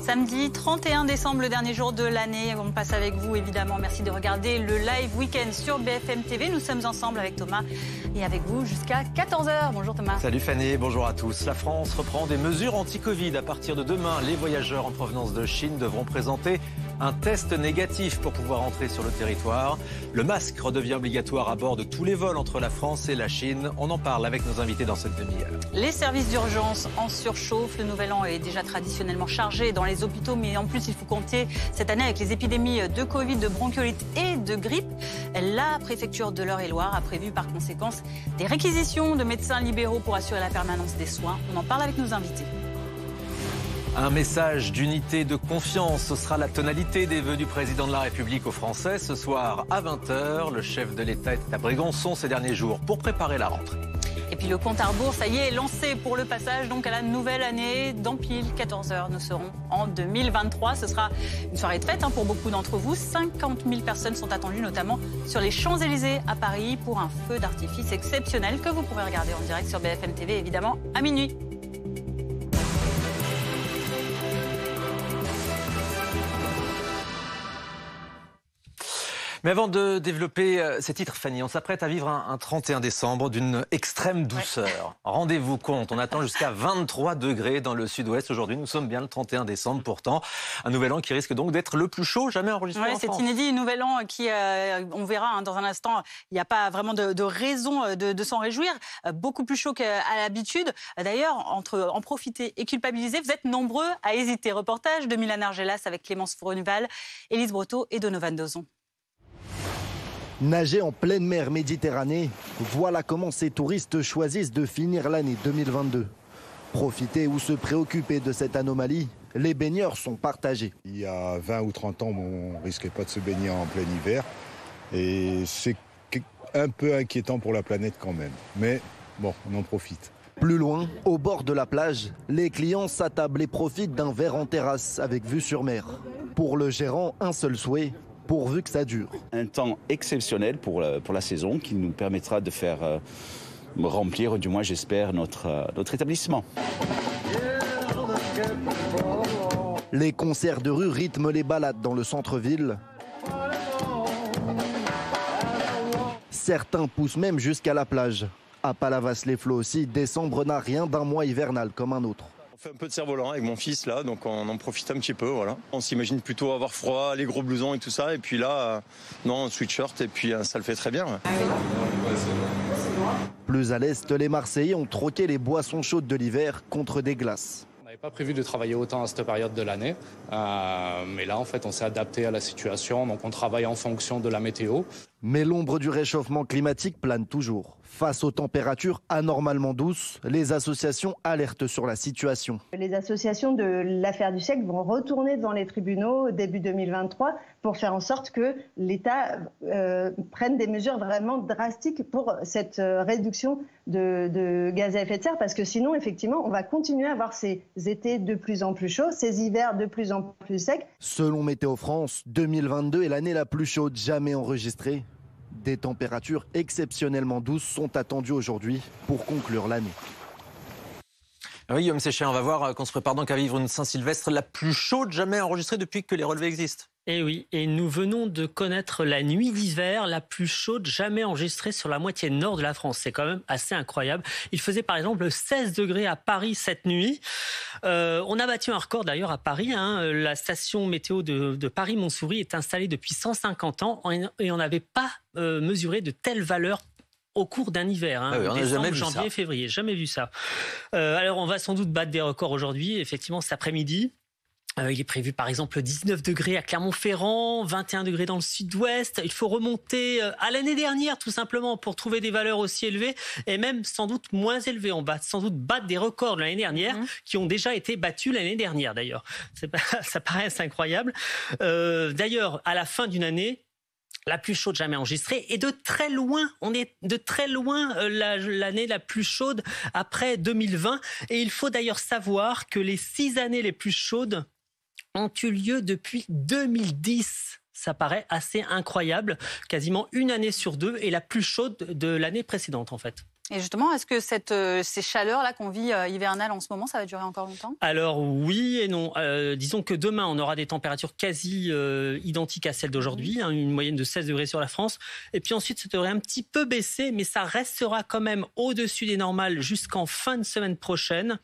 Samedi 31 décembre, le dernier jour de l'année. On passe avec vous, évidemment. Merci de regarder le live week-end sur BFM TV. Nous sommes ensemble avec Thomas et avec vous jusqu'à 14h. Bonjour Thomas. Salut Fanny, bonjour à tous. La France reprend des mesures anti-Covid. À partir de demain, les voyageurs en provenance de Chine devront présenter un test négatif pour pouvoir entrer sur le territoire. Le masque redevient obligatoire à bord de tous les vols entre la France et la Chine. On en parle avec nos invités dans cette demi-heure. Les services d'urgence en surchauffe. Le nouvel an est déjà traditionnellement chargé dans les hôpitaux, mais en plus il faut compter cette année avec les épidémies de Covid, de bronchiolite et de grippe. La préfecture de l'Eure-et-Loire a prévu par conséquence des réquisitions de médecins libéraux pour assurer la permanence des soins. On en parle avec nos invités. Un message d'unité, de confiance, ce sera la tonalité des vœux du président de la République aux Français. Ce soir à 20h, le chef de l'État était à Brégançon ces derniers jours pour préparer la rentrée. Et puis le compte à rebours, ça y est, lancé pour le passage donc à la nouvelle année. Dans pile 14h, nous serons en 2023. Ce sera une soirée de fête pour beaucoup d'entre vous. 50 000 personnes sont attendues, notamment sur les Champs-Élysées à Paris, pour un feu d'artifice exceptionnel que vous pourrez regarder en direct sur BFM TV, évidemment, à minuit. Mais avant de développer ces titres, Fanny, on s'apprête à vivre un 31 décembre d'une extrême douceur. Ouais. Rendez-vous compte, on attend jusqu'à 23 degrés dans le sud-ouest. Aujourd'hui, nous sommes bien le 31 décembre. Pourtant, un nouvel an qui risque donc d'être le plus chaud jamais enregistré en France. C'est inédit, un nouvel an qui, on verra dans un instant, il n'y a pas vraiment de raison de s'en réjouir. Beaucoup plus chaud qu'à l'habitude. D'ailleurs, entre en profiter et culpabiliser, vous êtes nombreux à hésiter. Reportage de Milan Argelas avec Clémence Foureneval, Élise Breteau et Donovan Dozon. Nager en pleine mer Méditerranée, voilà comment ces touristes choisissent de finir l'année 2022. Profiter ou se préoccuper de cette anomalie, les baigneurs sont partagés. Il y a 20 ou 30 ans, on ne risquait pas de se baigner en plein hiver. Et c'est un peu inquiétant pour la planète quand même. Mais bon, on en profite. Plus loin, au bord de la plage, les clients s'attablent et profitent d'un verre en terrasse avec vue sur mer. Pour le gérant, un seul souhait, pourvu que ça dure. Un temps exceptionnel pour la saison qui nous permettra de faire remplir, du moins j'espère, notre établissement. Les concerts de rue rythment les balades dans le centre-ville. Certains poussent même jusqu'à la plage. À Palavas-les-Flots aussi, décembre n'a rien d'un mois hivernal comme un autre. On fait un peu de cerf-volant avec mon fils là, donc on en profite un petit peu, voilà. On s'imagine plutôt avoir froid, les gros blousons et tout ça, et puis là, non, un sweatshirt et puis ça le fait très bien. Plus à l'est, les Marseillais ont troqué les boissons chaudes de l'hiver contre des glaces. On n'avait pas prévu de travailler autant à cette période de l'année, mais là en fait on s'est adapté à la situation, donc on travaille en fonction de la météo. Mais l'ombre du réchauffement climatique plane toujours. Face aux températures anormalement douces, les associations alertent sur la situation. Les associations de l'affaire du siècle vont retourner devant les tribunaux début 2023 pour faire en sorte que l'État prenne des mesures vraiment drastiques pour cette réduction de gaz à effet de serre, parce que sinon, effectivement, on va continuer à avoir ces étés de plus en plus chauds, ces hivers de plus en plus secs. Selon Météo France, 2022 est l'année la plus chaude jamais enregistrée. Des températures exceptionnellement douces sont attendues aujourd'hui pour conclure l'année. Oui, Guillaume Séchet, on va voir qu'on se prépare donc à vivre une Saint-Sylvestre la plus chaude jamais enregistrée depuis que les relevés existent. Et oui, et nous venons de connaître la nuit d'hiver la plus chaude jamais enregistrée sur la moitié nord de la France. C'est quand même assez incroyable. Il faisait par exemple 16 degrés à Paris cette nuit. On a battu un record d'ailleurs à Paris. La station météo de Paris-Montsouris est installée depuis 150 ans et on n'avait pas mesuré de telles valeurs au cours d'un hiver, Ah oui, on n'a jamais vu janvier, ça. février, jamais vu ça. Alors on va sans doute battre des records aujourd'hui, effectivement cet après-midi. Il est prévu par exemple 19 degrés à Clermont-Ferrand, 21 degrés dans le sud-ouest. Il faut remonter à l'année dernière tout simplement pour trouver des valeurs aussi élevées et même sans doute moins élevées. On va sans doute battre des records de l'année dernière qui ont déjà été battus l'année dernière d'ailleurs. Ça paraît assez incroyable. D'ailleurs, à la fin d'une année, la plus chaude jamais enregistrée et de très loin, on est de très loin l'année la plus chaude après 2020. Et il faut d'ailleurs savoir que les 6 années les plus chaudes ont eu lieu depuis 2010. Ça paraît assez incroyable. Quasiment une année sur deux est la plus chaude de l'année précédente, en fait. Et justement, est-ce que ces chaleurs-là qu'on vit hivernales en ce moment, ça va durer encore longtemps? Alors oui et non. Disons que demain, on aura des températures quasi identiques à celles d'aujourd'hui, une moyenne de 16 degrés sur la France. Et puis ensuite, ça devrait un petit peu baisser, mais ça restera quand même au-dessus des normales jusqu'en fin de semaine prochaine.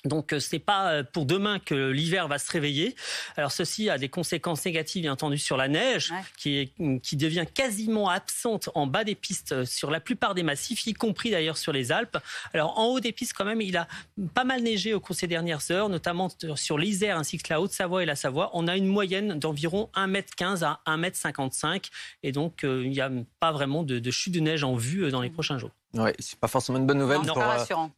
Donc c'est pas pour demain que l'hiver va se réveiller. Alors ceci a des conséquences négatives bien entendu sur la neige qui devient quasiment absente en bas des pistes sur la plupart des massifs, y compris d'ailleurs sur les Alpes. Alors en haut des pistes quand même, il a pas mal neigé au cours de ces dernières heures, notamment sur l'Isère ainsi que la Haute-Savoie et la Savoie. On a une moyenne d'environ 1,15 m à 1,55 m et donc il n'y a pas vraiment de chute de neige en vue dans les prochains jours. Oui, c'est pas forcément une bonne nouvelle pour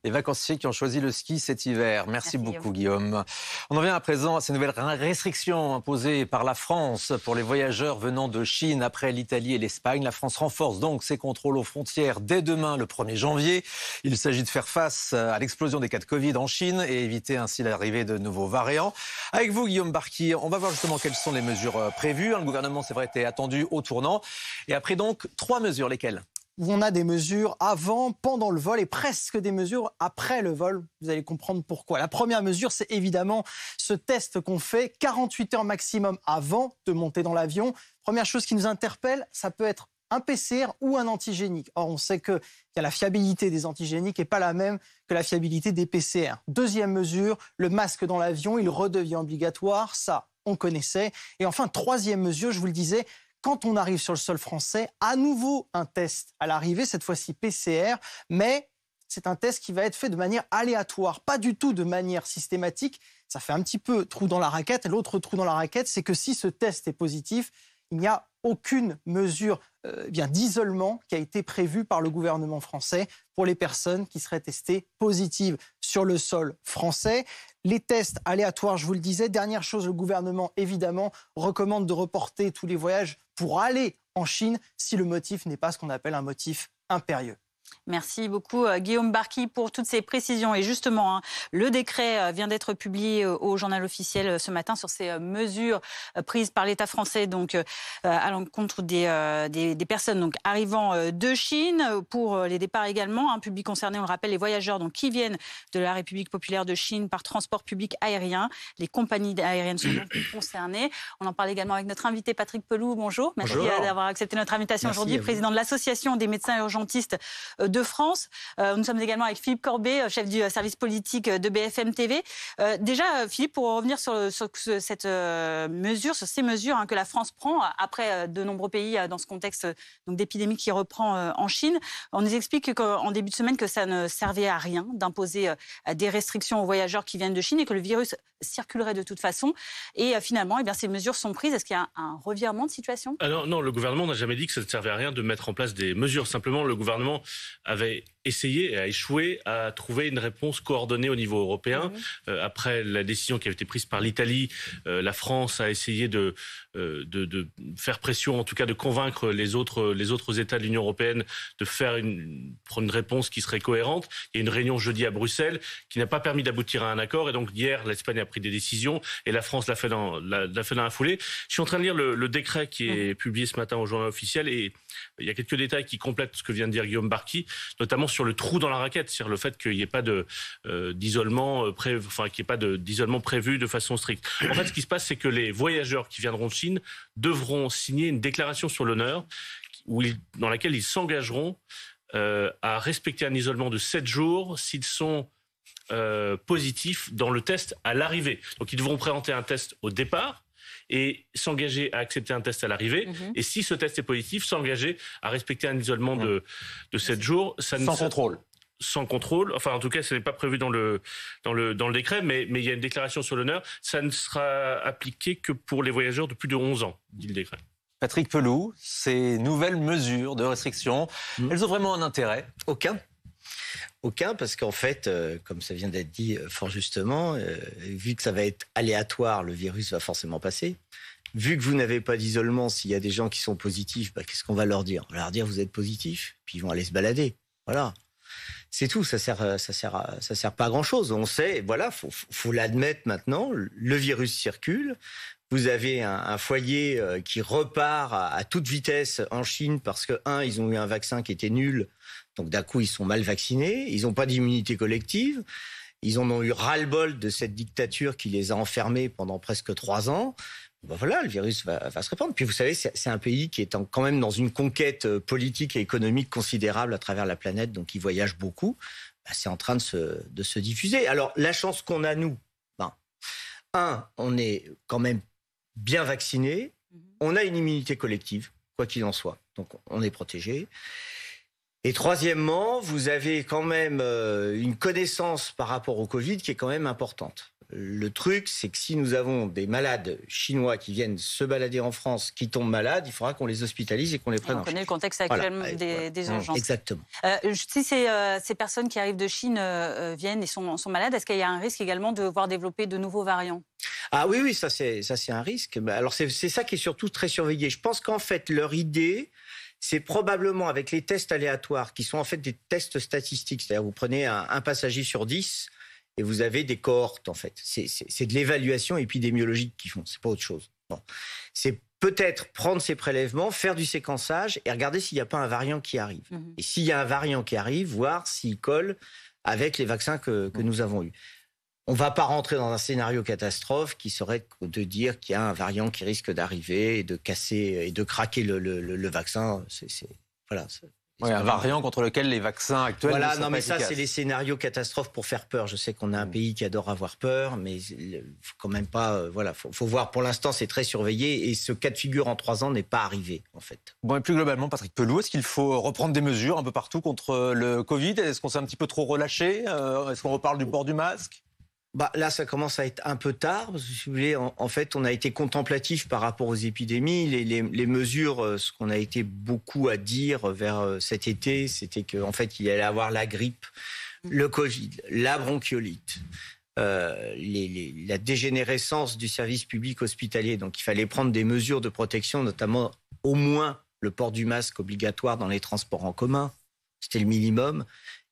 les vacanciers qui ont choisi le ski cet hiver. Merci beaucoup Guillaume. On en vient à présent à ces nouvelles restrictions imposées par la France pour les voyageurs venant de Chine après l'Italie et l'Espagne. La France renforce donc ses contrôles aux frontières dès demain le 1er janvier. Il s'agit de faire face à l'explosion des cas de Covid en Chine et éviter ainsi l'arrivée de nouveaux variants. Avec vous Guillaume Barqui, on va voir justement quelles sont les mesures prévues. Le gouvernement, c'est vrai, était attendu au tournant. Et après donc 3 mesures, lesquelles ? Où on a des mesures avant, pendant le vol et presque des mesures après le vol. Vous allez comprendre pourquoi. La première mesure, c'est évidemment ce test qu'on fait 48 heures maximum avant de monter dans l'avion. Première chose qui nous interpelle, ça peut être un PCR ou un antigénique. Or, on sait que la fiabilité des antigéniques n'est pas la même que la fiabilité des PCR. Deuxième mesure, le masque dans l'avion, il redevient obligatoire. Ça, on connaissait. Et enfin, troisième mesure, je vous le disais, quand on arrive sur le sol français, à nouveau un test à l'arrivée, cette fois-ci PCR, mais c'est un test qui va être fait de manière aléatoire, pas du tout de manière systématique. Ça fait un petit peu trou dans la raquette. L'autre trou dans la raquette, c'est que si ce test est positif, il n'y a aucune mesure d'isolement qui a été prévue par le gouvernement français pour les personnes qui seraient testées positives sur le sol français. Les tests aléatoires, je vous le disais. Dernière chose, le gouvernement, évidemment, recommande de reporter tous les voyages pour aller en Chine si le motif n'est pas ce qu'on appelle un motif impérieux. Merci beaucoup Guillaume Barqui pour toutes ces précisions. Et justement, le décret vient d'être publié au journal officiel ce matin sur ces mesures prises par l'État français donc, à l'encontre des personnes donc, arrivant de Chine. Pour les départs également, un public concerné, on le rappelle, les voyageurs donc, qui viennent de la République populaire de Chine par transport public aérien. Les compagnies aériennes sont donc concernées. On en parle également avec notre invité Patrick Pelou. Bonjour. Merci d'avoir accepté notre invitation aujourd'hui, président de l'Association des médecins urgentistes de France. Nous sommes également avec Philippe Corbet, chef du service politique de BFM TV. Déjà, Philippe, pour revenir sur cette mesure, sur ces mesures que la France prend après de nombreux pays dans ce contexte d'épidémie qui reprend en Chine, on nous explique qu'en début de semaine que ça ne servait à rien d'imposer des restrictions aux voyageurs qui viennent de Chine et que le virus circulerait de toute façon. Et finalement, ces mesures sont prises. Est-ce qu'il y a un revirement de situation ? Non, le gouvernement n'a jamais dit que ça ne servait à rien de mettre en place des mesures. Simplement, le gouvernement avait essayé et a échoué à trouver une réponse coordonnée au niveau européen. Après la décision qui avait été prise par l'Italie, la France a essayé de faire pression, en tout cas de convaincre les autres États de l'Union européenne de prendre une réponse qui serait cohérente. Il y a une réunion jeudi à Bruxelles qui n'a pas permis d'aboutir à un accord. Et donc hier, l'Espagne a pris des décisions et la France l'a fait dans la foulée. Je suis en train de lire le décret qui est publié ce matin au journal officiel et il y a quelques détails qui complètent ce que vient de dire Guillaume Barqui, notamment sur le trou dans la raquette, c'est-à-dire le fait qu'il n'y ait pas d'isolement prévu de façon stricte. En fait, ce qui se passe, c'est que les voyageurs qui viendront de Chine devront signer une déclaration sur l'honneur dans laquelle ils s'engageront à respecter un isolement de 7 jours s'ils sont positifs dans le test à l'arrivée. Donc, ils devront présenter un test au départ et s'engager à accepter un test à l'arrivée. Et si ce test est positif, s'engager à respecter un isolement de 7 jours. Sans contrôle. Enfin, en tout cas, ce n'est pas prévu dans le décret, mais il y a une déclaration sur l'honneur. Ça ne sera appliqué que pour les voyageurs de plus de 11 ans, dit le décret. Patrick Pelou, ces nouvelles mesures de restriction, elles ont vraiment un intérêt ? Aucun, parce qu'en fait, comme ça vient d'être dit fort justement, vu que ça va être aléatoire, le virus va forcément passer. Vu que vous n'avez pas d'isolement, s'il y a des gens qui sont positifs, qu'est-ce qu'on va leur dire ? On va leur dire vous êtes positifs, puis ils vont aller se balader. Voilà. C'est tout, ça sert pas à grand-chose. On sait, voilà, faut l'admettre maintenant, le virus circule. Vous avez un foyer qui repart à toute vitesse en Chine parce que, ils ont eu un vaccin qui était nul. Donc d'un coup, ils sont mal vaccinés, ils n'ont pas d'immunité collective, ils en ont eu ras-le-bol de cette dictature qui les a enfermés pendant presque 3 ans. Ben voilà, le virus va se répandre. Puis vous savez, c'est un pays qui est quand même dans une conquête politique et économique considérable à travers la planète, donc il voyage beaucoup. Ben, c'est en train de se diffuser. Alors la chance qu'on a, nous, on est quand même bien vaccinés, on a une immunité collective, quoi qu'il en soit, donc on est protégé. Et troisièmement, vous avez quand même une connaissance par rapport au Covid qui est quand même importante. Le truc, c'est que si nous avons des malades chinois qui viennent se balader en France, qui tombent malades, il faudra qu'on les hospitalise et qu'on les prenne en charge. On connaît le contexte actuellement des urgences. Exactement. Si ces personnes qui arrivent de Chine viennent et sont malades, est-ce qu'il y a un risque également de voir développer de nouveaux variants ? Ah oui, ça c'est un risque. Alors c'est ça qui est surtout très surveillé. Je pense qu'en fait, leur idée, c'est probablement avec les tests aléatoires, qui sont en fait des tests statistiques. C'est-à-dire vous prenez un passager sur 10 et vous avez des cohortes, en fait. C'est de l'évaluation épidémiologique qu'ils font, c'est pas autre chose. Bon. C'est peut-être prendre ces prélèvements, faire du séquençage et regarder s'il n'y a pas un variant qui arrive. Et s'il y a un variant qui arrive, voir s'il colle avec les vaccins que nous avons eus. On ne va pas rentrer dans un scénario catastrophe qui serait de dire qu'il y a un variant qui risque d'arriver et de casser et de craquer le vaccin. Voilà. Un variant contre lequel les vaccins actuels ne sont pas efficaces. Ça, c'est les scénarios catastrophes pour faire peur. Je sais qu'on a un pays qui adore avoir peur, mais faut quand même pas. Faut voir. Pour l'instant, c'est très surveillé et ce cas de figure en 3 ans n'est pas arrivé, en fait. Bon, et plus globalement, Patrick Pelloux, est-ce qu'il faut reprendre des mesures un peu partout contre le Covid ? Est-ce qu'on s'est un petit peu trop relâché ? Est-ce qu'on reparle du port du masque ? Là, ça commence à être un peu tard, parce que si vous voulez, en fait, on a été contemplatif par rapport aux épidémies. Les mesures, ce qu'on a été beaucoup à dire vers cet été, c'était qu'en fait, il allait avoir la grippe, le Covid, la bronchiolite, la dégénérescence du service public hospitalier. Donc, il fallait prendre des mesures de protection, notamment au moins le port du masque obligatoire dans les transports en commun. C'était le minimum.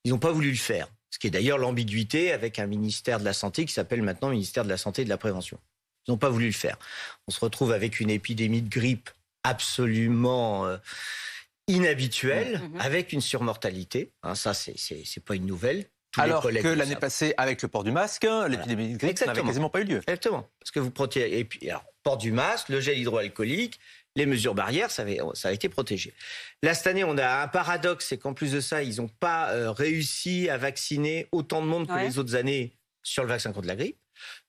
Ils n'ont pas voulu le faire. Ce qui est d'ailleurs l'ambiguïté avec un ministère de la Santé qui s'appelle maintenant ministère de la Santé et de la Prévention. Ils n'ont pas voulu le faire. On se retrouve avec une épidémie de grippe absolument inhabituelle, avec une surmortalité. Ça, c'est pas une nouvelle. Alors que l'année passée, avec le port du masque, l'épidémie de grippe n'avait quasiment pas eu lieu. Exactement. Parce que vous protégez. Et puis, alors, port du masque, le gel hydroalcoolique, les mesures barrières, ça a été protégé. Là, cette année, on a un paradoxe, c'est qu'en plus de ça, ils n'ont pas réussi à vacciner autant de monde que les autres années sur le vaccin contre la grippe.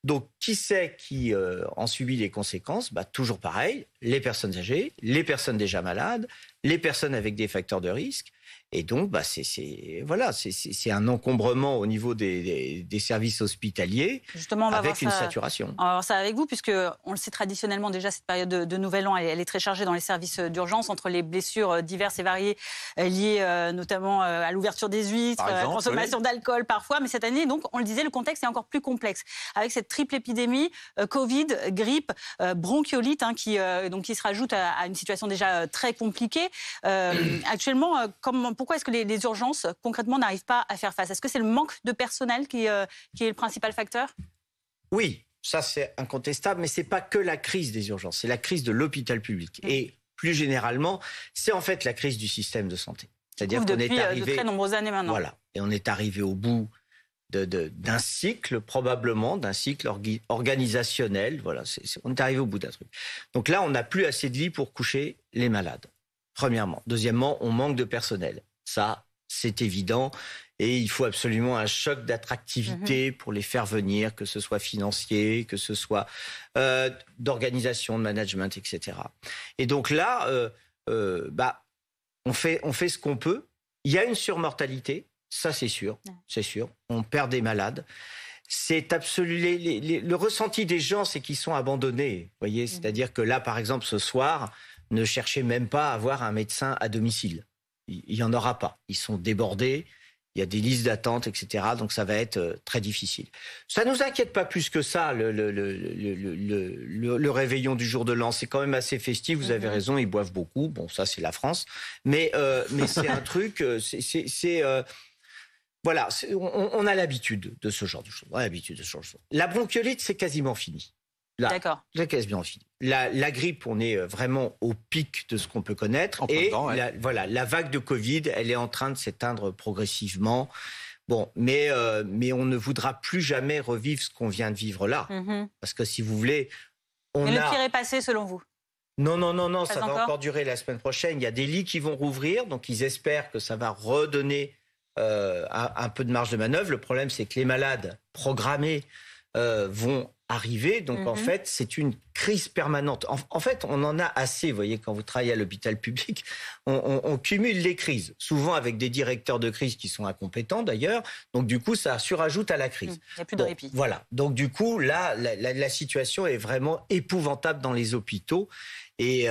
Donc, qui c'est qui en subit les conséquences ? Toujours pareil, les personnes âgées, les personnes déjà malades, les personnes avec des facteurs de risque. Et donc, c'est un encombrement au niveau des services hospitaliers. Justement, on va avec une ça, saturation. On va voir ça avec vous, puisque on le sait traditionnellement déjà, cette période de Nouvel An, elle est très chargée dans les services d'urgence, entre les blessures diverses et variées liées notamment à l'ouverture des huîtres, à la consommation d'alcool parfois. Mais cette année, donc, on le disait, le contexte est encore plus complexe. Avec cette triple épidémie, Covid, grippe, bronchiolite, qui se rajoute à une situation déjà très compliquée. Actuellement, pourquoi est-ce que les urgences, concrètement, n'arrivent pas à faire face ? Est-ce que c'est le manque de personnel qui est le principal facteur ? Oui, ça c'est incontestable, mais ce n'est pas que la crise des urgences, c'est la crise de l'hôpital public. Et plus généralement, c'est en fait la crise du système de santé. C'est-à-dire qu'on est arrivé... de très nombreuses années maintenant. Voilà, et on est arrivé au bout d'un cycle, probablement, d'un cycle organisationnel. Voilà, on est arrivé au bout d'un truc. Donc là, on n'a plus assez de lits pour coucher les malades, premièrement. Deuxièmement, on manque de personnel. Ça, c'est évident. Et il faut absolument un choc d'attractivité pour les faire venir, que ce soit financier, que ce soit d'organisation, de management, etc. Et donc là, on fait ce qu'on peut. Il y a une surmortalité, ça c'est sûr, c'est sûr. On perd des malades. C'est absolument le ressenti des gens, c'est qu'ils sont abandonnés. Vous voyez, c'est-à-dire que là, par exemple, ce soir, ne cherchez même pas à avoir un médecin à domicile. Il n'y en aura pas. Ils sont débordés, il y a des listes d'attente, etc. Donc ça va être très difficile. Ça ne nous inquiète pas plus que ça, le réveillon du jour de l'an. C'est quand même assez festif, vous avez raison, ils boivent beaucoup. Bon, ça c'est la France. Mais c'est un truc, voilà, on a l'habitude de ce genre de choses. La bronchiolite, c'est quasiment fini. D'accord. La quasiment fini. La grippe, on est vraiment au pic de ce qu'on peut connaître. La vague de Covid, elle est en train de s'éteindre progressivement. Bon, mais on ne voudra plus jamais revivre ce qu'on vient de vivre là. Parce que si vous voulez, Mais le pire est passé selon vous? Non, ça va encore durer la semaine prochaine. Il y a des lits qui vont rouvrir, donc ils espèrent que ça va redonner un peu de marge de manœuvre. Le problème, c'est que les malades programmés vont arriver. Donc, en fait, c'est une crise permanente. En fait, on en a assez, vous voyez, quand vous travaillez à l'hôpital public, on cumule les crises, souvent avec des directeurs de crise qui sont incompétents, d'ailleurs. Donc, du coup, ça surajoute à la crise. Il n'y a plus de répit. Voilà. Donc, du coup, là, la situation est vraiment épouvantable dans les hôpitaux. Et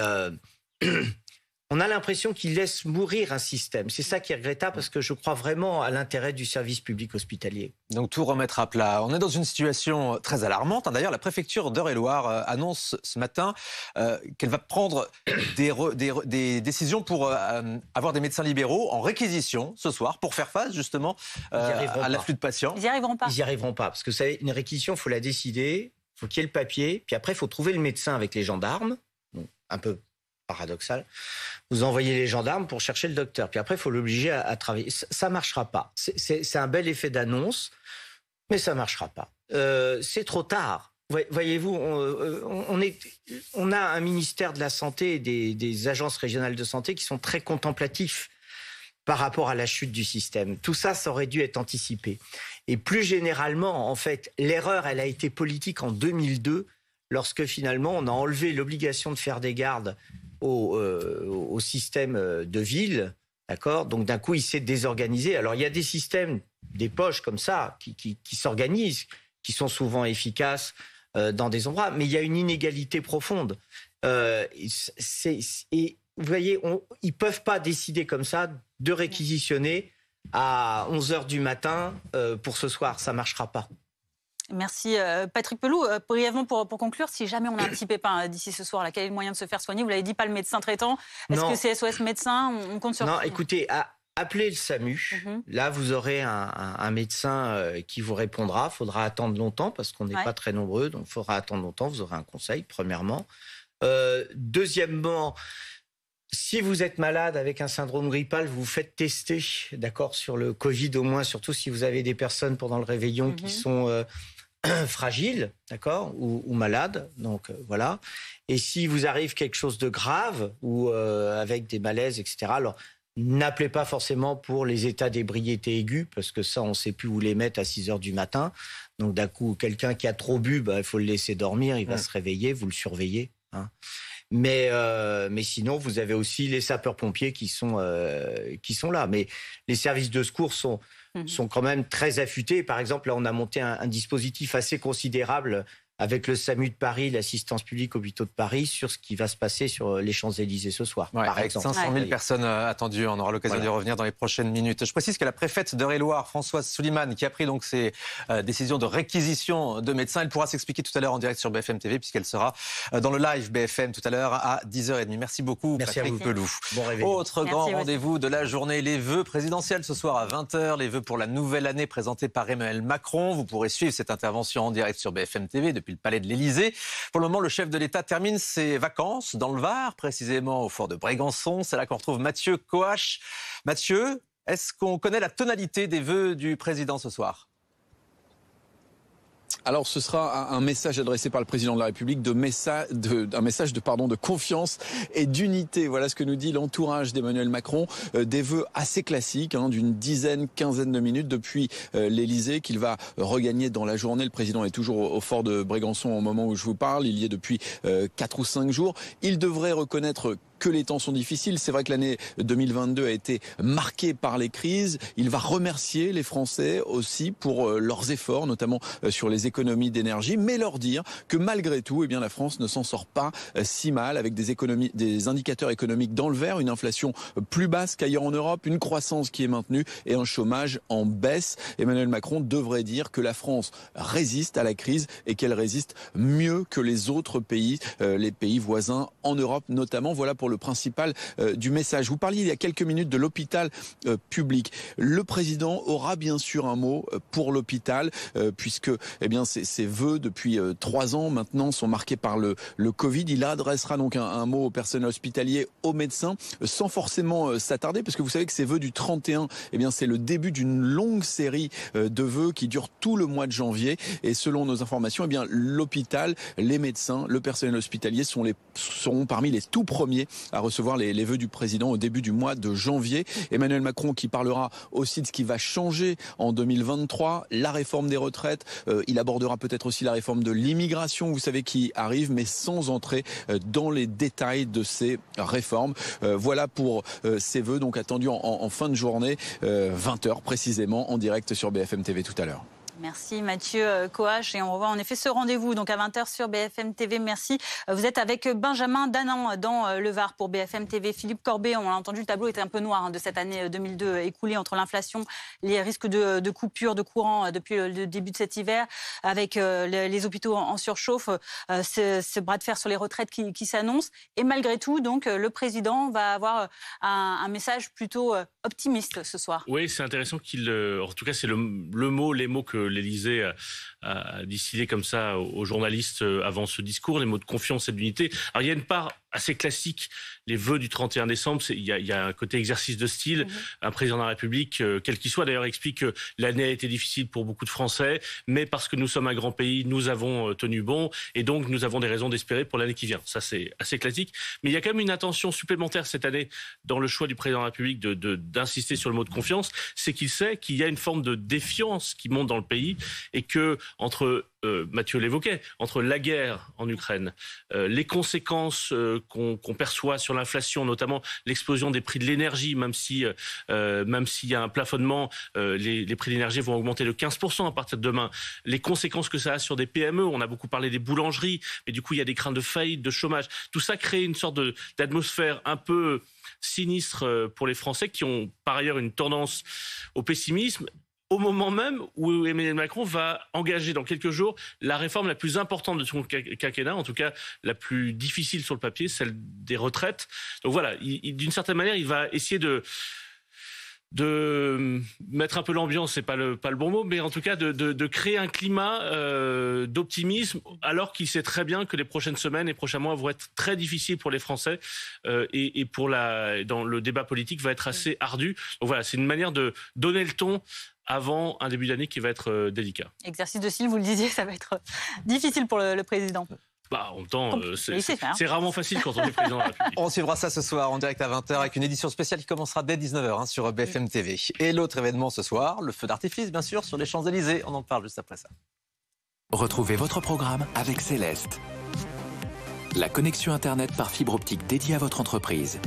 on a l'impression qu'ils laissent mourir un système. C'est ça qui est regrettable parce que je crois vraiment à l'intérêt du service public hospitalier. Donc tout remettre à plat. On est dans une situation très alarmante. D'ailleurs, la préfecture d'Eure-et-Loir annonce ce matin qu'elle va prendre des décisions pour avoir des médecins libéraux en réquisition ce soir pour faire face justement à l'afflux de patients. Ils n'y arriveront pas. Ils n'y arriveront pas parce que vous savez, une réquisition, il faut la décider, il faut qu'il y ait le papier, puis après il faut trouver le médecin avec les gendarmes. Donc, un peu paradoxal. Vous envoyez les gendarmes pour chercher le docteur. Puis après, il faut l'obliger à travailler. Ça ne marchera pas. C'est un bel effet d'annonce, mais ça ne marchera pas. C'est trop tard. Voyez-vous, on a un ministère de la Santé et des agences régionales de santé qui sont très contemplatifs par rapport à la chute du système. Tout ça, ça aurait dû être anticipé. Et plus généralement, en fait, l'erreur, elle a été politique en 2002, lorsque finalement, on a enlevé l'obligation de faire des gardes au système de ville, d'accord. Donc d'un coup, il s'est désorganisé. Alors il y a des systèmes, des poches comme ça, qui s'organisent, qui sont souvent efficaces dans des endroits, mais il y a une inégalité profonde. Et vous voyez, ils peuvent pas décider comme ça de réquisitionner à 11h du matin pour ce soir. Ça marchera pas. Merci Patrick Pelloux. Brièvement pour conclure, si jamais on a un petit pépin d'ici ce soir, quel est le moyen de se faire soigner? Vous l'avez dit, pas le médecin traitant. Est-ce que c'est SOS médecin? On compte sur Non, écoutez, appelez le SAMU. Là, vous aurez un médecin qui vous répondra. Il faudra attendre longtemps parce qu'on n'est pas très nombreux. Donc, il faudra attendre longtemps. Vous aurez un conseil, premièrement. Deuxièmement, si vous êtes malade avec un syndrome grippal, vous vous faites tester, d'accord, sur le Covid au moins, surtout si vous avez des personnes pendant le réveillon qui sont fragiles, d'accord, ou malades. Donc voilà. Et si vous arrive quelque chose de grave ou avec des malaises, etc., alors n'appelez pas forcément pour les états d'ébriété aiguë, parce que ça, on ne sait plus où les mettre à 6h du matin. Donc d'un coup, quelqu'un qui a trop bu, il faut le laisser dormir, il va se réveiller, vous le surveillez. Hein. Mais sinon, vous avez aussi les sapeurs-pompiers qui sont là. Mais les services de secours sont quand même très affûtés. Par exemple, là, on a monté un dispositif assez considérable avec le SAMU de Paris, l'assistance publique hôpitaux de Paris, sur ce qui va se passer sur les Champs-Élysées ce soir. Ouais, avec 500 000 personnes attendues, on aura l'occasion d'y revenir dans les prochaines minutes. Je précise que la préfète d'Eure-et-Loir, Françoise Souliman, qui a pris donc ses décisions de réquisition de médecins, elle pourra s'expliquer tout à l'heure en direct sur BFM TV, puisqu'elle sera dans le live BFM tout à l'heure à 10h30. Merci beaucoup, Patrick Pelloux. Bon réveil. Autre grand rendez-vous de la journée, les vœux présidentiels ce soir à 20h, les vœux pour la nouvelle année présentés par Emmanuel Macron. Vous pourrez suivre cette intervention en direct sur BFM TV depuis le palais de l'Élysée. Pour le moment, le chef de l'État termine ses vacances dans le Var, précisément au fort de Brégançon. C'est là qu'on retrouve Mathieu Coache. Mathieu, est-ce qu'on connaît la tonalité des vœux du président ce soir ? Alors ce sera un message adressé par le président de la République, un message de confiance et d'unité. Voilà ce que nous dit l'entourage d'Emmanuel Macron. Des vœux assez classiques, d'une quinzaine de minutes depuis l'Élysée qu'il va regagner dans la journée. Le président est toujours au fort de Brégançon au moment où je vous parle. Il y est depuis 4 ou 5 jours. Il devrait reconnaître que les temps sont difficiles. C'est vrai que l'année 2022 a été marquée par les crises. Il va remercier les Français aussi pour leurs efforts, notamment sur les économies d'énergie, mais leur dire que malgré tout, la France ne s'en sort pas si mal, avec des indicateurs économiques dans le vert, une inflation plus basse qu'ailleurs en Europe, une croissance qui est maintenue et un chômage en baisse. Emmanuel Macron devrait dire que la France résiste à la crise et qu'elle résiste mieux que les autres pays, les pays voisins en Europe notamment. Voilà pour pour le principal du message. Vous parliez il y a quelques minutes de l'hôpital public. Le président aura bien sûr un mot pour l'hôpital, puisque eh bien, ses vœux depuis 3 ans maintenant sont marqués par le Covid. Il adressera donc un mot au personnel hospitalier, aux médecins, sans forcément s'attarder, parce que vous savez que ces vœux du 31, eh bien, c'est le début d'une longue série de vœux qui dure tout le mois de janvier. Et selon nos informations, eh bien, l'hôpital, les médecins, le personnel hospitalier seront parmi les tout premiers à recevoir les vœux du président au début du mois de janvier. Emmanuel Macron qui parlera aussi de ce qui va changer en 2023, la réforme des retraites. Il abordera peut-être aussi la réforme de l'immigration, vous savez, qui arrive, mais sans entrer dans les détails de ces réformes. Voilà pour ces vœux, donc attendus en fin de journée, 20h précisément, en direct sur BFM TV tout à l'heure. Merci Mathieu Coache et on revoit en effet ce rendez-vous donc à 20h sur BFM TV. Merci. Vous êtes avec Benjamin Danan dans le Var pour BFM TV. Philippe Corbet, on l'a entendu, le tableau était un peu noir de cette année 2002 écoulée entre l'inflation, les risques de coupure de courant depuis le début de cet hiver, avec les hôpitaux en surchauffe, ce bras de fer sur les retraites qui s'annonce. Et malgré tout, donc, le président va avoir un message plutôt optimiste ce soir. Oui, c'est intéressant en tout cas, c'est les mots que l'Élysée a distillés comme ça aux journalistes avant ce discours, les mots de confiance et d'unité. Alors, il y a une part assez classique, les vœux du 31 décembre, il y a un côté exercice de style. Un président de la République, quel qu'il soit, d'ailleurs, explique que l'année a été difficile pour beaucoup de Français, mais parce que nous sommes un grand pays, nous avons tenu bon, et donc nous avons des raisons d'espérer pour l'année qui vient. Ça, c'est assez classique. Mais il y a quand même une attention supplémentaire cette année dans le choix du président de la République d'insister sur le mot de confiance, c'est qu'il sait qu'il y a une forme de défiance qui monte dans le pays, et que entre Mathieu l'évoquait, entre la guerre en Ukraine, les conséquences qu'on perçoit sur l'inflation, notamment l'explosion des prix de l'énergie, même s'il y a un plafonnement, les prix de l'énergie vont augmenter de 15% à partir de demain. Les conséquences que ça a sur des PME, on a beaucoup parlé des boulangeries, mais du coup il y a des craintes de faillite, de chômage. Tout ça crée une sorte d'atmosphère un peu sinistre pour les Français qui ont par ailleurs une tendance au pessimisme, au moment même où Emmanuel Macron va engager dans quelques jours la réforme la plus importante de son quinquennat, en tout cas la plus difficile sur le papier, celle des retraites. Donc voilà, d'une certaine manière, il va essayer de mettre un peu l'ambiance, c'est pas le bon mot, mais en tout cas de créer un climat d'optimisme, alors qu'il sait très bien que les prochaines semaines et prochains mois vont être très difficiles pour les Français, et dans le débat politique va être assez ardu. Donc voilà, c'est une manière de donner le ton avant un début d'année qui va être délicat. Exercice de style, vous le disiez, ça va être difficile pour le président. En même temps, c'est rarement facile quand on est président de la République. On suivra ça ce soir en direct à 20h avec une édition spéciale qui commencera dès 19h sur BFM TV. Et l'autre événement ce soir, le feu d'artifice bien sûr sur les Champs-Élysées. On en parle juste après ça. Retrouvez votre programme avec Céleste. La connexion Internet par fibre optique dédiée à votre entreprise.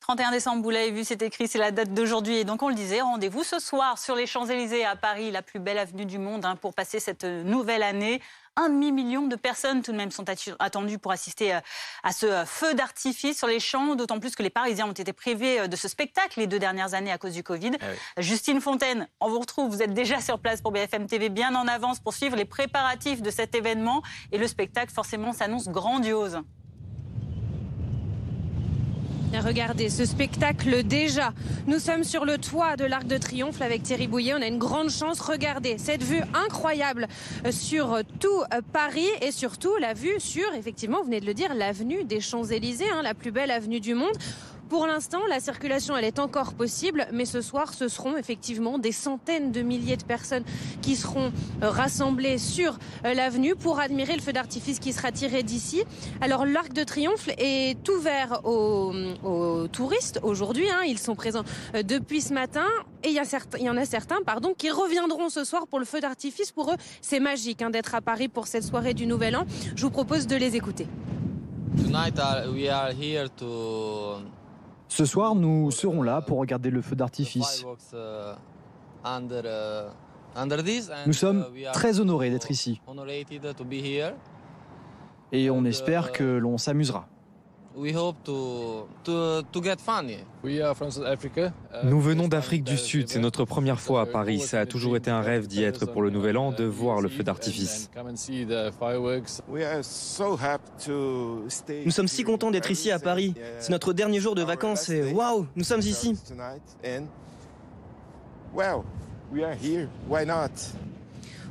31 décembre, vous l'avez vu, c'est écrit, c'est la date d'aujourd'hui. Et donc, on le disait, rendez-vous ce soir sur les Champs-Élysées à Paris, la plus belle avenue du monde, pour passer cette nouvelle année. 1,5 million de personnes tout de même sont attendues pour assister à ce feu d'artifice sur les champs, d'autant plus que les Parisiens ont été privés de ce spectacle les 2 dernières années à cause du Covid. Ah oui. Justine Fontaine, on vous retrouve, vous êtes déjà sur place pour BFM TV, bien en avance pour suivre les préparatifs de cet événement. Et le spectacle, forcément, s'annonce grandiose. Regardez ce spectacle déjà. Nous sommes sur le toit de l'Arc de Triomphe avec Thierry Bouillet. On a une grande chance. Regardez cette vue incroyable sur tout Paris et surtout la vue sur, effectivement, vous venez de le dire, l'avenue des Champs-Élysées, la plus belle avenue du monde. Pour l'instant, la circulation, elle est encore possible, mais ce soir, ce seront effectivement des centaines de milliers de personnes qui seront rassemblées sur l'avenue pour admirer le feu d'artifice qui sera tiré d'ici. Alors, l'Arc de Triomphe est ouvert aux touristes aujourd'hui. Ils sont présents depuis ce matin. Et il y en a certains qui reviendront ce soir pour le feu d'artifice. Pour eux, c'est magique d'être à Paris pour cette soirée du Nouvel An. Je vous propose de les écouter. Ce soir, nous serons là pour regarder le feu d'artifice. Nous sommes très honorés d'être ici. Et on espère que l'on s'amusera. Nous venons d'Afrique du Sud, c'est notre première fois à Paris. Ça a toujours été un rêve d'y être pour le Nouvel An, de voir le feu d'artifice. Nous sommes si contents d'être ici à Paris. C'est notre dernier jour de vacances et waouh, nous sommes ici.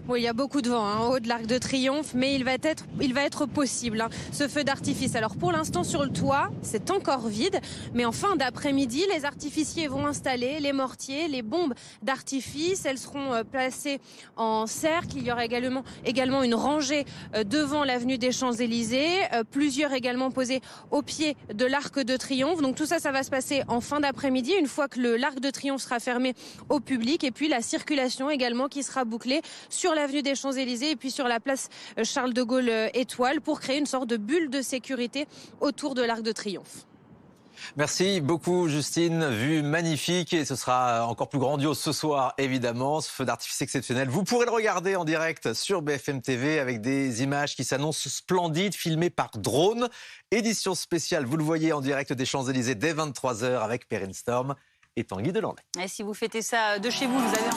Oui, il y a beaucoup de vent en haut de l'Arc de Triomphe, mais il va être possible, ce feu d'artifice. Alors pour l'instant sur le toit, c'est encore vide, mais en fin d'après-midi, les artificiers vont installer les mortiers, les bombes d'artifice. Elles seront placées en cercle. Il y aura également une rangée devant l'avenue des Champs-Élysées, plusieurs également posées au pied de l'Arc de Triomphe. Donc tout ça, ça va se passer en fin d'après-midi, une fois que l'Arc de Triomphe sera fermé au public, et puis la circulation également qui sera bouclée sur l'avenue des Champs-Élysées et puis sur la place Charles de Gaulle Étoile pour créer une sorte de bulle de sécurité autour de l'Arc de Triomphe. Merci beaucoup Justine, vue magnifique et ce sera encore plus grandiose ce soir évidemment, ce feu d'artifice exceptionnel. Vous pourrez le regarder en direct sur BFM TV avec des images qui s'annoncent splendides, filmées par drone. Édition spéciale, vous le voyez en direct des Champs-Élysées dès 23h avec Perrine Storm et Tanguy Delanlay. Et si vous fêtez ça de chez vous, vous avez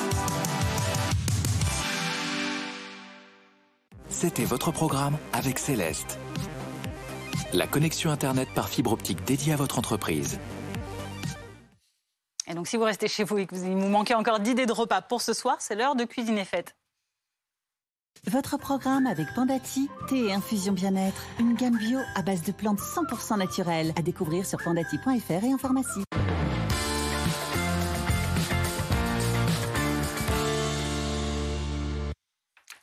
C'était votre programme avec Céleste. La connexion Internet par fibre optique dédiée à votre entreprise. Et donc si vous restez chez vous et que vous manquez encore d'idées de repas pour ce soir, c'est l'heure de cuisiner fête. Votre programme avec Pandati, thé et infusion bien-être. Une gamme bio à base de plantes 100% naturelles. À découvrir sur pandati.fr et en pharmacie.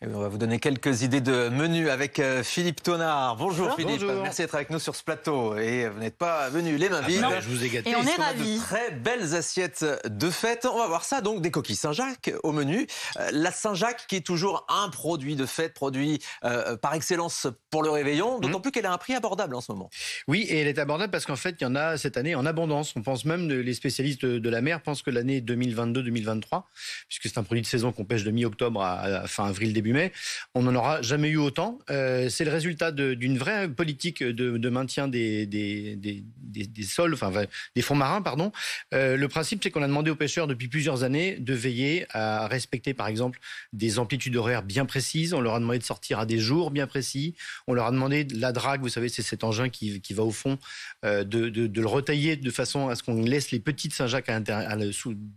Et on va vous donner quelques idées de menu avec Philippe Tonard. Bonjour Philippe, bonjour. Merci d'être avec nous sur ce plateau. Et vous n'êtes pas venu les mains vides. Je vous ai gâté. Et on est On a ravis. de très belles assiettes de fête. On va voir ça, donc des coquilles Saint-Jacques au menu. La Saint-Jacques qui est toujours un produit de fête, produit par excellence pour le réveillon, d'autant plus qu'elle a un prix abordable en ce moment. Oui, et elle est abordable parce qu'en fait, il y en a cette année en abondance. On pense même, les spécialistes de la mer pensent que l'année 2022-2023, puisque c'est un produit de saison qu'on pêche de mi-octobre à fin avril, début mai, on n'en aura jamais eu autant. C'est le résultat d'une vraie politique de maintien des sols, enfin des fonds marins, pardon. Le principe, c'est qu'on a demandé aux pêcheurs depuis plusieurs années de veiller à respecter, par exemple, des amplitudes horaires bien précises. On leur a demandé de sortir à des jours bien précis. On leur a demandé de la drague, vous savez, c'est cet engin qui va au fond, de le retailler de façon à ce qu'on laisse les petites Saint-Jacques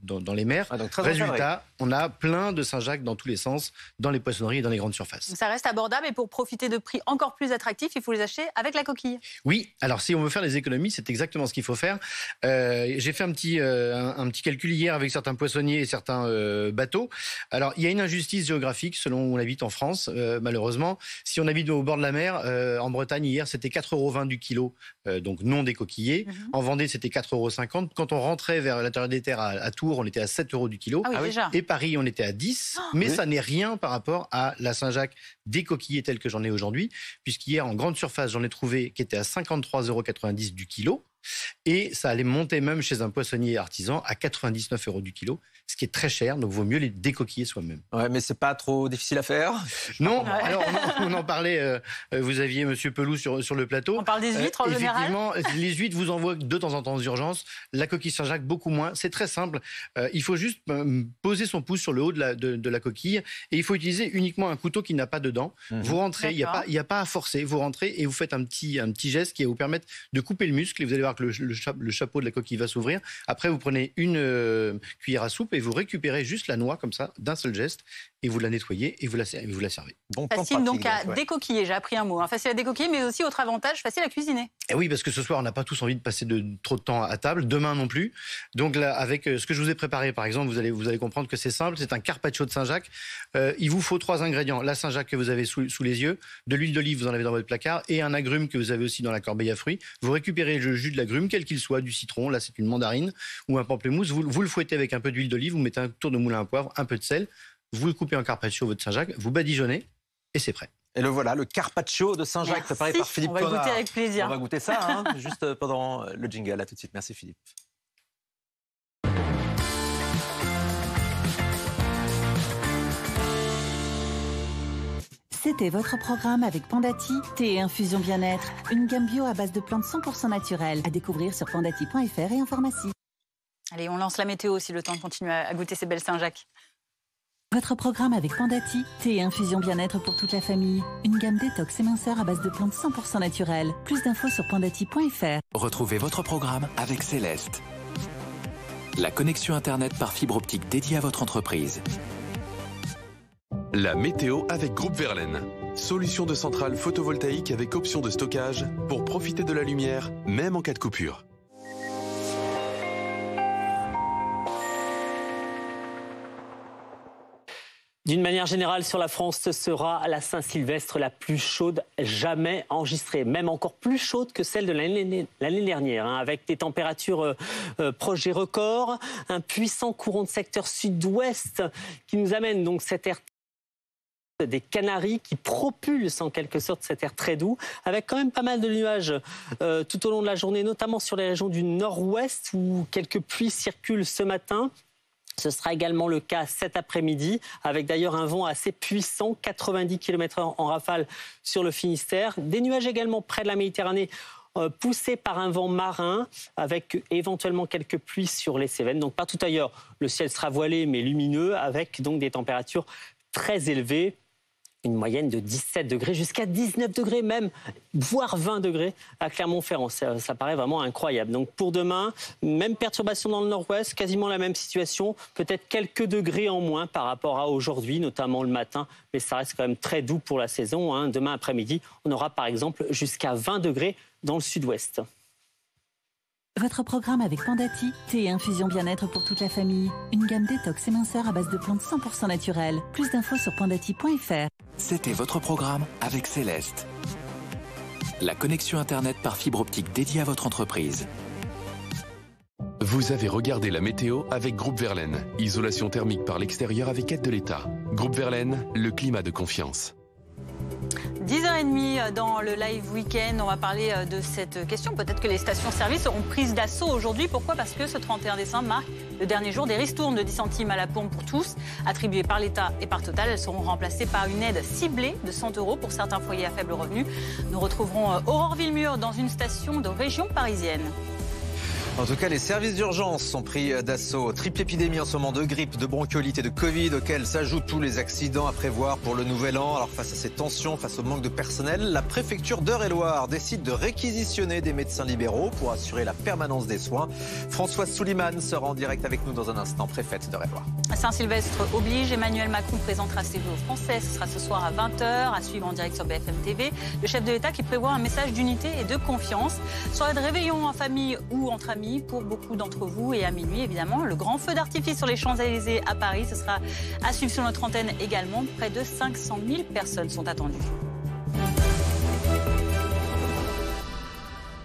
dans les mers. Résultat, on a plein de Saint-Jacques dans tous les sens, dans les poissonneries et dans les grandes surfaces. Ça reste abordable et pour profiter de prix encore plus attractifs, il faut les acheter avec la coquille. Oui, alors si on veut faire des économies, c'est exactement ce qu'il faut faire. J'ai fait un petit calcul hier avec certains poissonniers et certains bateaux. Alors, il y a une injustice géographique selon où on habite en France, malheureusement. Si on habite au bord de la mer, en Bretagne, hier, c'était 4,20 € du kilo, donc non décoquillé. En Vendée, c'était 4,50 €. Quand on rentrait vers l'intérieur des terres à Tours, on était à 7 € du kilo. Ah oui, déjà. Et Paris, on était à 10. Mais ça n'est rien par rapport à la Saint-Jacques décoquillée telle que j'en ai aujourd'hui, puisqu'hier, en grande surface, j'en ai trouvé qui était à 53,90 € du kilo. Et ça allait monter même chez un poissonnier artisan à 99 € du kilo, ce qui est très cher, donc il vaut mieux les décoquiller soi-même. Ouais, mais c'est pas trop difficile à faire. Non, alors on en parlait, vous aviez Monsieur Pelou sur le plateau. On parle des huîtres en général. Effectivement, les huîtres vous envoient de temps en temps aux urgences, la coquille Saint-Jacques beaucoup moins. C'est très simple, il faut juste poser son pouce sur le haut de la coquille et il faut utiliser uniquement un couteau qui n'a pas de dents. Vous rentrez, il n'y a pas à forcer, vous rentrez et vous faites un petit geste qui va vous permettre de couper le muscle et vous allez voir que le chapeau de la coquille va s'ouvrir. Après, vous prenez une cuillère à soupe et vous récupérez juste la noix comme ça, d'un seul geste, et vous la nettoyez et vous la servez. Bon, facile donc à décoquiller, j'ai appris un mot. Hein. Facile à décoquiller, mais aussi autre avantage, facile à cuisiner. Et oui, parce que ce soir, on n'a pas tous envie de passer trop de temps à table, demain non plus. Donc là, avec ce que je vous ai préparé, par exemple, vous allez comprendre que c'est simple, c'est un carpaccio de Saint-Jacques. Il vous faut 3 ingrédients. La Saint-Jacques que vous avez sous les yeux, de l'huile d'olive, vous en avez dans votre placard, et un agrume que vous avez aussi dans la corbeille à fruits. Vous récupérez le jus de l'agrume, quel qu'il soit, du citron, là c'est une mandarine, ou un pamplemousse. Vous le fouettez avec un peu d'huile d'olive, vous mettez un tour de moulin à poivre, un peu de sel, vous le coupez en carpaccio, votre Saint-Jacques, vous badigeonnez, et c'est prêt. Et le voilà, le carpaccio de Saint-Jacques préparé par Philippe Tonard. On va goûter avec plaisir. On va goûter ça, hein, juste pendant le jingle. À tout de suite. Merci Philippe. C'était votre programme avec Pandati, thé et infusion bien-être. Une gamme bio à base de plantes 100% naturelles. À découvrir sur pandati.fr et en pharmacie. Allez, on lance la météo si le temps de continuer à goûter ces belles Saint-Jacques. Votre programme avec Pandati, thé et infusion bien-être pour toute la famille. Une gamme détox et minceur à base de plantes 100% naturelles. Plus d'infos sur pandati.fr. Retrouvez votre programme avec Céleste. La connexion Internet par fibre optique dédiée à votre entreprise. La météo avec Groupe Verlaine. Solution de centrale photovoltaïque avec option de stockage pour profiter de la lumière, même en cas de coupure. D'une manière générale, sur la France, ce sera la Saint-Sylvestre la plus chaude jamais enregistrée, même encore plus chaude que celle de l'année dernière, avec des températures proches des records, un puissant courant de secteur sud-ouest qui nous amène donc cet air des Canaries qui propulse en quelque sorte cet air très doux, avec quand même pas mal de nuages tout au long de la journée, notamment sur les régions du nord-ouest où quelques pluies circulent ce matin. Ce sera également le cas cet après-midi, avec d'ailleurs un vent assez puissant, 90 km/h en rafale sur le Finistère. Des nuages également près de la Méditerranée, poussés par un vent marin, avec éventuellement quelques pluies sur les Cévennes. Donc partout ailleurs, le ciel sera voilé mais lumineux, avec donc des températures très élevées. Une moyenne de 17 degrés jusqu'à 19 degrés même, voire 20 degrés à Clermont-Ferrand. Ça paraît vraiment incroyable. Donc pour demain, même perturbation dans le nord-ouest, quasiment la même situation, peut-être quelques degrés en moins par rapport à aujourd'hui, notamment le matin, mais ça reste quand même très doux pour la saison. Demain après-midi, on aura par exemple jusqu'à 20 degrés dans le sud-ouest. Votre programme avec Pandati, thé et infusion bien-être pour toute la famille. Une gamme détox et minceur à base de plantes 100% naturelles. Plus d'infos sur pandati.fr. C'était votre programme avec Céleste. La connexion Internet par fibre optique dédiée à votre entreprise. Vous avez regardé la météo avec Groupe Verlaine. Isolation thermique par l'extérieur avec aide de l'État. Groupe Verlaine, le climat de confiance. 10h30 dans le live week-end, on va parler de cette question. Peut-être que les stations-service seront prises d'assaut aujourd'hui. Pourquoi ? Parce que ce 31 décembre marque le dernier jour des ristournes de 10 centimes à la pompe pour tous, attribuées par l'État et par Total. Elles seront remplacées par une aide ciblée de 100 € pour certains foyers à faible revenu. Nous retrouverons Aurore Villemur dans une station de région parisienne. En tout cas, les services d'urgence sont pris d'assaut. Triple épidémie en ce moment de grippe, de bronchiolite et de Covid, auxquels s'ajoutent tous les accidents à prévoir pour le nouvel an. Alors face à ces tensions, face au manque de personnel, la préfecture d'Eure-et-Loir décide de réquisitionner des médecins libéraux pour assurer la permanence des soins. Françoise Souliman sera en direct avec nous dans un instant, préfète d'Eure-et-Loir. Saint-Sylvestre oblige, Emmanuel Macron présentera ses vœux aux Français. Ce sera ce soir à 20h, à suivre en direct sur BFM TV. Le chef de l'État qui prévoit un message d'unité et de confiance. Soirée de réveillon en famille ou entre amis pour beaucoup d'entre vous. Et à minuit, évidemment, le grand feu d'artifice sur les Champs-Élysées à Paris. Ce sera à suivre sur notre antenne également. Près de 500 000 personnes sont attendues.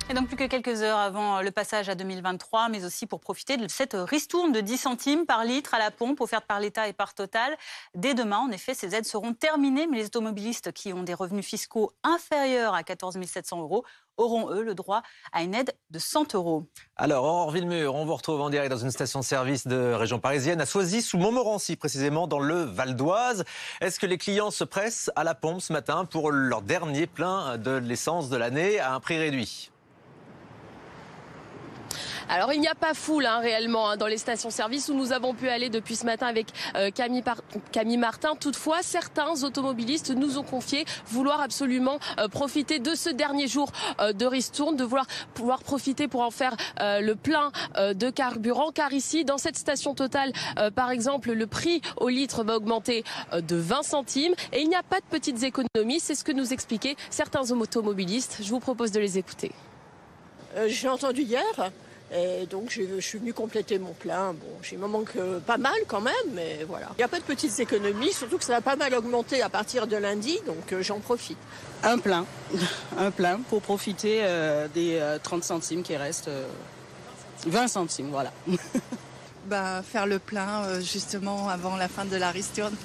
Et donc plus que quelques heures avant le passage à 2023, mais aussi pour profiter de cette ristourne de 10 centimes par litre à la pompe offerte par l'État et par Total. Dès demain, en effet, ces aides seront terminées, mais les automobilistes qui ont des revenus fiscaux inférieurs à 14 700 € auront, eux, le droit à une aide de 100 €. Alors, Aurore Villemur, on vous retrouve en direct dans une station-service de région parisienne, à Soisy, sous Montmorency, précisément dans le Val d'Oise. Est-ce que les clients se pressent à la pompe ce matin pour leur dernier plein de l'essence de l'année à un prix réduit ? Alors il n'y a pas foule réellement dans les stations-service où nous avons pu aller depuis ce matin avec Camille Martin. Toutefois, certains automobilistes nous ont confié vouloir absolument profiter de ce dernier jour de ristourne, de pouvoir profiter pour en faire le plein de carburant. Car ici, dans cette station Total, par exemple, le prix au litre va augmenter de 20 centimes. Et il n'y a pas de petites économies, c'est ce que nous expliquaient certains automobilistes. Je vous propose de les écouter. J'ai entendu hier. Et donc je suis venue compléter mon plein. Bon, il me manque pas mal quand même, mais voilà. Il n'y a pas de petites économies, surtout que ça a pas mal augmenté à partir de lundi, donc j'en profite. Un plein pour profiter des 30 centimes qui restent. 20 centimes, voilà. Faire le plein justement avant la fin de la ristourne.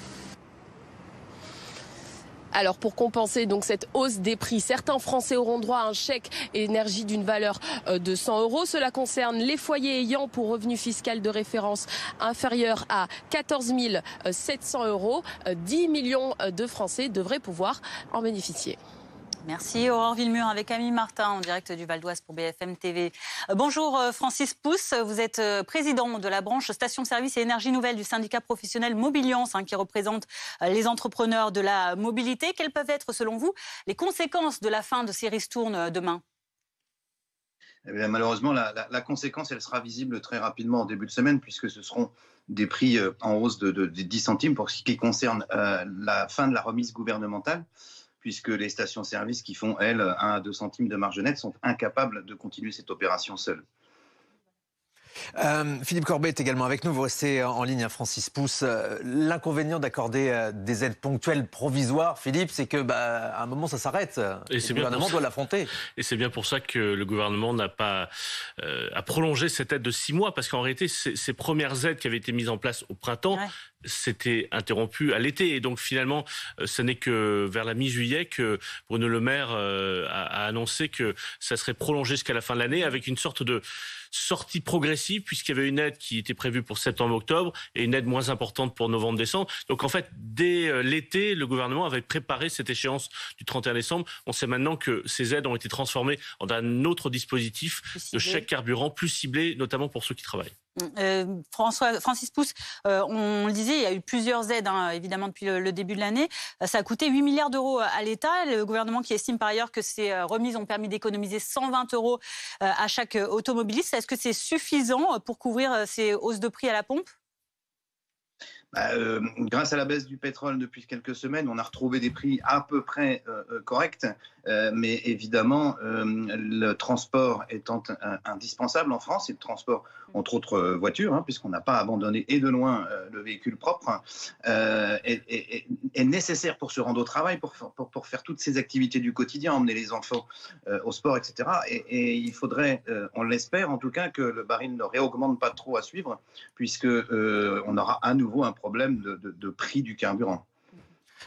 Alors pour compenser donc cette hausse des prix, certains Français auront droit à un chèque énergie d'une valeur de 100 €. Cela concerne les foyers ayant pour revenu fiscal de référence inférieur à 14 700 €. 10 millions de Français devraient pouvoir en bénéficier. Merci Aurore Villemur avec Camille Martin en direct du Val d'Oise pour BFM TV. Bonjour Francis Pousse, vous êtes président de la branche Station-Service et Énergie Nouvelle du syndicat professionnel Mobiliance qui représente les entrepreneurs de la mobilité. Quelles peuvent être selon vous les conséquences de la fin de ces ristournes demain ? Eh bien, malheureusement, la conséquence, elle sera visible très rapidement en début de semaine puisque ce seront des prix en hausse de 10 centimes pour ce qui concerne la fin de la remise gouvernementale, puisque les stations-service qui font, elles, 1 à 2 centimes de marge nette sont incapables de continuer cette opération seules. Philippe Corbet est également avec nous. Vous restez en ligne, Francis Pousse. L'inconvénient d'accorder des aides ponctuelles provisoires, Philippe, c'est que à un moment ça s'arrête. Et le gouvernement doit l'affronter. Et c'est bien pour ça que le gouvernement n'a pas à prolonger cette aide de 6 mois, parce qu'en réalité, ces premières aides qui avaient été mises en place au printemps, c'était interrompu à l'été. Et donc finalement, ce n'est que vers la mi-juillet que Bruno Le Maire a annoncé que ça serait prolongé jusqu'à la fin de l'année avec une sorte de sortie progressive, puisqu'il y avait une aide qui était prévue pour septembre-octobre et une aide moins importante pour novembre-décembre. Donc en fait, dès l'été, le gouvernement avait préparé cette échéance du 31 décembre. On sait maintenant que ces aides ont été transformées en un autre dispositif de chèque carburant plus ciblé, notamment pour ceux qui travaillent. Francis Pousse, on le disait, il y a eu plusieurs aides, évidemment, depuis le début de l'année. Ça a coûté 8 milliards d'euros à l'État. Le gouvernement qui estime par ailleurs que ces remises ont permis d'économiser 120 € à chaque automobiliste. Est-ce que c'est suffisant pour couvrir ces hausses de prix à la pompe ? Grâce à la baisse du pétrole depuis quelques semaines, on a retrouvé des prix à peu près corrects. Mais évidemment, le transport étant indispensable en France, et le transport, entre autres voitures, puisqu'on n'a pas abandonné et de loin le véhicule propre, est nécessaire pour se rendre au travail, pour faire toutes ces activités du quotidien, emmener les enfants au sport, etc. Et il faudrait, on l'espère en tout cas, que le baril ne réaugmente pas trop à suivre, puisqu'on aura à nouveau un problème de prix du carburant.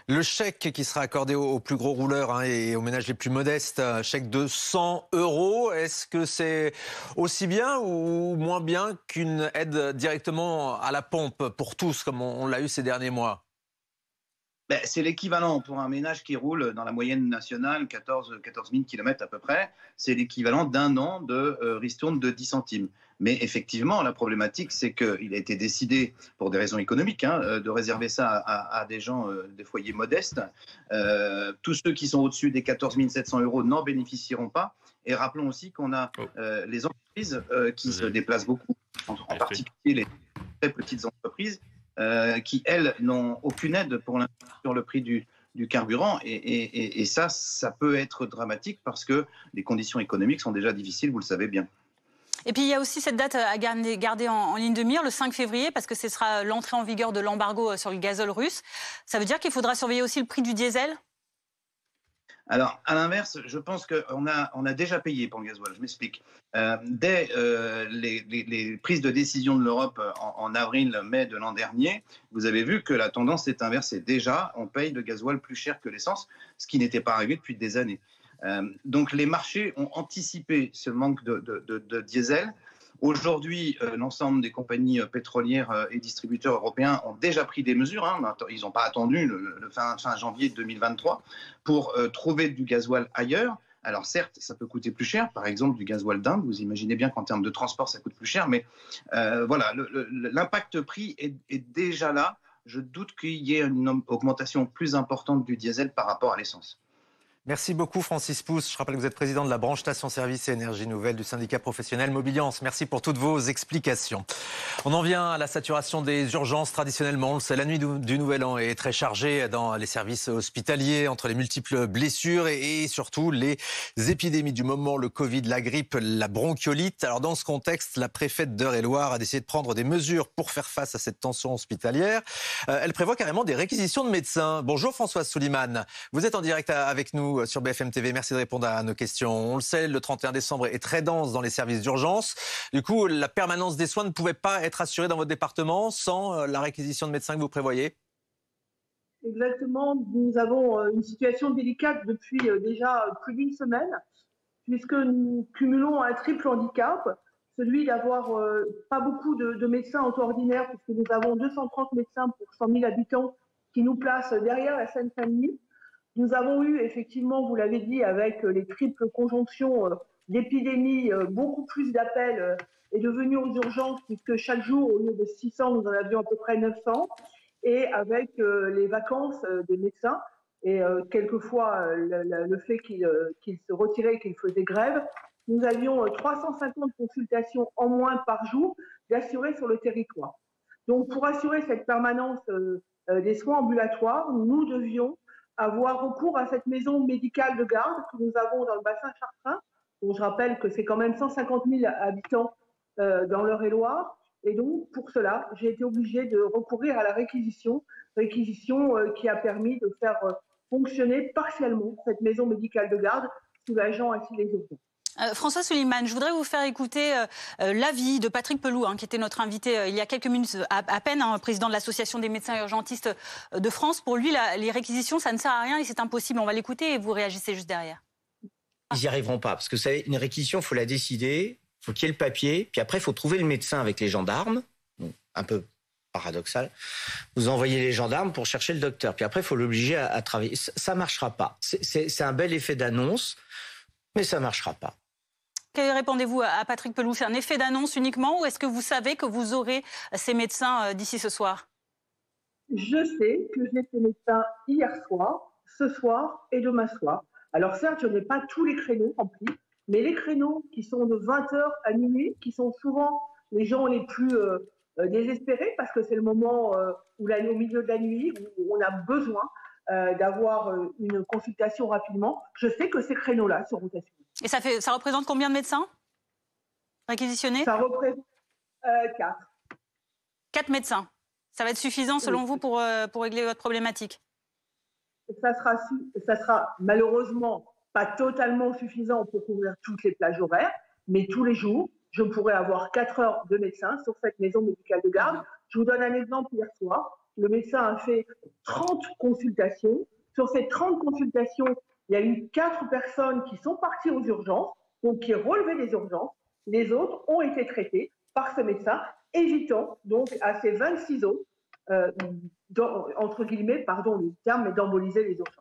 Le chèque qui sera accordé aux plus gros rouleurs et aux ménages les plus modestes, un chèque de 100 €, est-ce que c'est aussi bien ou moins bien qu'une aide directement à la pompe pour tous, comme on l'a eu ces derniers mois ? C'est l'équivalent pour un ménage qui roule dans la moyenne nationale, 14 000 km à peu près. C'est l'équivalent d'un an de ristourne de 10 centimes. Mais effectivement, la problématique, c'est qu'il a été décidé, pour des raisons économiques, de réserver ça à des gens, des foyers modestes. Tous ceux qui sont au-dessus des 14 700 € n'en bénéficieront pas. Et rappelons aussi qu'on a les entreprises qui se déplacent beaucoup, en particulier les très petites entreprises, qui, elles, n'ont aucune aide pour l'instant sur le prix du carburant. Et ça peut être dramatique parce que les conditions économiques sont déjà difficiles, vous le savez bien. Et puis il y a aussi cette date à garder en ligne de mire, le 5 février, parce que ce sera l'entrée en vigueur de l'embargo sur le gazole russe. Ça veut dire qu'il faudra surveiller aussi le prix du diesel ? Alors, à l'inverse, je pense qu'on a déjà payé pour le gasoil. Je m'explique. Dès les prises de décision de l'Europe en avril-mai de l'an dernier, vous avez vu que la tendance s'est inversée. Déjà, on paye le gasoil plus cher que l'essence, ce qui n'était pas arrivé depuis des années. Donc, les marchés ont anticipé ce manque de diesel. Aujourd'hui, l'ensemble des compagnies pétrolières et distributeurs européens ont déjà pris des mesures. Ils n'ont pas attendu le fin janvier 2023 pour trouver du gasoil ailleurs. Alors certes, ça peut coûter plus cher, par exemple du gasoil d'Inde. Vous imaginez bien qu'en termes de transport, ça coûte plus cher. Mais voilà, l'impact prix est déjà là. Je doute qu'il y ait une augmentation plus importante du diesel par rapport à l'essence. Merci beaucoup Francis Pousse. Je rappelle que vous êtes président de la branche Station-Service et Énergie Nouvelle du syndicat professionnel Mobiliance. Merci pour toutes vos explications. On en vient à la saturation des urgences traditionnellement. On le sait, la nuit du Nouvel An est très chargée dans les services hospitaliers entre les multiples blessures et surtout les épidémies du moment, le Covid, la grippe, la bronchiolite. Alors dans ce contexte, la préfète d'Eure-et-Loir a décidé de prendre des mesures pour faire face à cette tension hospitalière. Elle prévoit carrément des réquisitions de médecins. Bonjour Françoise Soulimane, vous êtes en direct avec nous sur BFM TV. Merci de répondre à nos questions. On le sait, le 31 décembre est très dense dans les services d'urgence. Du coup, la permanence des soins ne pouvait pas être assurée dans votre département sans la réquisition de médecins que vous prévoyez ? Exactement. Nous avons une situation délicate depuis déjà plus d'une semaine, puisque nous cumulons un triple handicap, celui d'avoir pas beaucoup de médecins en temps ordinaire, puisque nous avons 230 médecins pour 100 000 habitants qui nous placent derrière la Seine-Saint-Denis. Nous avons eu effectivement, vous l'avez dit, avec les triples conjonctions d'épidémie, beaucoup plus d'appels et de venues aux urgences, puisque chaque jour, au lieu de 600, nous en avions à peu près 900. Et avec les vacances des médecins et quelquefois le fait qu'ils se retiraient, qu'ils faisaient grève, nous avions 350 consultations en moins par jour d'assurer sur le territoire. Donc pour assurer cette permanence des soins ambulatoires, nous devions avoir recours à cette maison médicale de garde que nous avons dans le bassin chartrain, dont je rappelle que c'est quand même 150 000 habitants dans l'Eure-et-Loir. Et donc, pour cela, j'ai été obligée de recourir à la réquisition qui a permis de faire fonctionner partiellement cette maison médicale de garde, soulageant ainsi les urgences. François Souliman, je voudrais vous faire écouter l'avis de Patrick Pelloux, qui était notre invité il y a quelques minutes à peine, président de l'Association des médecins urgentistes de France. Pour lui, les réquisitions, ça ne sert à rien et c'est impossible. On va l'écouter et vous réagissez juste derrière. Ils n'y arriveront pas, parce que vous savez, une réquisition, il faut la décider. Il faut qu'il y ait le papier, puis après, il faut trouver le médecin avec les gendarmes, un peu paradoxal. Vous envoyez les gendarmes pour chercher le docteur, puis après, il faut l'obliger à travailler. Ça ne marchera pas. C'est un bel effet d'annonce, mais ça ne marchera pas. Que répondez-vous à Patrick Pelloux? C'est un effet d'annonce uniquement ou est-ce que vous savez que vous aurez ces médecins d'ici ce soir? Je sais que j'ai ces médecins hier soir, ce soir et demain soir. Alors certes, je n'ai pas tous les créneaux remplis, mais les créneaux qui sont de 20h à minuit, qui sont souvent les gens les plus désespérés, parce que c'est le moment où au milieu de la nuit, où on a besoin d'avoir une consultation rapidement, je sais que ces créneaux-là seront assurés. Et ça représente combien de médecins réquisitionnés? Ça représente 4. 4 médecins. Ça va être suffisant selon vous pour régler votre problématique? Ça sera malheureusement pas totalement suffisant pour couvrir toutes les plages horaires, mais tous les jours, je pourrais avoir 4 heures de médecin sur cette maison médicale de garde. Je vous donne un exemple hier soir. Le médecin a fait 30 consultations. Sur ces 30 consultations, il y a eu 4 personnes qui sont parties aux urgences, donc qui relevaient des urgences. Les autres ont été traités par ce médecin, évitant donc à ces 26 autres, entre guillemets, pardon le terme, mais d'emboliser les urgences.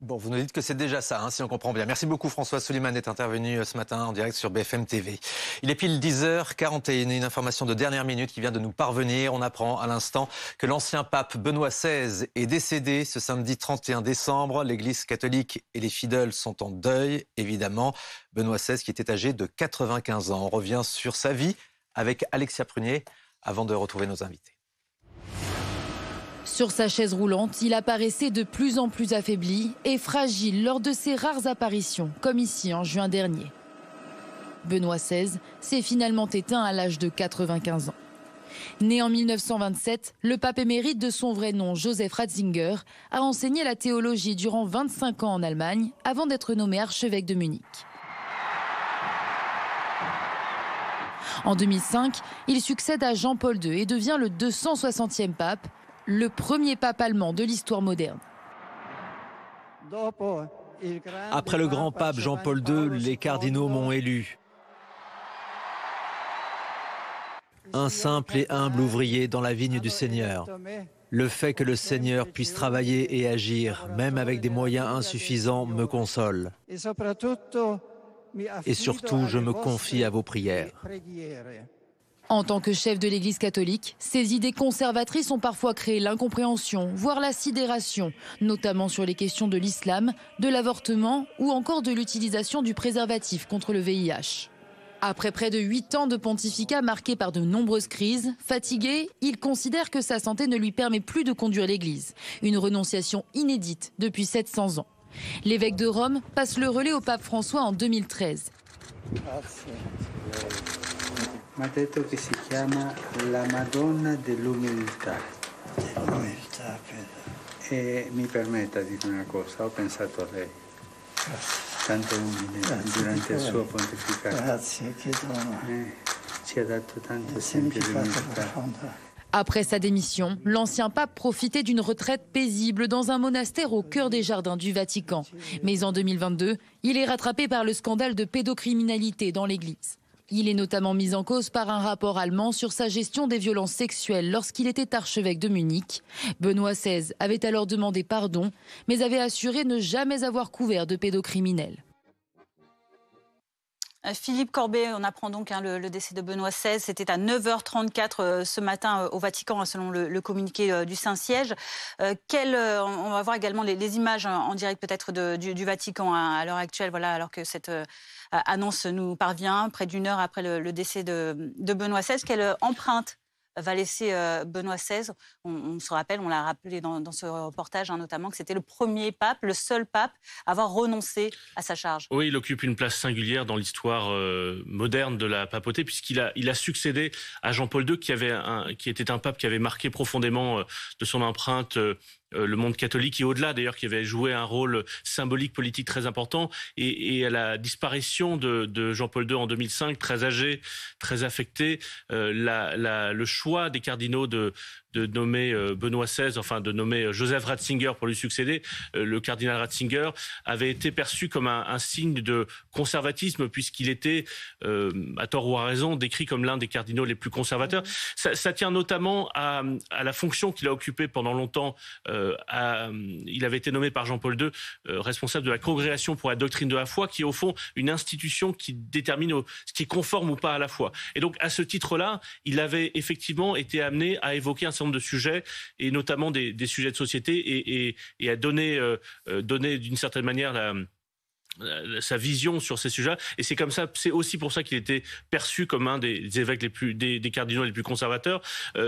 Bon, vous nous dites que c'est déjà ça, si on comprend bien. Merci beaucoup François Souliman d'être intervenu ce matin en direct sur BFM TV. Il est pile 10h41, une information de dernière minute qui vient de nous parvenir. On apprend à l'instant que l'ancien pape Benoît XVI est décédé ce samedi 31 décembre. L'Église catholique et les fidèles sont en deuil, évidemment. Benoît XVI qui était âgé de 95 ans. On revient sur sa vie avec Alexia Prunier avant de retrouver nos invités. Sur sa chaise roulante, il apparaissait de plus en plus affaibli et fragile lors de ses rares apparitions, comme ici en juin dernier. Benoît XVI s'est finalement éteint à l'âge de 95 ans. Né en 1927, le pape émérite de son vrai nom, Joseph Ratzinger, a enseigné la théologie durant 25 ans en Allemagne avant d'être nommé archevêque de Munich. En 2005, il succède à Jean-Paul II et devient le 260e pape, le premier pape allemand de l'histoire moderne. Après le grand pape Jean-Paul II, les cardinaux m'ont élu. Un simple et humble ouvrier dans la vigne du Seigneur. Le fait que le Seigneur puisse travailler et agir, même avec des moyens insuffisants, me console. Et surtout, je me confie à vos prières. En tant que chef de l'Église catholique, ses idées conservatrices ont parfois créé l'incompréhension, voire la sidération, notamment sur les questions de l'islam, de l'avortement ou encore de l'utilisation du préservatif contre le VIH. Après près de 8 ans de pontificat marqué par de nombreuses crises, fatigué, il considère que sa santé ne lui permet plus de conduire l'Église. Une renonciation inédite depuis 700 ans. L'évêque de Rome passe le relais au pape François en 2013. Mi ha detto che si chiama la Madonna dell'Umiltà. E mi permetta di dire una cosa, ho pensato a lei. Tanto umile durante il suo pontificato. Grazie, che dono. Ci ha dato tanto esempio di umiltà. Après sa démission, l'ancien pape profitait d'une retraite paisible dans un monastère au cœur des jardins du Vatican. Mais en 2022, il est rattrapé par le scandale de pédocriminalité dans l'Église. Il est notamment mis en cause par un rapport allemand sur sa gestion des violences sexuelles lorsqu'il était archevêque de Munich. Benoît XVI avait alors demandé pardon, mais avait assuré ne jamais avoir couvert de pédocriminels. Philippe Corbet, on apprend donc le décès de Benoît XVI. C'était à 9h34 ce matin au Vatican, selon le communiqué du Saint-Siège. On va voir également les images en direct peut-être du Vatican à l'heure actuelle, voilà, alors que cette annonce nous parvient près d'une heure après le décès de Benoît XVI. Quelle empreinte va laisser Benoît XVI. On se rappelle, on l'a rappelé dans ce reportage notamment, que c'était le premier pape, le seul pape à avoir renoncé à sa charge. Oui, il occupe une place singulière dans l'histoire moderne de la papauté, puisqu'il a succédé à Jean-Paul II, qui était un pape qui avait marqué profondément de son empreinte le monde catholique et au-delà d'ailleurs, qui avait joué un rôle symbolique, politique très important. Et à la disparition de Jean-Paul II en 2005, très âgé, très affecté, le choix des cardinaux de nommer Benoît XVI, enfin de nommer Joseph Ratzinger pour lui succéder, le cardinal Ratzinger, avait été perçu comme un signe de conservatisme, puisqu'il était, à tort ou à raison, décrit comme l'un des cardinaux les plus conservateurs. Ça tient notamment à la fonction qu'il a occupée pendant longtemps. Il avait été nommé par Jean-Paul II responsable de la Congrégation pour la doctrine de la foi, qui est au fond une institution qui détermine ce qui est conforme ou pas à la foi. Et donc à ce titre-là, il avait effectivement été amené à évoquer un certain nombre de sujets, et notamment des sujets de société, et à donner d'une certaine manière sa vision sur ces sujets. Et c'est comme ça, c'est aussi pour ça qu'il était perçu comme un des évêques des cardinaux les plus conservateurs.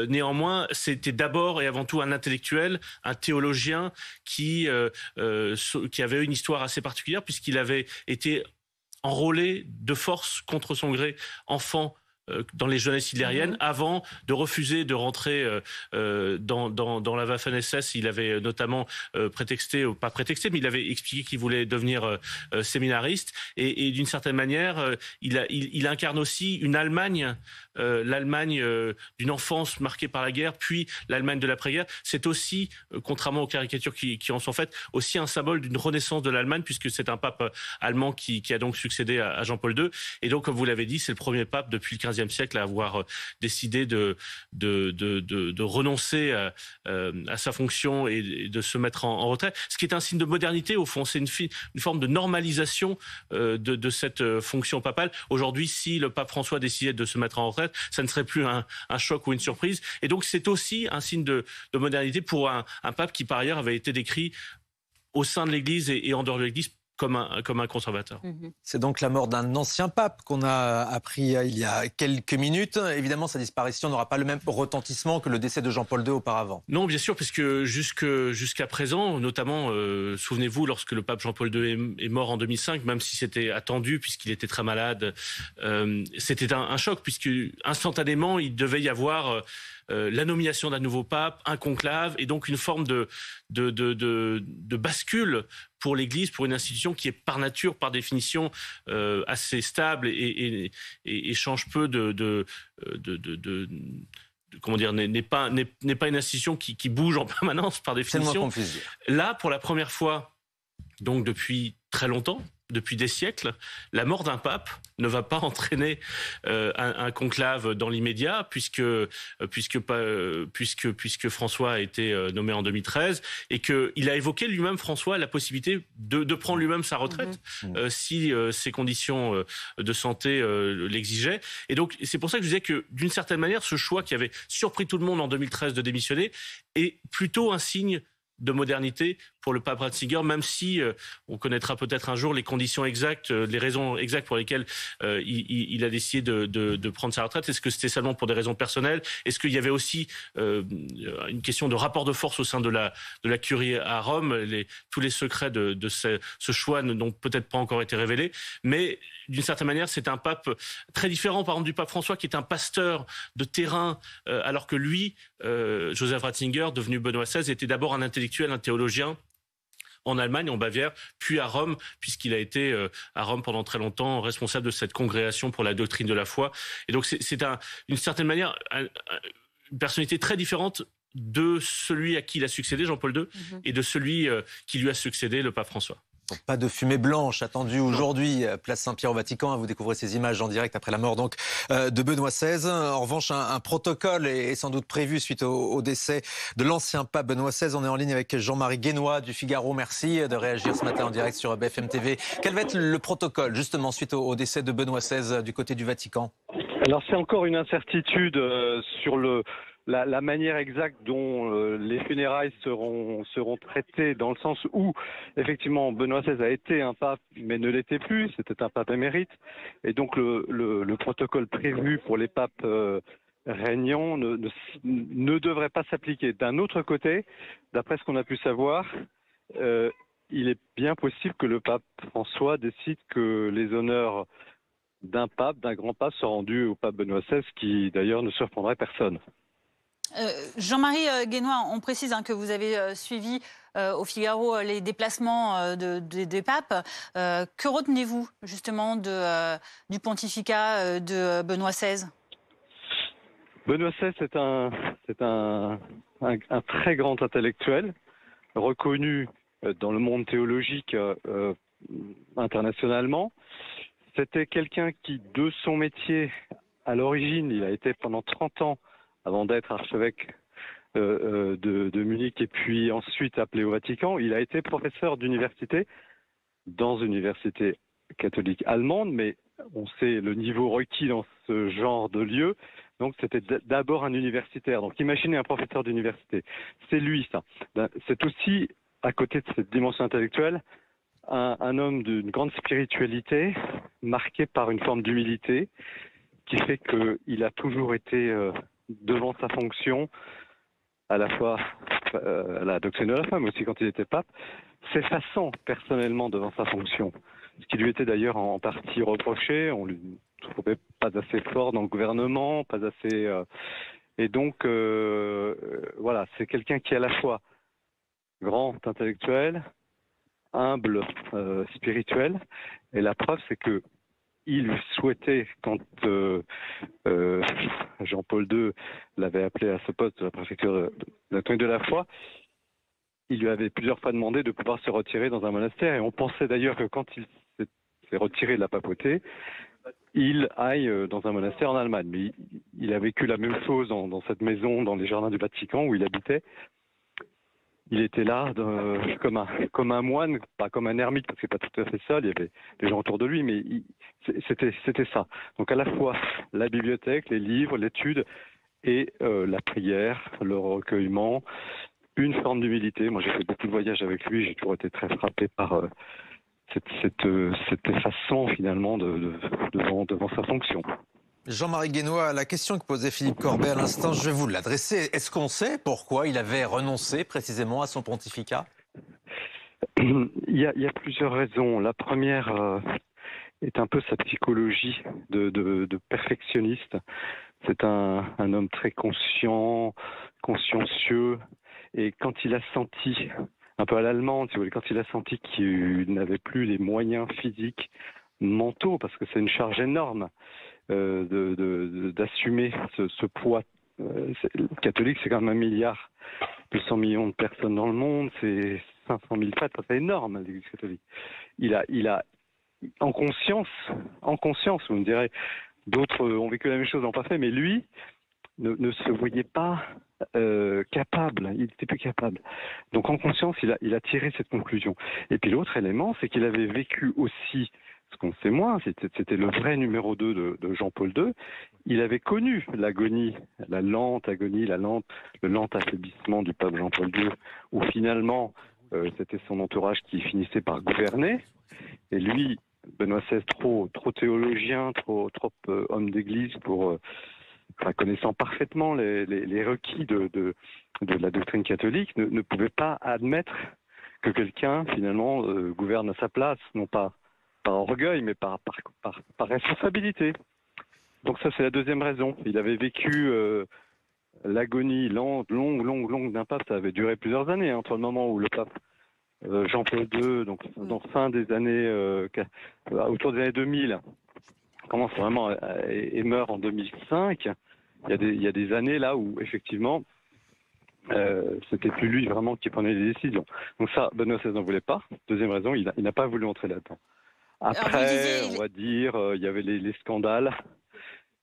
Néanmoins, c'était d'abord et avant tout un intellectuel, un théologien qui avait une histoire assez particulière, puisqu'il avait été enrôlé de force contre son gré enfant dans les jeunesses hitlériennes, avant de refuser de rentrer dans la Waffen-SS. Il avait notamment pas prétexté, mais il avait expliqué qu'il voulait devenir séminariste. Et d'une certaine manière, il incarne aussi une Allemagne, l'Allemagne d'une enfance marquée par la guerre, puis l'Allemagne de l'après-guerre. C'est aussi, contrairement aux caricatures qui en sont faites, aussi un symbole d'une renaissance de l'Allemagne, puisque c'est un pape allemand qui a donc succédé à Jean-Paul II. Et donc, comme vous l'avez dit, c'est le premier pape depuis le XVe siècle à avoir décidé de renoncer à sa fonction et de se mettre en retrait. Ce qui est un signe de modernité, au fond, c'est une forme de normalisation de cette fonction papale. Aujourd'hui, si le pape François décidait de se mettre en retraite, ça ne serait plus un choc ou une surprise. Et donc, c'est aussi un signe de modernité pour un pape qui, par ailleurs, avait été décrit au sein de l'Église et en dehors de l'Église comme un conservateur. C'est donc la mort d'un ancien pape qu'on a appris il y a quelques minutes. Évidemment, sa disparition n'aura pas le même retentissement que le décès de Jean-Paul II auparavant. Non, bien sûr, parce que jusqu'à présent, notamment, souvenez-vous, lorsque le pape Jean-Paul II est mort en 2005, même si c'était attendu, puisqu'il était très malade, c'était un choc, puisque instantanément, il devait y avoir la nomination d'un nouveau pape, un conclave, et donc une forme de bascule pour l'Église, pour une institution qui est par nature, par définition, assez stable et change peu comment dire, n'est pas une institution qui bouge en permanence par définition. Là, pour la première fois, donc depuis très longtemps, depuis des siècles, la mort d'un pape ne va pas entraîner un conclave dans l'immédiat, puisque François a été nommé en 2013, et qu'il a évoqué lui-même, François, la possibilité de prendre lui-même sa retraite si ses conditions de santé l'exigeaient. Et donc, c'est pour ça que je disais que, d'une certaine manière, ce choix qui avait surpris tout le monde en 2013 de démissionner est plutôt un signe de modernité pour le pape Ratzinger, même si on connaîtra peut-être un jour les conditions exactes, les raisons exactes pour lesquelles il a décidé de prendre sa retraite. Est-ce que c'était seulement pour des raisons personnelles? Est-ce qu'il y avait aussi une question de rapport de force au sein de la curie à Rome? Tous les secrets de ce choix n'ont peut-être pas encore été révélés, mais d'une certaine manière, c'est un pape très différent, par exemple, du pape François, qui est un pasteur de terrain, alors que lui, Joseph Ratzinger, devenu Benoît XVI, était d'abord un intellectuel, un théologien, en Allemagne, en Bavière, puis à Rome, puisqu'il a été à Rome pendant très longtemps responsable de cette congrégation pour la doctrine de la foi. Et donc c'est d'une certaine manière une personnalité très différente de celui à qui il a succédé, Jean-Paul II, et de celui qui lui a succédé, le pape François. Donc, pas de fumée blanche attendue aujourd'hui, place Saint-Pierre au Vatican. Vous découvrez ces images en direct après la mort donc de Benoît XVI. En revanche, un protocole est sans doute prévu suite au décès de l'ancien pape Benoît XVI. On est en ligne avec Jean-Marie Guénois du Figaro. Merci de réagir ce matin en direct sur BFM TV. Quel va être le protocole justement suite au décès de Benoît XVI du côté du Vatican? Alors c'est encore une incertitude sur la manière exacte dont les funérailles seront traitées, dans le sens où, effectivement, Benoît XVI a été un pape, mais ne l'était plus, c'était un pape émérite, et donc le protocole prévu pour les papes régnants ne devrait pas s'appliquer. D'un autre côté, d'après ce qu'on a pu savoir, il est bien possible que le pape François décide que les honneurs d'un grand pape soient rendus au pape Benoît XVI, qui d'ailleurs ne surprendrait personne. Jean-Marie Guénois, on précise que vous avez suivi au Figaro les déplacements des papes. Que retenez-vous justement du pontificat de Benoît XVI? Benoît XVI, c'est un très grand intellectuel, reconnu dans le monde théologique internationalement. C'était quelqu'un qui, de son métier, à l'origine, il a été pendant 30 ans, avant d'être archevêque de Munich et puis ensuite appelé au Vatican, il a été professeur d'université dans une université catholique allemande, mais on sait le niveau requis dans ce genre de lieu, donc c'était d'abord un universitaire. Donc imaginez un professeur d'université, c'est lui ça. C'est aussi, à côté de cette dimension intellectuelle, un homme d'une grande spiritualité, marqué par une forme d'humilité, qui fait qu'il a toujours été devant sa fonction, à la fois à la doctrine de la femme, aussi quand il était pape, s'effaçant personnellement devant sa fonction. Ce qui lui était d'ailleurs en partie reproché, on lui trouvait pas assez fort dans le gouvernement, pas assez... et donc, voilà, c'est quelqu'un qui est à la fois grand intellectuel, humble, spirituel, et la preuve c'est que il souhaitait, quand Jean-Paul II l'avait appelé à ce poste de la préfecture de la doctrine de la foi, il lui avait plusieurs fois demandé de pouvoir se retirer dans un monastère, et on pensait d'ailleurs que quand il s'est retiré de la papauté, il aille dans un monastère en Allemagne. Mais il a vécu la même chose dans cette maison, dans les jardins du Vatican où il habitait. Il était là comme un moine, pas comme un ermite, parce qu'il n'est pas tout à fait seul, il y avait des gens autour de lui, mais c'était ça. Donc à la fois la bibliothèque, les livres, l'étude et la prière, le recueillement, une forme d'humilité. Moi j'ai fait beaucoup de voyages avec lui, j'ai toujours été très frappé par cette façon finalement devant sa fonction. Jean-Marie Guénois, la question que posait Philippe Corbet à l'instant, je vais vous l'adresser. Est-ce qu'on sait pourquoi il avait renoncé précisément à son pontificat? Il y a plusieurs raisons. La première est un peu sa psychologie de perfectionniste. C'est un homme très consciencieux, et quand il a senti, un peu à l'allemande, si vous voulez, quand il a senti qu'il n'avait plus les moyens physiques, mentaux, parce que c'est une charge énorme, d'assumer ce poids. Le catholique, c'est quand même 1 milliard, 200 millions de personnes dans le monde, c'est 500 000 prêtres, c'est énorme, l'Église catholique. Il a en conscience, vous me direz, d'autres ont vécu la même chose, n'ont pas fait, mais lui ne se voyait pas capable, il n'était plus capable. Donc en conscience, il a tiré cette conclusion. Et puis l'autre élément, c'est qu'il avait vécu aussi, ce qu'on sait moins, c'était le vrai numéro 2 de Jean-Paul II, il avait connu l'agonie, la lente agonie, le lent affaiblissement du pape Jean-Paul II, où finalement c'était son entourage qui finissait par gouverner, et lui, Benoît XVI, trop théologien, trop homme d'église pour... connaissant parfaitement les requis de la doctrine catholique, ne pouvait pas admettre que quelqu'un, finalement, gouverne à sa place, non pas par orgueil, mais par responsabilité. Donc ça, c'est la deuxième raison. Il avait vécu l'agonie longue d'un pape. Ça avait duré plusieurs années, entre le moment où le pape Jean-Paul II, donc dans fin des années, autour des années 2000, commence vraiment et meurt en 2005. Il y a des années là où effectivement c'était plus lui vraiment qui prenait les décisions. Donc ça, Benoît XVI n'en voulait pas. Deuxième raison, il n'a pas voulu entrer là-dedans. Après, on va dire, il y avait les scandales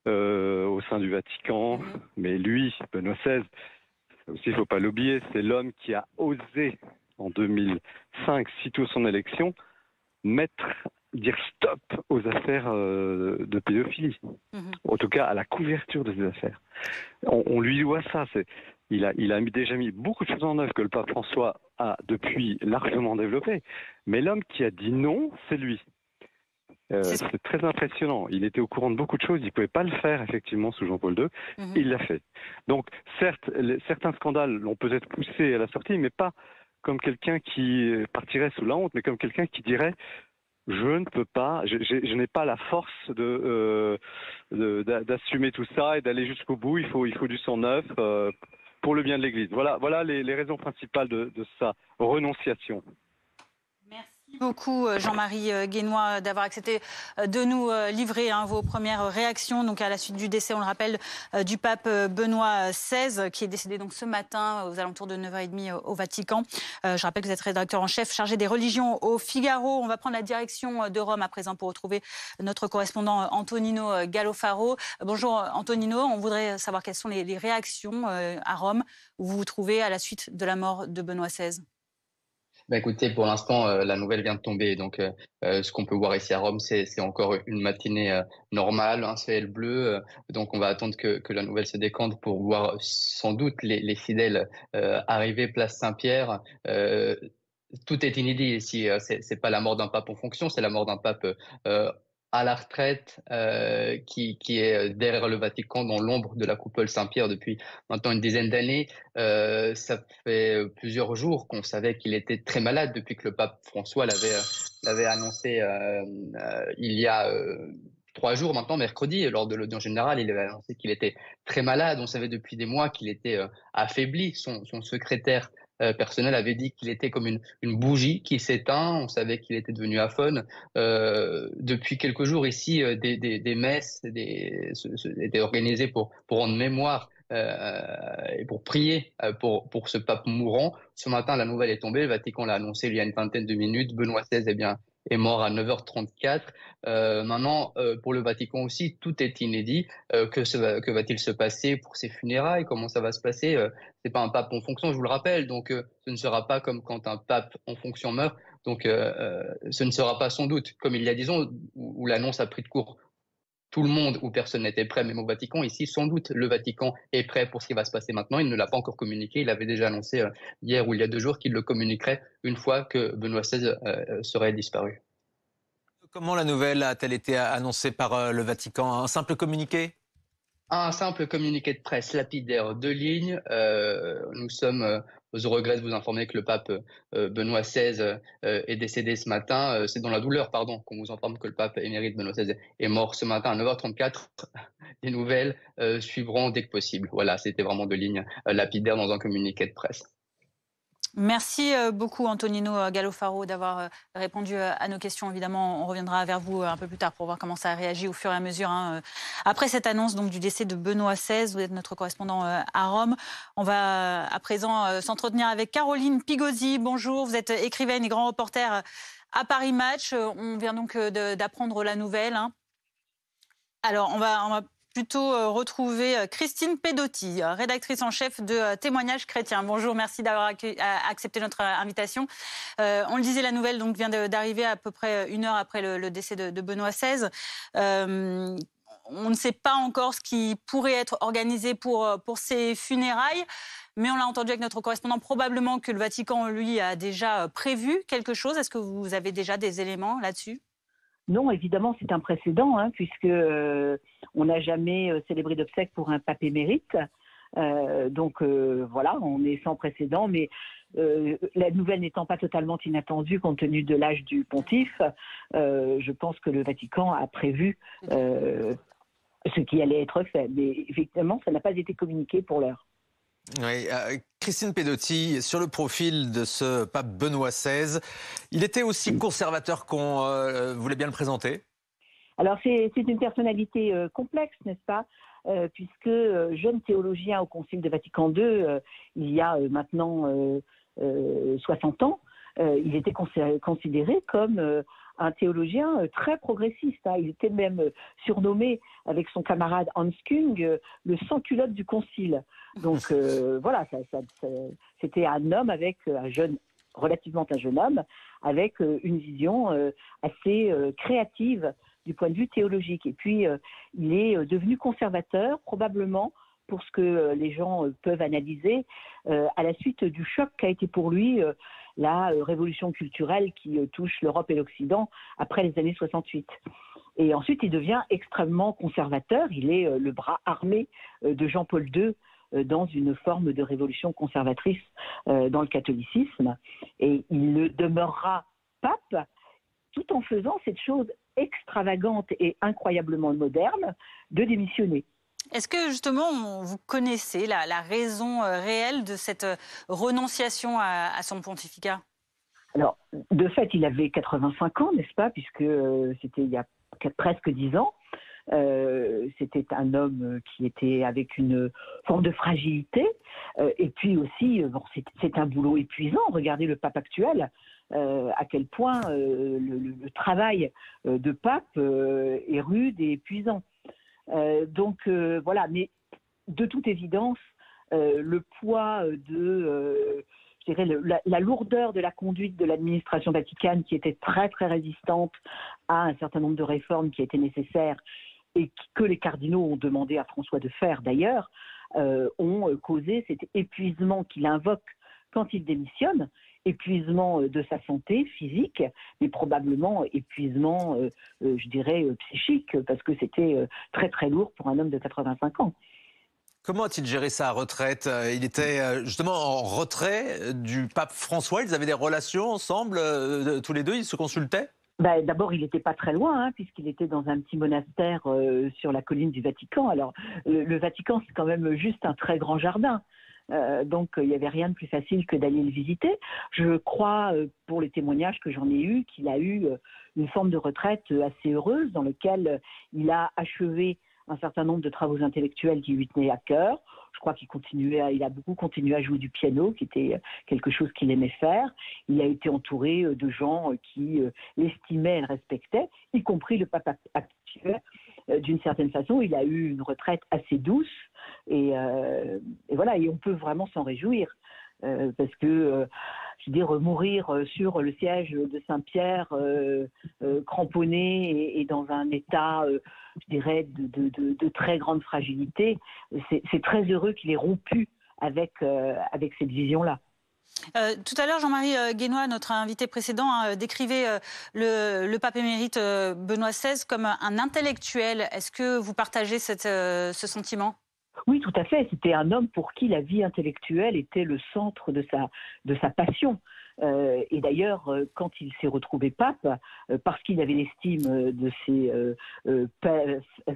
au sein du Vatican, mais lui, Benoît XVI, aussi il ne faut pas l'oublier, c'est l'homme qui a osé en 2005, sitôt son élection, dire stop aux affaires de pédophilie. En tout cas, à la couverture de ces affaires. On lui doit ça. Il a déjà mis beaucoup de choses en œuvre que le pape François a depuis largement développé. Mais l'homme qui a dit non, c'est lui. C'est très impressionnant. Il était au courant de beaucoup de choses. Il ne pouvait pas le faire, effectivement, sous Jean-Paul II. Il l'a fait. Donc, certes, certains scandales l'ont peut-être poussé à la sortie, mais pas comme quelqu'un qui partirait sous la honte, mais comme quelqu'un qui dirait « je ne peux pas, je n'ai pas la force d'assumer tout ça et d'aller jusqu'au bout. Il faut du sang neuf pour le bien de l'Église. » Voilà les raisons principales de sa renonciation. Merci beaucoup Jean-Marie Guénois d'avoir accepté de nous livrer vos premières réactions donc à la suite du décès, on le rappelle, du pape Benoît XVI qui est décédé donc ce matin aux alentours de 9h30 au Vatican. Je rappelle que vous êtes rédacteur en chef chargé des religions au Figaro. On va prendre la direction de Rome à présent pour retrouver notre correspondant Antonino Gallofaro. Bonjour Antonino, on voudrait savoir quelles sont les réactions à Rome où vous vous trouvez à la suite de la mort de Benoît XVI. Écoutez, pour l'instant, la nouvelle vient de tomber. Donc, ce qu'on peut voir ici à Rome, c'est encore une matinée normale, un ciel bleu. Donc, on va attendre que la nouvelle se décante pour voir sans doute les fidèles arriver place Saint-Pierre. Tout est inédit ici. C'est pas la mort d'un pape en fonction, c'est la mort d'un pape à la retraite, qui est derrière le Vatican, dans l'ombre de la coupole Saint-Pierre depuis maintenant une dizaine d'années. Ça fait plusieurs jours qu'on savait qu'il était très malade depuis que le pape François l'avait annoncé il y a 3 jours maintenant, mercredi, lors de l'audience générale. Il avait annoncé qu'il était très malade. On savait depuis des mois qu'il était affaibli. Son secrétaire personnel avait dit qu'il était comme une bougie qui s'éteint. On savait qu'il était devenu aphone. Depuis quelques jours ici, des messes étaient organisées pour rendre mémoire et pour prier pour ce pape mourant. Ce matin, la nouvelle est tombée. Le Vatican l'a annoncé il y a une vingtaine de minutes. Benoît XVI est mort à 9h34. Maintenant, pour le Vatican aussi, tout est inédit. Que va-t-il se passer pour ses funérailles? Comment ça va se passer? C'est pas un pape en fonction, je vous le rappelle. Donc, ce ne sera pas comme quand un pape en fonction meurt. Donc, ce ne sera pas sans doute, comme il y a 10 ans, où l'annonce a pris de court tout le monde, où personne n'était prêt, même au Vatican. Ici, sans doute, le Vatican est prêt pour ce qui va se passer maintenant. Il ne l'a pas encore communiqué. Il avait déjà annoncé hier ou il y a 2 jours qu'il le communiquerait une fois que Benoît XVI serait disparu. Comment la nouvelle a-t-elle été annoncée par le Vatican? Un simple communiqué? Un simple communiqué de presse lapidaire, 2 lignes. Nous sommes aux regrets de vous informer que le pape Benoît XVI est décédé ce matin. C'est dans la douleur, qu'on vous informe que le pape émérite Benoît XVI est mort ce matin à 9h34. Les nouvelles suivront dès que possible. Voilà, c'était vraiment 2 lignes lapidaires dans un communiqué de presse. Merci beaucoup Antonino Gallofaro d'avoir répondu à nos questions. Évidemment, on reviendra vers vous un peu plus tard pour voir comment ça a réagi au fur et à mesure. Après cette annonce donc, du décès de Benoît XVI, vous êtes notre correspondant à Rome. On va à présent s'entretenir avec Caroline Pigozzi. Bonjour, vous êtes écrivaine et grand reporter à Paris Match. On vient donc d'apprendre la nouvelle. Alors, on va plutôt retrouver Christine Pedotti, rédactrice en chef de Témoignages chrétiens. Bonjour, merci d'avoir accepté notre invitation. On le disait, la nouvelle donc, vient d'arriver à peu près 1 heure après le décès de Benoît XVI. On ne sait pas encore ce qui pourrait être organisé pour ces funérailles, mais on l'a entendu avec notre correspondant, probablement que le Vatican, lui, a déjà prévu quelque chose. Est-ce que vous avez déjà des éléments là-dessus ? Non, évidemment, c'est un précédent, puisque on n'a jamais célébré d'obsèques pour un pape émérite. Donc voilà, on est sans précédent, mais la nouvelle n'étant pas totalement inattendue compte tenu de l'âge du pontife, je pense que le Vatican a prévu ce qui allait être fait. Mais effectivement, ça n'a pas été communiqué pour l'heure. Oui, Christine Pedotti, sur le profil de ce pape Benoît XVI, il était aussi conservateur qu'on voulait bien le présenter? Alors c'est une personnalité complexe, n'est-ce pas? puisque jeune théologien au Concile de Vatican II, il y a maintenant 60 ans, il était considéré comme un théologien très progressiste. Il était même surnommé, avec son camarade Hans Küng, le sans-culotte du Concile. Donc voilà, c'était un homme relativement un jeune homme, avec une vision assez créative du point de vue théologique. Et puis, il est devenu conservateur, probablement, pour ce que les gens peuvent analyser, à la suite du choc qu'a été pour lui la révolution culturelle qui touche l'Europe et l'Occident après les années 68. Et ensuite, il devient extrêmement conservateur. Il est le bras armé de Jean-Paul II dans une forme de révolution conservatrice dans le catholicisme. Et il le demeurera pape tout en faisant cette chose extravagante et incroyablement moderne de démissionner. Est-ce que justement vous connaissez la raison réelle de cette renonciation à son pontificat? Alors, de fait, il avait 85 ans, n'est-ce pas, puisque c'était il y a presque 10 ans. C'était un homme qui était avec une forme de fragilité. Et puis aussi, c'est un boulot épuisant. Regardez le pape actuel, à quel point le travail de pape est rude et épuisant. Donc voilà, mais de toute évidence, le poids je dirais la lourdeur de la conduite de l'administration vaticane, qui était très très résistante à un certain nombre de réformes qui étaient nécessaires et que les cardinaux ont demandé à François de faire d'ailleurs, ont causé cet épuisement qu'il invoque quand il démissionne, épuisement de sa santé physique, mais probablement épuisement, je dirais, psychique, parce que c'était très très lourd pour un homme de 85 ans. Comment a-t-il géré sa retraite? Il était justement en retrait du pape François. Ils avaient des relations ensemble, tous les deux, ils se consultaient? D'abord, il n'était pas très loin, puisqu'il était dans un petit monastère sur la colline du Vatican. Alors, le Vatican, c'est quand même juste un très grand jardin. Donc, il n'y avait rien de plus facile que d'aller le visiter. Je crois, pour les témoignages que j'en ai eus, qu'il a eu une forme de retraite assez heureuse dans laquelle il a achevé un certain nombre de travaux intellectuels qui lui tenaient à cœur. Je crois il a beaucoup continué à jouer du piano, qui était quelque chose qu'il aimait faire. Il a été entouré de gens qui l'estimaient et le respectaient, y compris le pape actuel. D'une certaine façon, il a eu une retraite assez douce et voilà, et on peut vraiment s'en réjouir parce que, je veux dire, mourir sur le siège de Saint-Pierre, cramponné et dans un état, je dirais, de très grande fragilité, c'est très heureux qu'il ait rompu avec cette vision-là. Tout à l'heure, Jean-Marie Guénois, notre invité précédent, décrivait le pape émérite Benoît XVI comme un intellectuel. Est-ce que vous partagez ce sentiment? Oui, tout à fait. C'était un homme pour qui la vie intellectuelle était le centre de sa passion. Et d'ailleurs, quand il s'est retrouvé pape, parce qu'il avait l'estime de ses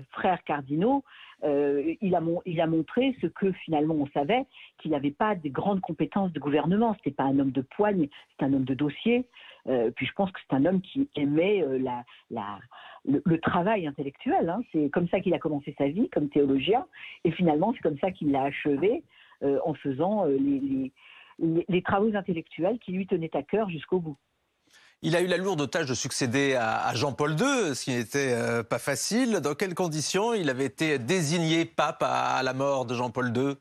frères cardinaux, il a montré ce que finalement on savait, qu'il n'avait pas de grandes compétences de gouvernement. C'était pas un homme de poigne, c'était un homme de dossier. Puis je pense que c'est un homme qui aimait le travail intellectuel. C'est comme ça qu'il a commencé sa vie comme théologien, et finalement c'est comme ça qu'il l'a achevé en faisant les travaux intellectuels qui lui tenaient à cœur jusqu'au bout. Il a eu la lourde tâche de succéder à Jean-Paul II, ce qui n'était pas facile. Dans quelles conditions il avait été désigné pape à la mort de Jean-Paul II?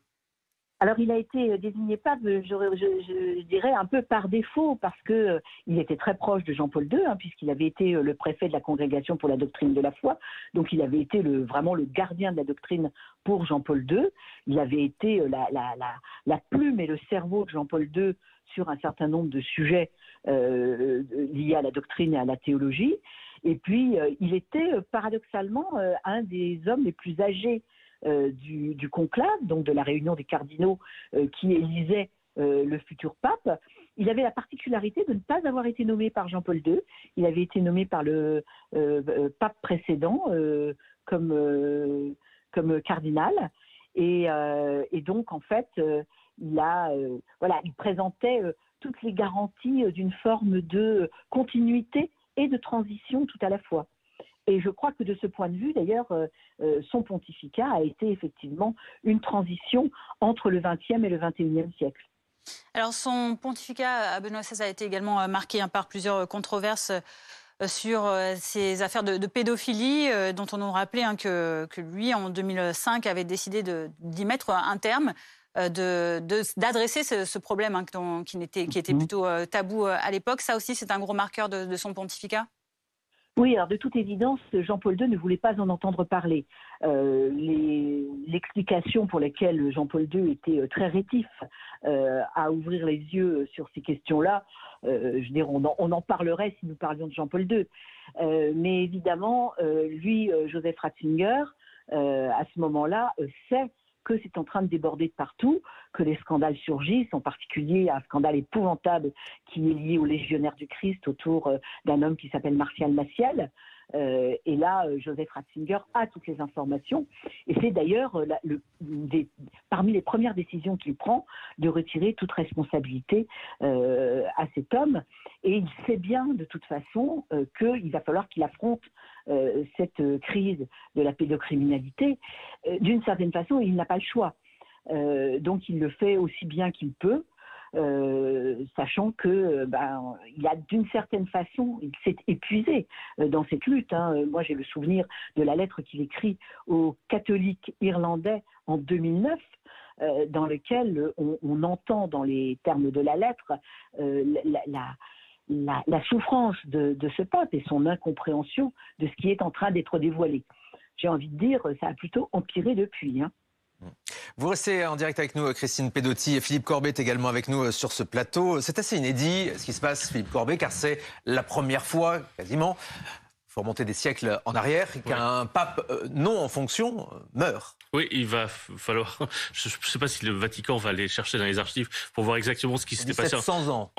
Alors, il a été désigné pape, je dirais, un peu par défaut, parce que il était très proche de Jean-Paul II, puisqu'il avait été le préfet de la Congrégation pour la doctrine de la foi. Donc, il avait été vraiment le gardien de la doctrine pour Jean-Paul II. Il avait été la plume et le cerveau de Jean-Paul II sur un certain nombre de sujets liés à la doctrine et à la théologie. Et puis, il était paradoxalement un des hommes les plus âgés du conclave, donc de la réunion des cardinaux qui élisait le futur pape. Il avait la particularité de ne pas avoir été nommé par Jean-Paul II. Il avait été nommé par le pape précédent comme cardinal. Et donc, en fait, il présentait toutes les garanties d'une forme de continuité et de transition tout à la fois. Et je crois que de ce point de vue, d'ailleurs, son pontificat a été effectivement une transition entre le XXe et le XXIe siècle. Alors son pontificat à Benoît XVI a été également marqué par plusieurs controverses sur ces affaires de pédophilie dont on nous rappelait que lui, en 2005, avait décidé d'y mettre un terme, d'adresser ce problème qui était plutôt tabou à l'époque. Ça aussi, c'est un gros marqueur de son pontificat? Oui, alors de toute évidence, Jean-Paul II ne voulait pas en entendre parler. L'explication pour laquelle Jean-Paul II était très rétif à ouvrir les yeux sur ces questions-là, je veux dire, on en parlerait si nous parlions de Jean-Paul II. Mais évidemment, lui, Joseph Ratzinger, à ce moment-là, sait que c'est en train de déborder de partout, que les scandales surgissent, en particulier un scandale épouvantable qui est lié aux légionnaires du Christ autour d'un homme qui s'appelle Martial Maciel. Et là, Joseph Ratzinger a toutes les informations. Et c'est d'ailleurs parmi les premières décisions qu'il prend de retirer toute responsabilité à cet homme. Et il sait bien, de toute façon, qu'il va falloir qu'il affronte cette crise de la pédocriminalité. D'une certaine façon, il n'a pas le choix. Donc, il le fait aussi bien qu'il peut. Sachant que il a d'une certaine façon, il s'est épuisé dans cette lutte. Moi, j'ai le souvenir de la lettre qu'il écrit aux catholiques irlandais en 2009, dans lequel on entend dans les termes de la lettre la souffrance de ce pape et son incompréhension de ce qui est en train d'être dévoilé. J'ai envie de dire, ça a plutôt empiré depuis. Vous restez en direct avec nous, Christine Pedotti, et Philippe Corbet est également avec nous sur ce plateau. C'est assez inédit ce qui se passe, Philippe Corbet, car c'est la première fois, quasiment, il faut remonter des siècles en arrière, qu'un pape non en fonction meurt. Oui, il va falloir... Je ne sais pas si le Vatican va aller chercher dans les archives pour voir exactement ce qui s'était passé. 1700 ans.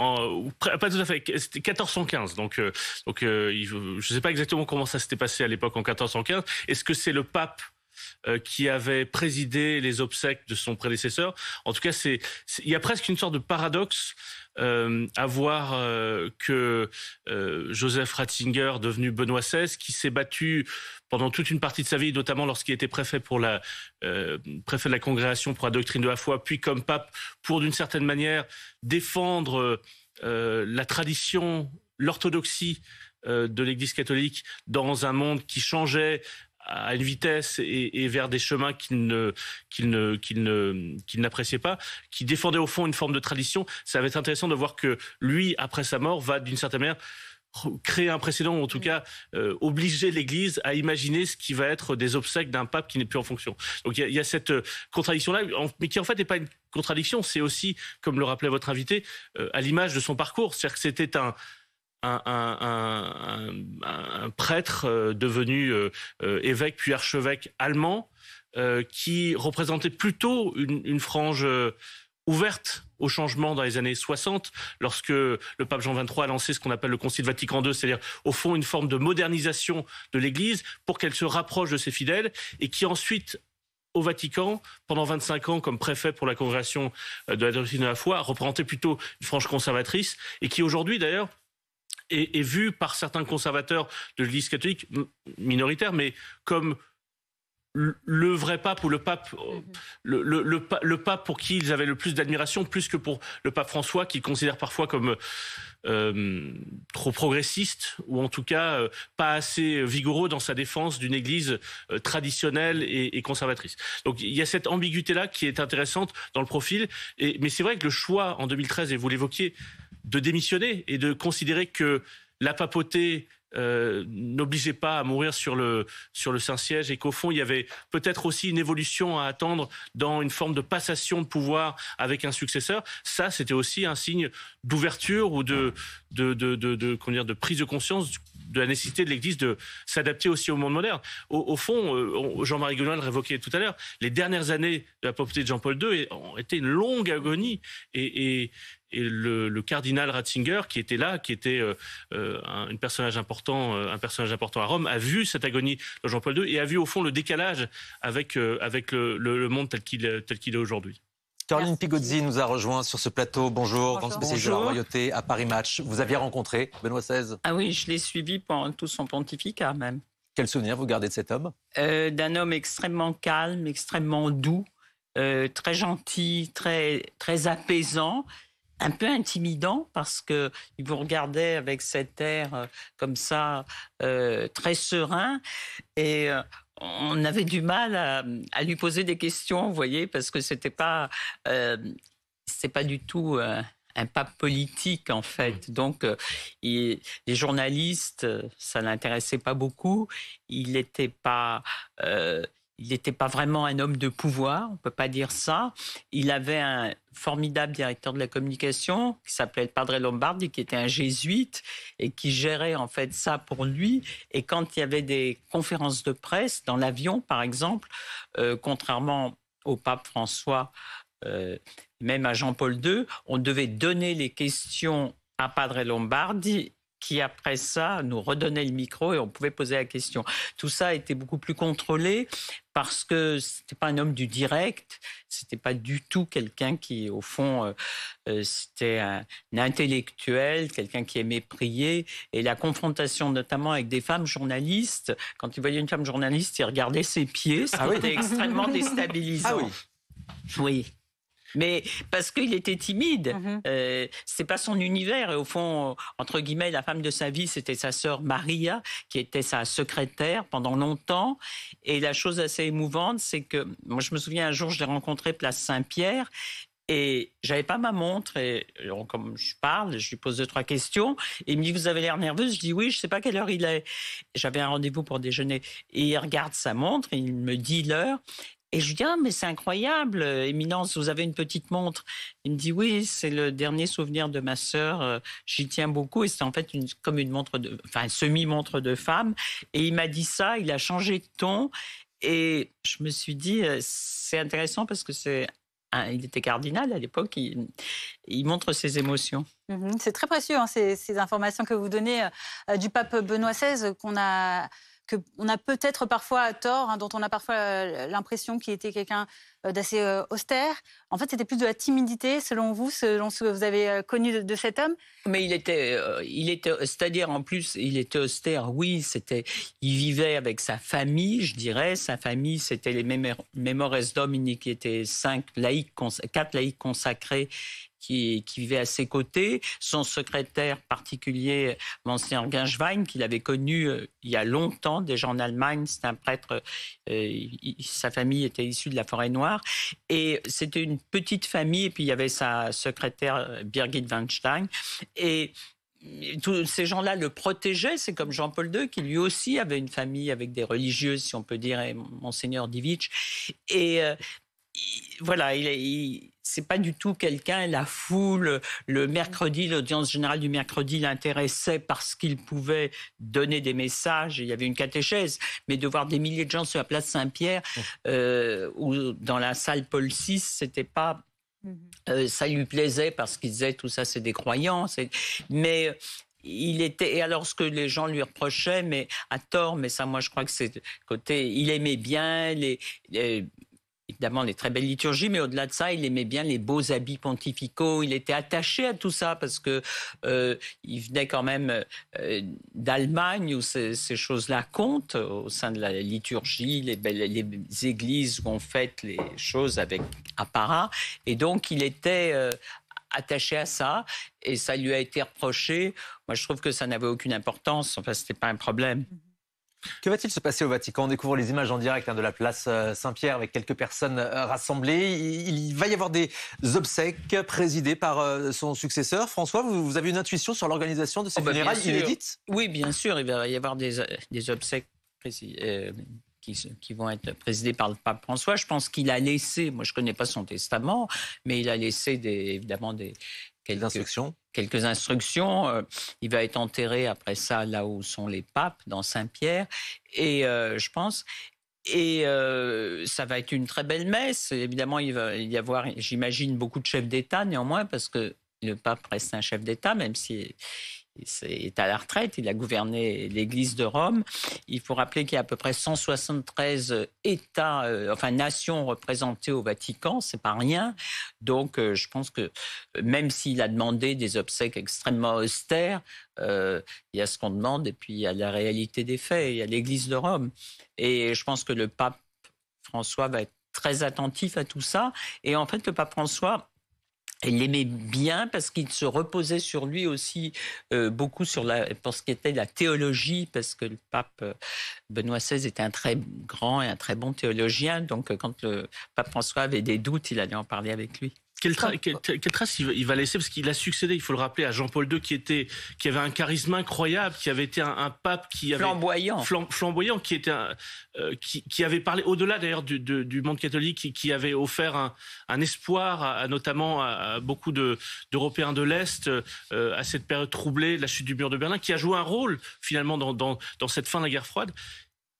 Pas tout à fait, c'était 1415. Donc je ne sais pas exactement comment ça s'était passé à l'époque en 1415. Est-ce que c'est le pape qui avait présidé les obsèques de son prédécesseur? En tout cas, il y a presque une sorte de paradoxe à voir que Joseph Ratzinger, devenu Benoît XVI, qui s'est battu pendant toute une partie de sa vie, notamment lorsqu'il était préfet préfet de la congrégation pour la doctrine de la foi, puis comme pape pour, d'une certaine manière, défendre la tradition, l'orthodoxie de l'Église catholique dans un monde qui changeait à une vitesse et vers des chemins qu'il n'appréciait pas, qui défendait au fond une forme de tradition. Ça va être intéressant de voir que lui, après sa mort, va d'une certaine manière créer un précédent, ou en tout cas obliger l'Église à imaginer ce qui va être des obsèques d'un pape qui n'est plus en fonction. Donc il y a cette contradiction-là, mais qui en fait n'est pas une contradiction, c'est aussi, comme le rappelait votre invité, à l'image de son parcours. C'est-à-dire que c'était un prêtre devenu évêque puis archevêque allemand qui représentait plutôt une frange ouverte au changement dans les années 60, lorsque le pape Jean XXIII a lancé ce qu'on appelle le Concile Vatican II, c'est-à-dire au fond une forme de modernisation de l'Église pour qu'elle se rapproche de ses fidèles, et qui ensuite, au Vatican, pendant 25 ans, comme préfet pour la congrégation de la doctrine de la foi, représentait plutôt une frange conservatrice, et qui aujourd'hui d'ailleurs est vu par certains conservateurs de l'Église catholique, minoritaire, mais comme le vrai pape, ou le pape, le pape pour qui ils avaient le plus d'admiration, plus que pour le pape François, qu'ils considèrent parfois comme trop progressiste, ou en tout cas pas assez vigoureux dans sa défense d'une Église traditionnelle et conservatrice. Donc il y a cette ambiguïté-là qui est intéressante dans le profil, mais c'est vrai que le choix en 2013, et vous l'évoquiez, de démissionner et de considérer que la papauté n'obligeait pas à mourir sur le Saint-Siège, et qu'au fond il y avait peut-être aussi une évolution à attendre dans une forme de passation de pouvoir avec un successeur. Ça, c'était aussi un signe d'ouverture ou de prise de conscience de la nécessité de l'Église de s'adapter aussi au monde moderne. Au fond, Jean-Marie Gounod le révoquait tout à l'heure, les dernières années de la papauté de Jean-Paul II ont été une longue agonie, et le cardinal Ratzinger, qui était là, qui était un personnage important à Rome, a vu cette agonie de Jean-Paul II et a vu au fond le décalage avec le monde tel qu'il est aujourd'hui. Caroline Pigozzi nous a rejoint sur ce plateau. Bonjour, grande spécialiste de la royauté à Paris Match. Vous aviez rencontré Benoît XVI? Ah oui, je l'ai suivi pendant tout son pontificat même. Quel souvenir vous gardez de cet homme? D'un homme extrêmement calme, extrêmement doux, très gentil, très apaisant, un peu intimidant parce qu'il vous regardait avec cet air comme ça, très serein. Et on avait du mal à lui poser des questions, vous voyez, parce que c'était pas du tout un pape politique, en fait. Donc, les journalistes, ça l'intéressait pas beaucoup. Il n'était pas vraiment un homme de pouvoir, on peut pas dire ça. Il avait un formidable directeur de la communication qui s'appelait le Padre Lombardi, qui était un jésuite et qui gérait en fait ça pour lui. Et quand il y avait des conférences de presse dans l'avion, par exemple, contrairement au pape François, même à Jean-Paul II, on devait donner les questions à Padre Lombardi, qui après ça nous redonnait le micro et on pouvait poser la question. Tout ça a été beaucoup plus contrôlé parce que c'était pas un homme du direct, c'était pas du tout quelqu'un qui, au fond, c'était un intellectuel, quelqu'un qui aimait prier. Et la confrontation notamment avec des femmes journalistes, quand il voyait une femme journaliste, il regardait ses pieds, c'était extrêmement déstabilisant. Ah oui. Oui. Mais parce qu'il était timide, c'est pas son univers. Et au fond, entre guillemets, la femme de sa vie, c'était sa sœur Maria, qui était sa secrétaire pendant longtemps. Et la chose assez émouvante, c'est que moi, je me souviens un jour, je l'ai rencontré place Saint-Pierre. Et j'avais pas ma montre et comme je parle, je lui pose 2-3 questions. Et il me dit, vous avez l'air nerveuse? Je dis oui, je sais pas quelle heure il est. J'avais un rendez-vous pour déjeuner. Et il regarde sa montre et il me dit l'heure. Et je lui dis, ah, mais c'est incroyable, Éminence, vous avez une petite montre. Il me dit, oui, c'est le dernier souvenir de ma sœur, j'y tiens beaucoup. Et c'est en fait comme une montre semi-montre de femme. Et il m'a dit ça, il a changé de ton. Et je me suis dit, c'est intéressant parce que il était cardinal à l'époque, il montre ses émotions. C'est très précieux, hein, ces informations que vous donnez du pape Benoît XVI, qu'on a peut-être parfois à tort, hein, dont on a parfois l'impression qu'il était quelqu'un d'assez austère. En fait, c'était plus de la timidité, selon vous, selon ce que vous avez connu de cet homme. Mais il était, c'est-à-dire en plus, il était austère. Oui, il vivait avec sa famille, je dirais. Sa famille, c'était les Memores Domini, qui étaient 4 laïcs consacrés qui vivaient à ses côtés. Son secrétaire particulier, Monseigneur Gingwein, qu'il avait connu il y a longtemps, déjà en Allemagne. C'est un prêtre, sa famille était issue de la Forêt-Noire. Et c'était une petite famille, et puis il y avait sa secrétaire Birgit Weinstein. Et tous ces gens-là le protégeaient. C'est comme Jean-Paul II, qui lui aussi avait une famille avec des religieuses, si on peut dire, et Monseigneur Divitch. Et voilà, c'est pas du tout quelqu'un, la foule, le mercredi, l'audience générale du mercredi l'intéressait parce qu'il pouvait donner des messages, il y avait une catéchèse, mais de voir des milliers de gens sur la place Saint-Pierre ou dans la salle Paul VI, c'était pas... ça lui plaisait parce qu'il disait tout ça c'est des croyants, mais... Il était, et alors ce que les gens lui reprochaient, mais à tort, mais ça moi je crois que c'est côté, il aimait bien évidemment les très belles liturgies, mais au-delà de ça, il aimait bien les beaux habits pontificaux. Il était attaché à tout ça parce que il venait quand même d'Allemagne où ces choses-là comptent au sein de la liturgie, les églises où on fête les choses avec apparat. Et donc, il était attaché à ça et ça lui a été reproché. Moi, je trouve que ça n'avait aucune importance. Enfin, c'était pas un problème. Que va-t-il se passer au Vatican? On découvre les images en direct de la place Saint-Pierre avec quelques personnes rassemblées. Il va y avoir des obsèques présidées par son successeur. François, vous avez une intuition sur l'organisation de ces funérailles inédites? Oui, bien sûr. Il va y avoir des obsèques qui vont être présidées par le pape François. Je pense qu'il a laissé, moi je ne connais pas son testament, mais il a laissé évidemment quelques instructions. Il va être enterré après ça là où sont les papes, dans Saint-Pierre. Et je pense... Et ça va être une très belle messe. Évidemment, il va y avoir, j'imagine, beaucoup de chefs d'État néanmoins, parce que le pape reste un chef d'État, même si est à la retraite, il a gouverné l'Église de Rome. Il faut rappeler qu'il y a à peu près 173 États, nations représentées au Vatican, c'est pas rien. Donc je pense que même s'il a demandé des obsèques extrêmement austères, il y a ce qu'on demande et puis il y a la réalité des faits, il y a l'Église de Rome. Et je pense que le pape François va être très attentif à tout ça. Et en fait, le pape François, il l'aimait bien parce qu'il se reposait sur lui aussi beaucoup pour ce qui était la théologie, parce que le pape Benoît XVI était un très grand et un très bon théologien. Donc, quand le pape François avait des doutes, il allait en parler avec lui. Quelle trace il va laisser, parce qu'il a succédé, il faut le rappeler, à Jean-Paul II qui avait un charisme incroyable, qui avait été un pape qui avait flamboyant, qui avait parlé au-delà d'ailleurs du monde catholique, qui avait offert un espoir notamment à beaucoup d'Européens de l'Est à cette période troublée de la chute du mur de Berlin, qui a joué un rôle finalement dans cette fin de la guerre froide.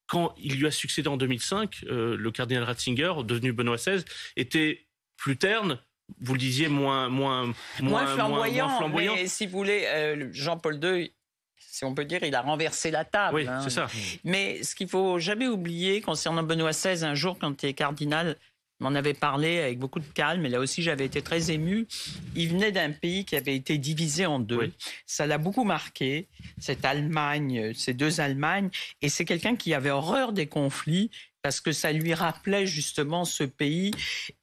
Quand il lui a succédé en 2005, le cardinal Ratzinger, devenu Benoît XVI, était plus terne. Vous le disiez, moins flamboyant. Mais si vous voulez, Jean-Paul II, si on peut dire, il a renversé la table. Oui, c'est ça. Mais ce qu'il ne faut jamais oublier concernant Benoît XVI, un jour, quand il est cardinal, il m'en avait parlé avec beaucoup de calme, et là aussi j'avais été très ému. Il venait d'un pays qui avait été divisé en deux. Oui. Ça l'a beaucoup marqué, cette Allemagne, ces deux Allemagnes, et c'est quelqu'un qui avait horreur des conflits, parce que ça lui rappelait justement ce pays,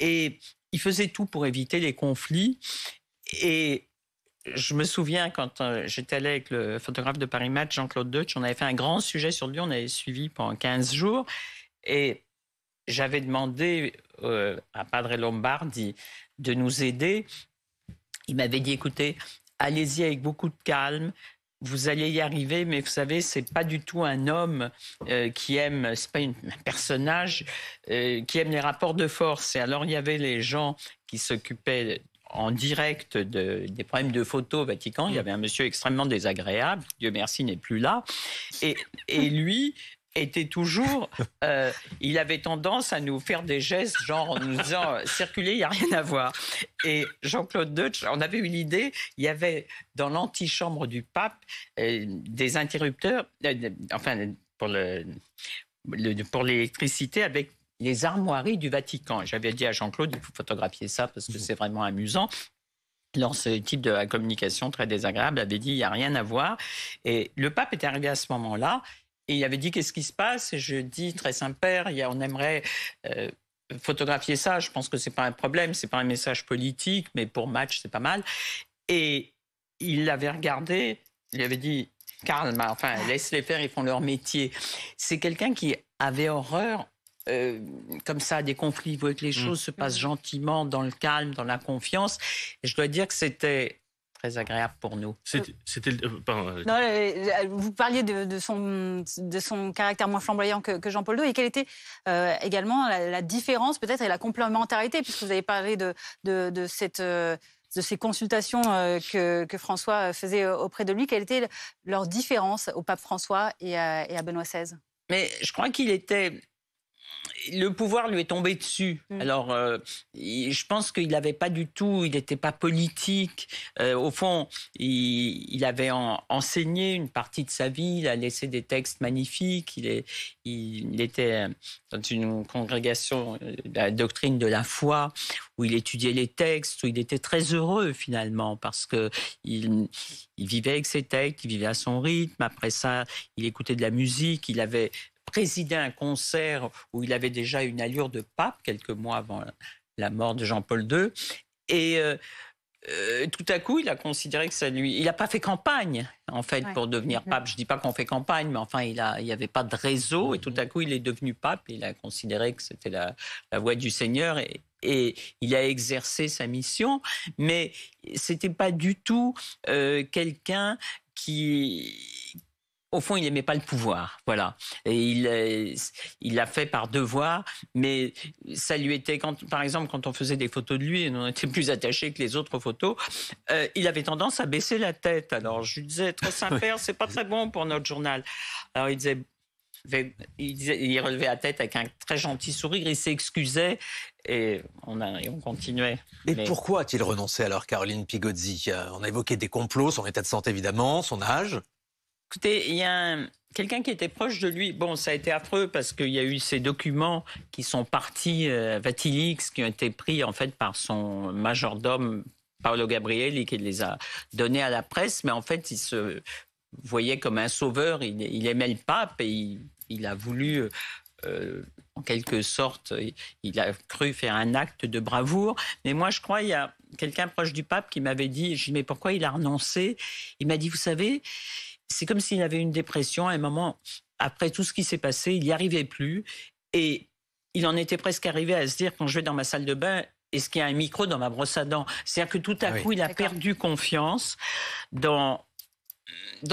et il faisait tout pour éviter les conflits. Et je me souviens, quand j'étais allé avec le photographe de Paris Match, Jean-Claude Deutsch, on avait fait un grand sujet sur lui, on avait suivi pendant 15 jours. Et j'avais demandé à Padre Lombardi de nous aider. Il m'avait dit, écoutez, allez-y avec beaucoup de calme. Vous allez y arriver, mais vous savez, c'est pas du tout un homme qui aime, c'est pas un personnage qui aime les rapports de force. Et alors, il y avait les gens qui s'occupaient en direct des problèmes de photos au Vatican. Il y avait un monsieur extrêmement désagréable, Dieu merci, n'est plus là. Et lui était toujours... il avait tendance à nous faire des gestes, genre en nous disant « circulez, il n'y a rien à voir ». Et Jean-Claude Deutsch, on avait eu l'idée, il y avait dans l'antichambre du pape des interrupteurs, pour l'électricité avec les armoiries du Vatican. J'avais dit à Jean-Claude, il faut photographier ça parce que c'est vraiment amusant. Alors, ce type de communication très désagréable avait dit, il n'y a rien à voir. Et le pape était arrivé à ce moment-là, et il avait dit, qu'est-ce qui se passe? Et je dis, très Saint-Père, on aimerait photographier ça. Je pense que ce n'est pas un problème, ce n'est pas un message politique, mais pour Match, c'est pas mal. Et il l'avait regardé, il avait dit, calme, laisse-les faire, ils font leur métier. C'est quelqu'un qui avait horreur, comme ça, des conflits. Il voulait que les choses se passent gentiment, dans le calme, dans la confiance. Et je dois dire que c'était très agréable pour nous. Vous parliez de son caractère moins flamboyant que Jean-Paul II. Et quelle était également la différence, peut-être, et la complémentarité, puisque vous avez parlé de ces consultations que François faisait auprès de lui. Quelle était leur différence au pape François et à Benoît XVI? Mais je crois qu'il était... Le pouvoir lui est tombé dessus. Alors, je pense qu'il n'avait pas du tout, il n'était pas politique. Au fond, il avait enseigné une partie de sa vie, il a laissé des textes magnifiques. Il était dans une congrégation de la doctrine de la foi, où il étudiait les textes, où il était très heureux finalement, parce qu'il vivait avec ses textes, il vivait à son rythme. Après ça, il écoutait de la musique, il avait présidé un concert où il avait déjà une allure de pape quelques mois avant la mort de Jean-Paul II. Et tout à coup, il a considéré que ça lui... Il n'a pas fait campagne, en fait, pour devenir pape. Je ne dis pas qu'on fait campagne, mais enfin, il n'y avait pas de réseau. Et tout à coup, il est devenu pape. Et il a considéré que c'était la voie du Seigneur. Et il a exercé sa mission. Mais ce n'était pas du tout quelqu'un qui... Au fond, il n'aimait pas le pouvoir, voilà. Et il l'a fait par devoir, mais ça lui était, par exemple, quand on faisait des photos de lui, et on était plus attachés que les autres photos, il avait tendance à baisser la tête. Alors, je lui disais, très Saint-Père, c'est pas très bon pour notre journal. Alors, il disait, il relevait la tête avec un très gentil sourire, il s'excusait et on continuait. Et pourquoi a-t-il renoncé alors, Caroline Pigozzi? On a évoqué des complots, son état de santé évidemment, son âge. Écoutez, il y a quelqu'un qui était proche de lui. Bon, ça a été affreux parce qu'il y a eu ces documents qui sont partis, Vatilix, qui ont été pris en fait par son majordome Paolo Gabrielli, qui les a donnés à la presse, mais en fait, il se voyait comme un sauveur. Il aimait le pape et il a voulu, en quelque sorte, il a cru faire un acte de bravoure. Mais moi, je crois, il y a quelqu'un proche du pape qui m'avait dit, je lui ai dit, mais pourquoi il a renoncé? Il m'a dit, vous savez, c'est comme s'il avait une dépression. À un moment, après tout ce qui s'est passé, il n'y arrivait plus. Et il en était presque arrivé à se dire, quand je vais dans ma salle de bain, est-ce qu'il y a un micro dans ma brosse à dents? C'est-à-dire que tout à coup, il a perdu confiance dans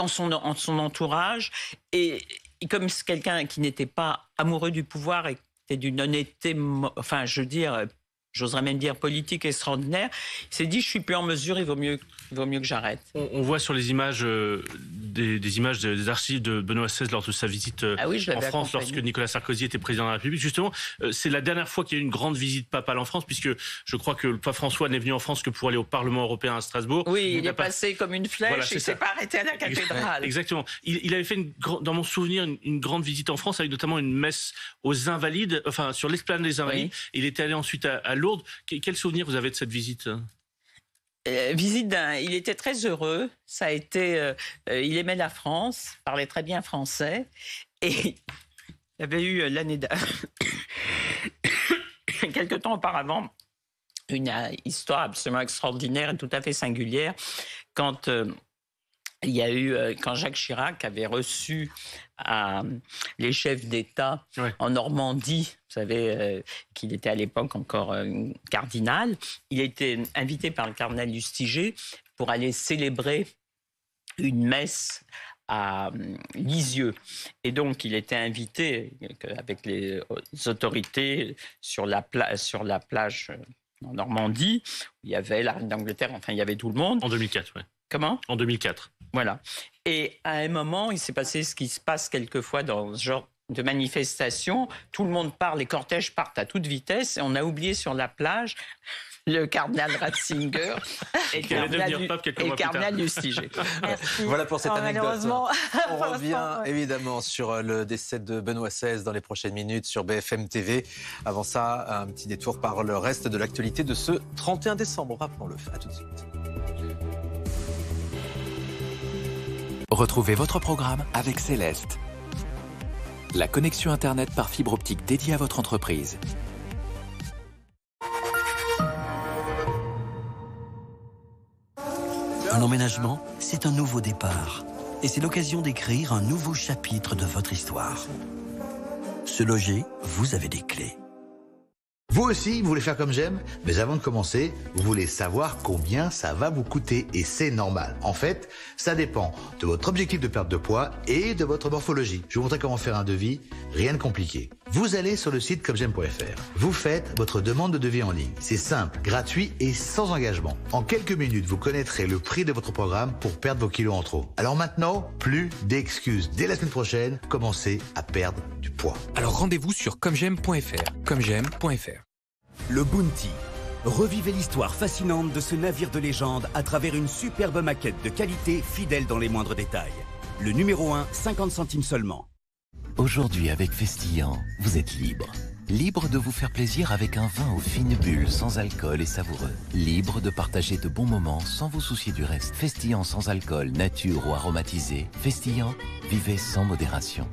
son entourage. Et comme c'est quelqu'un qui n'était pas amoureux du pouvoir et qui était d'une honnêteté, enfin, je veux dire, j'oserais même dire politique extraordinaire, il s'est dit, je suis plus en mesure, il vaut mieux que j'arrête. On voit sur les images des images des archives de Benoît XVI lors de sa visite en France, lorsque Nicolas Sarkozy était président de la République. Justement, c'est la dernière fois qu'il y a eu une grande visite papale en France, puisque je crois que le pape François n'est venu en France que pour aller au Parlement européen à Strasbourg. Oui, il est passé comme une flèche, voilà, il ne s'est pas arrêté à la cathédrale. Exactement. Il avait fait, dans mon souvenir, une grande visite en France, avec notamment une messe aux Invalides, enfin sur l'esplanade des Invalides. Oui. Il était allé ensuite à Lourdes. Quel souvenir vous avez de cette visite ? Il était très heureux. Ça a été, il aimait la France, parlait très bien français, et il avait eu l'année quelque temps auparavant une histoire absolument extraordinaire et tout à fait singulière quand il y a eu quand Jacques Chirac avait reçu les chefs d'État en Normandie, vous savez qu'il était à l'époque encore cardinal. Il a été invité par le cardinal Lustiger pour aller célébrer une messe à Lisieux. Et donc, il était invité avec les autorités sur la plage en Normandie, où il y avait la reine d'Angleterre, enfin, il y avait tout le monde. En 2004, oui. Comment ? En 2004. Voilà. Et à un moment, il s'est passé ce qui se passe quelquefois dans ce genre de manifestation. Tout le monde part, les cortèges partent à toute vitesse, et on a oublié sur la plage le cardinal Ratzinger et le cardinal Lustiger. Voilà pour cette anecdote. Malheureusement. On revient évidemment sur le décès de Benoît XVI dans les prochaines minutes sur BFM TV. Avant ça, un petit détour par le reste de l'actualité de ce 31 décembre. Rappelons-le. À tout de suite. Retrouvez votre programme avec Céleste. La connexion Internet par fibre optique dédiée à votre entreprise. Un emménagement, c'est un nouveau départ. Et c'est l'occasion d'écrire un nouveau chapitre de votre histoire. Se loger, vous avez des clés. Vous aussi, vous voulez faire comme j'aime? Mais avant de commencer, vous voulez savoir combien ça va vous coûter. Et c'est normal. En fait, ça dépend de votre objectif de perte de poids et de votre morphologie. Je vais vous montrer comment faire un devis. Rien de compliqué. Vous allez sur le site commejaime.fr. Vous faites votre demande de devis en ligne. C'est simple, gratuit et sans engagement. En quelques minutes, vous connaîtrez le prix de votre programme pour perdre vos kilos en trop. Alors maintenant, plus d'excuses. Dès la semaine prochaine, commencez à perdre du poids. Alors rendez-vous sur commejaime.fr. commejaime.fr. Le Bounty. Revivez l'histoire fascinante de ce navire de légende à travers une superbe maquette de qualité fidèle dans les moindres détails. Le numéro 1, 50 centimes seulement. Aujourd'hui, avec Festillant, vous êtes libre. Libre de vous faire plaisir avec un vin aux fines bulles, sans alcool et savoureux. Libre de partager de bons moments sans vous soucier du reste. Festillant sans alcool, nature ou aromatisé. Festillant, vivez sans modération.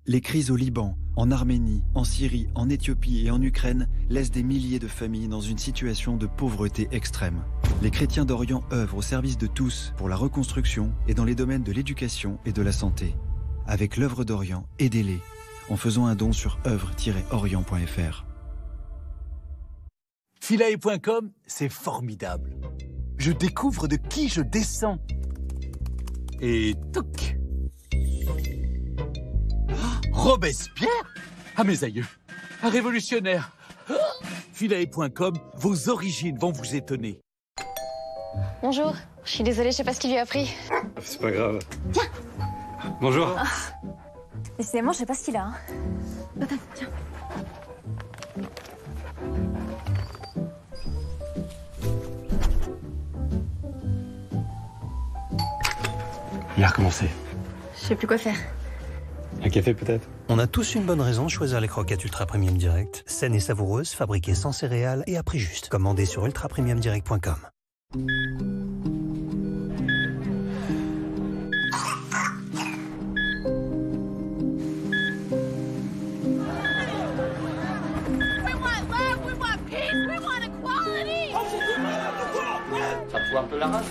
Les crises au Liban, en Arménie, en Syrie, en Éthiopie et en Ukraine laissent des milliers de familles dans une situation de pauvreté extrême. Les chrétiens d'Orient œuvrent au service de tous pour la reconstruction et dans les domaines de l'éducation et de la santé. Avec l'œuvre d'Orient, aidez-les en faisant un don sur œuvre-orient.fr. Philae.com, c'est formidable. Je découvre de qui je descends. Et touc! Robespierre? À mes aïeux. Un révolutionnaire. Philae.com, vos origines vont vous étonner. Bonjour, je suis désolée, je sais pas ce qu'il lui a pris. C'est pas grave. Tiens. Bonjour. Décidément, je sais pas ce qu'il a. Hein. Attends, tiens. Il a recommencé. Je sais plus quoi faire. Un café peut-être? On a tous une bonne raison de choisir les croquettes Ultra Premium Direct. Saines et savoureuses, fabriquées sans céréales et à prix juste. Commandez sur ultrapremiumdirect.com. Ça fout un peu la race.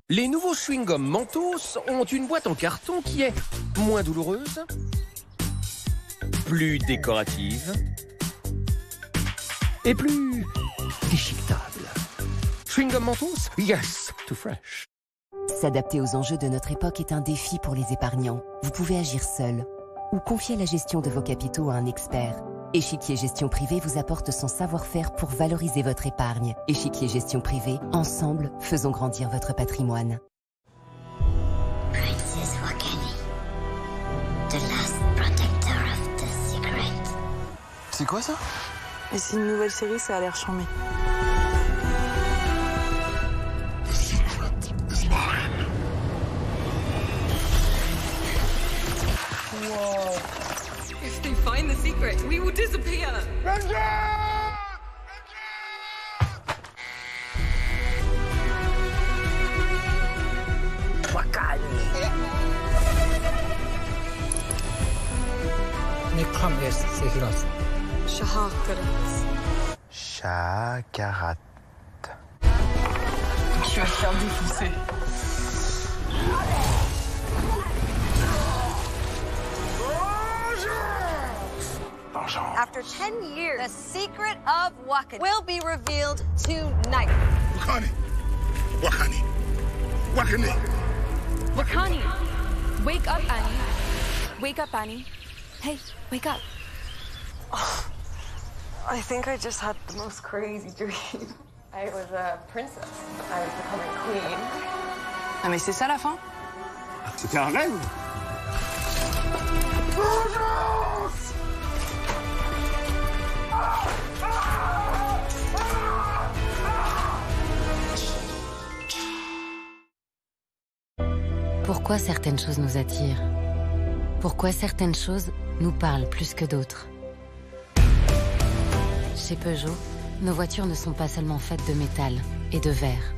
Les nouveaux chewing-gums Mentos ont une boîte en carton qui est moins douloureuse, plus décorative et plus déchiquetable. Chewing-gum Mentos, yes, too fresh. S'adapter aux enjeux de notre époque est un défi pour les épargnants. Vous pouvez agir seul ou confier la gestion de vos capitaux à un expert. Échiquier Gestion Privée vous apporte son savoir-faire pour valoriser votre épargne. Échiquier Gestion Privée, ensemble, faisons grandir votre patrimoine. Princess Wakani, the last protector of the secret. C'est quoi ça? Et c'est une nouvelle série, ça a l'air charmé. The secret is mine. Whoa. If they find the secret, we will disappear. Ranger! Wakani. Nikram es sihiras. Shahakarat. Shakarat. Je vais te faire défoncer. After 10 years, the secret of Wakani will be revealed tonight. Wakani! Wakani! Wakani! Wakani! Wake up, Annie. Wake up, Annie. Hey, wake up. Oh, I think I just had the most crazy dream. I was a princess. I was becoming queen. Ah mais c'est ça la fin? C'était un rêve? Pourquoi certaines choses nous attirent? Pourquoi certaines choses nous parlent plus que d'autres? Chez Peugeot, nos voitures ne sont pas seulement faites de métal et de verre,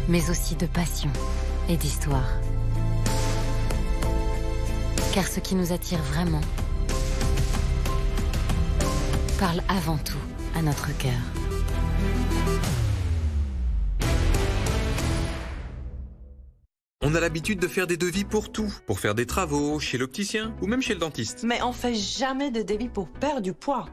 mais aussi de passion et d'histoire. Car ce qui nous attire vraiment parle avant tout à notre cœur. On a l'habitude de faire des devis pour tout, pour faire des travaux, chez l'opticien ou même chez le dentiste. Mais on fait jamais de devis pour perdre du poids.